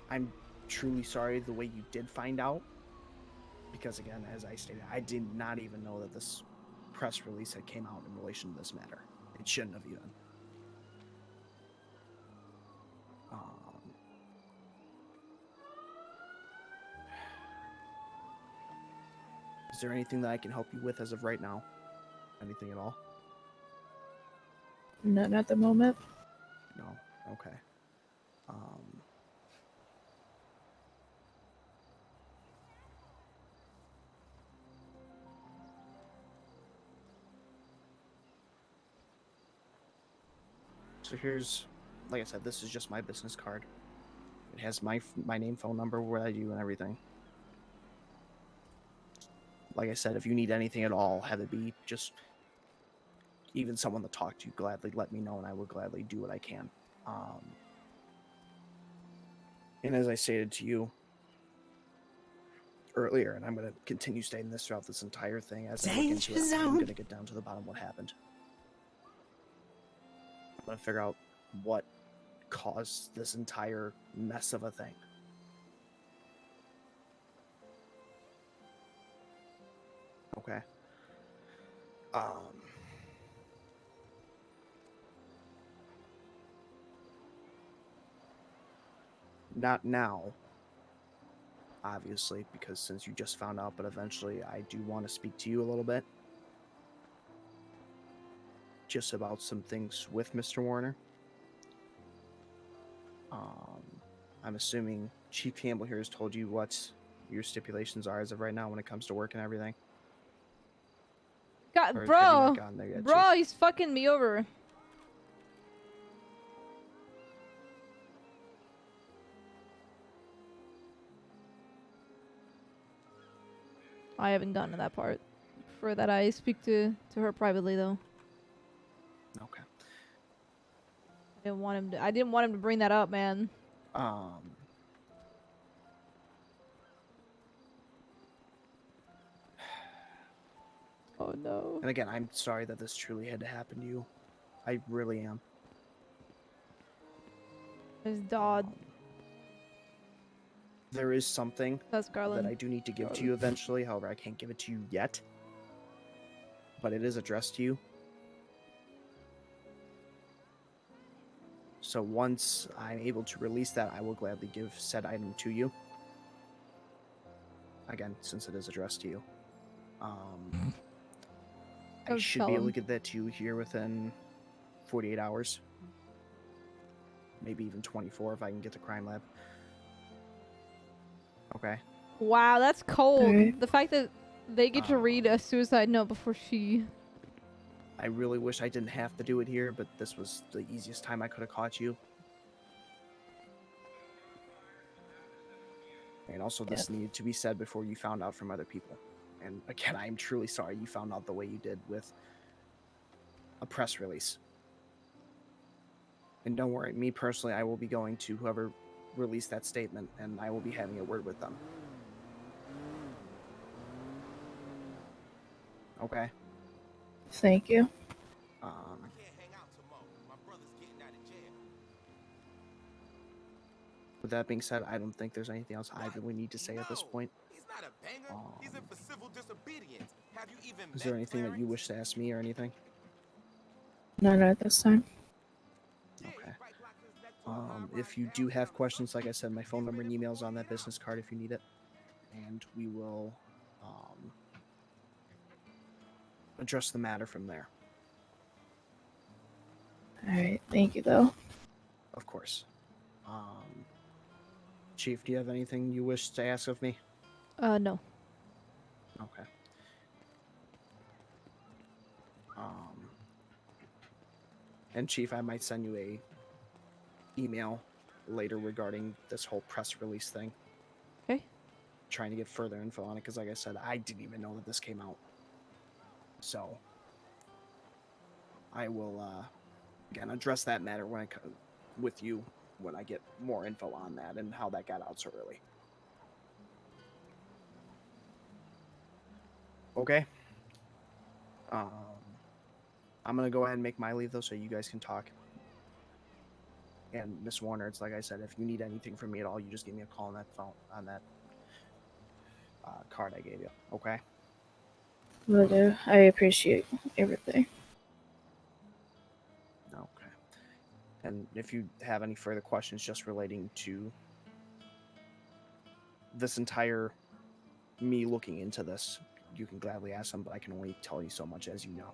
I'm truly sorry the way you did find out, because again, as I stated, I did not even know that this press release had came out in relation to this matter. It shouldn't have even. Is there anything that I can help you with as of right now? Anything at all? None at the moment. No. Okay. So here's, like I said, this is just my business card. It has my name, phone number, what I do, and everything. Like I said, if you need anything at all, have it be just even someone to talk to, gladly let me know, and I will gladly do what I can. And as I stated to you earlier, and I'm going to continue stating this throughout this entire thing, as I look into it, I'm going to get down to the bottom of what happened. I'm going to figure out what caused this entire mess of a thing. Okay. Not now, obviously, because since you just found out, but eventually I do want to speak to you a little bit. Just about some things with Mr. Warner. I'm assuming Chief Campbell here has told you what your stipulations are as of right now when it comes to work and everything. God, Or have you bro, not gotten there yet, bro, Chief? he's fucking me over. I haven't gotten to that part. For that, I speak to her privately, though. Okay. I didn't want him to bring that up, man. Oh no. And again, I'm sorry that this truly had to happen to you. I really am. His dad. There is something That's Garland. that I do need to give to you eventually. However, I can't give it to you yet. But it is addressed to you. So once I'm able to release that, I will gladly give said item to you. Again, since it is addressed to you. I should be able to get that to you here within 48 hours. Maybe even 24 if I can get the crime lab. Okay. Wow, that's cold. Alright. The fact that they get to read a suicide note before she... I really wish I didn't have to do it here, but this was the easiest time I could have caught you. And also, this needed to be said before you found out from other people. And again, I am truly sorry you found out the way you did with a press release. And don't worry, me personally, I will be going to whoever released that statement, and I will be having a word with them. Okay? Thank you. With that being said, I don't think there's anything else I really need to say at this point. Is there anything that you wish to ask me or anything? Not at this time. Okay. If you do have questions, like I said, my phone number and email is on that business card if you need it. And we will address the matter from there. Alright, thank you though. Of course. Chief, do you have anything you wish to ask of me? No. Okay. And Chief, I might send you a email later regarding this whole press release thing. Okay. Trying to get further info on it, because like I said, I didn't even know that this came out. So, I will, again, address that matter when with you when I get more info on that and how that got out so early. Okay? I'm going to go ahead and make my leave, though, so you guys can talk. And Miss Warner, it's like I said, if you need anything from me at all, you just give me a call on that phone, on that card I gave you. Okay? Will do. I appreciate everything. Okay. And if you have any further questions just relating to this entire me looking into this, you can gladly ask them, but I can only tell you so much, as you know.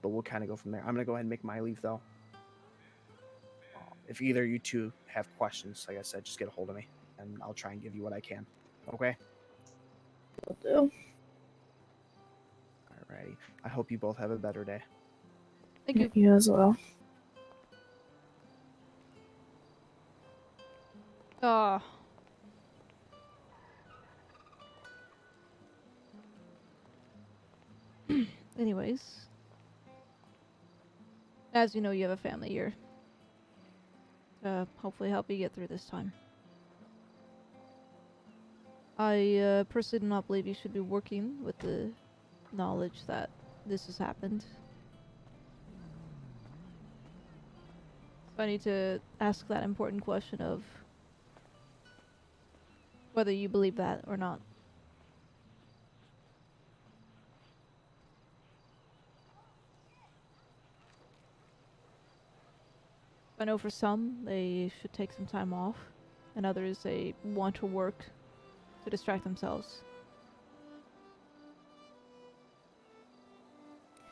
But we'll kind of go from there. I'm going to go ahead and make my leave, though. If either of you two have questions, like I said, just get a hold of me, and I'll try and give you what I can. Okay? Will do. Alrighty. I hope you both have a better day. Thank you. You as well. Anyways. As you know, you have a family here. Hopefully help you get through this time. I personally do not believe you should be working with the knowledge that this has happened. So I need to ask that important question of whether you believe that or not. I know for some, they should take some time off, and others, they want to work to distract themselves.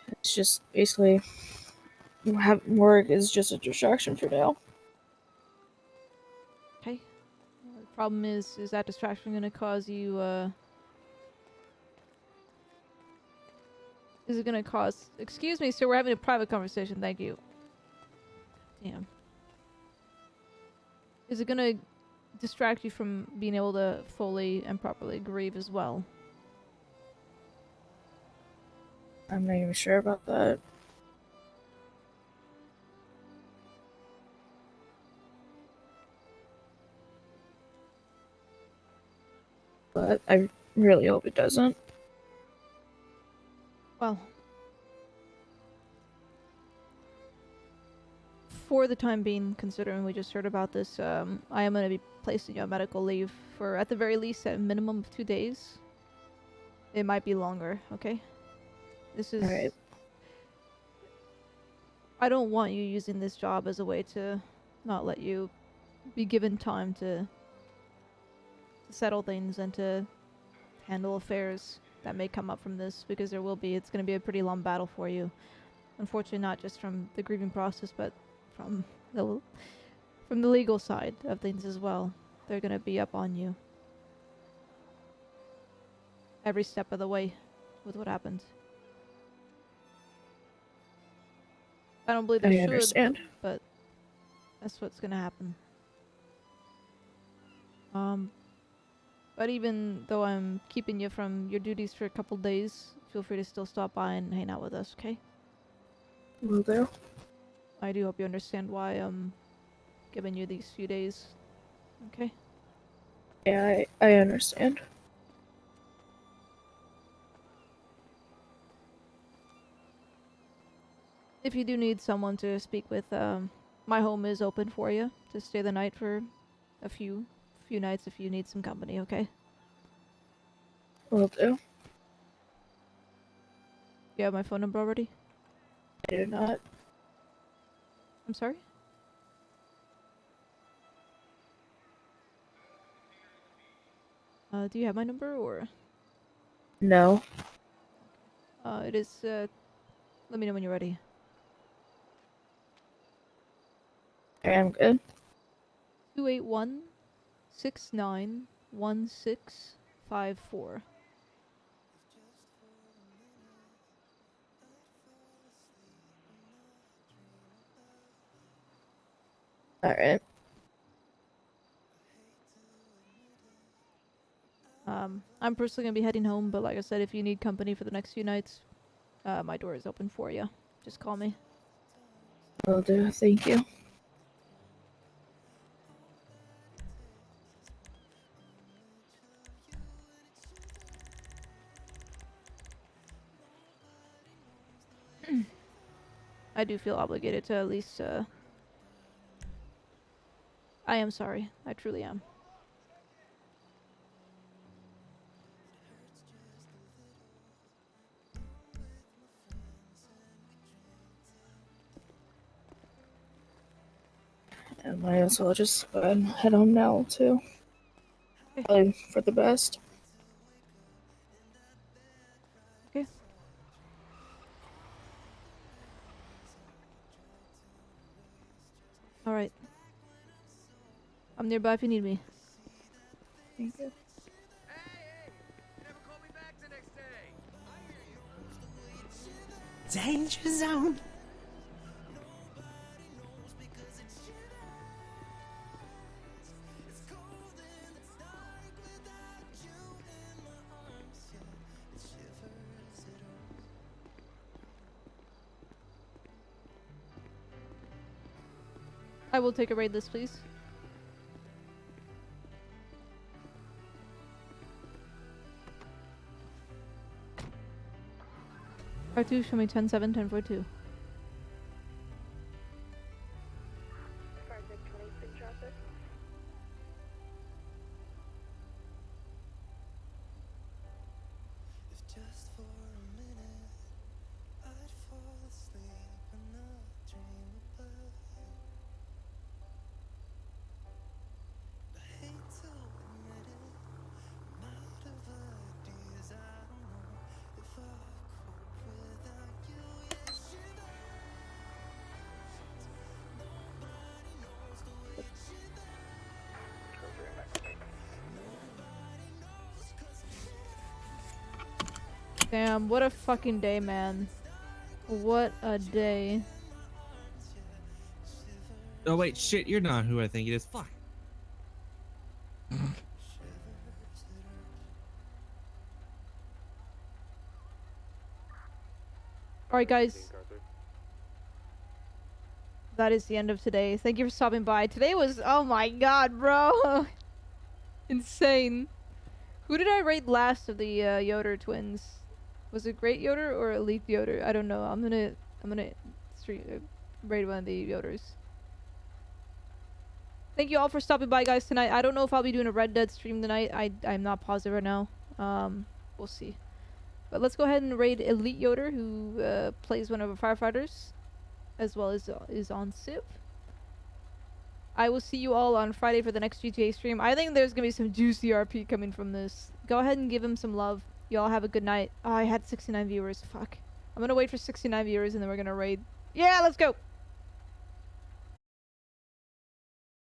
It's just basically work is just a distraction for now. Okay. The problem is that distraction going to cause you, is it going to cause... Excuse me, sir, we're having a private conversation, thank you. Damn. Is it going to distract you from being able to fully and properly grieve as well? I'm not even sure about that. But I really hope it doesn't. Well, for the time being, considering we just heard about this, I am going to be placing you on medical leave for, at the very least, a minimum of 2 days. It might be longer, okay? This is... Alright. I don't want you using this job as a way to not let you be given time to settle things and to handle affairs that may come up from this, because there will be. It's going to be a pretty long battle for you. Unfortunately, not just from the grieving process, but from the legal side of things as well. they're gonna be up on you every step of the way with what happened. I don't believe I they should, understand. but that's what's gonna happen. But even though I'm keeping you from your duties for a couple days, feel free to still stop by and hang out with us, okay? Will do. I do hope you understand why I'm giving you these few days, okay? Yeah, I understand. If you do need someone to speak with, my home is open for you to stay the night for a few nights if you need some company, okay? Will do. You have my phone number already? I do not. I'm sorry? Do you have my number or? No. It is, let me know when you're ready. I am good. 281-691654. Alright. I'm personally gonna be heading home, but like I said, if you need company for the next few nights, my door is open for you. Just call me. Will do. Thank you. I do feel obligated to at least, I am sorry. I truly am. I might as well just go ahead and head home now, too. Probably for the best. Okay. Alright. I'm nearby if you need me. Thank you. Danger zone. I will take a raid list, please. R2, show me 10-7, 10-4-2. Damn, what a fucking day, man. What a day. Oh wait, shit, you're not who I think it is. Fuck. Alright, guys. That is the end of today. Thank you for stopping by. Today was, oh my god, bro. Insane. Who did I rate last of the Yoder twins? Was it Great Yoder or Elite Yoder? I don't know. I'm gonna rate one of the Yoders. Thank you all for stopping by, guys, tonight. I don't know if I'll be doing a Red Dead stream tonight. I'm not positive right now. We'll see. But let's go ahead and raid Elite Yoder, who plays one of our firefighters, as well as is on Civ. I will see you all on Friday for the next GTA stream. I think there's gonna be some juicy RP coming from this. Go ahead and give him some love. Y'all have a good night. Oh, I had 69 viewers. Fuck. I'm gonna wait for 69 viewers and then we're gonna raid. Yeah, let's go!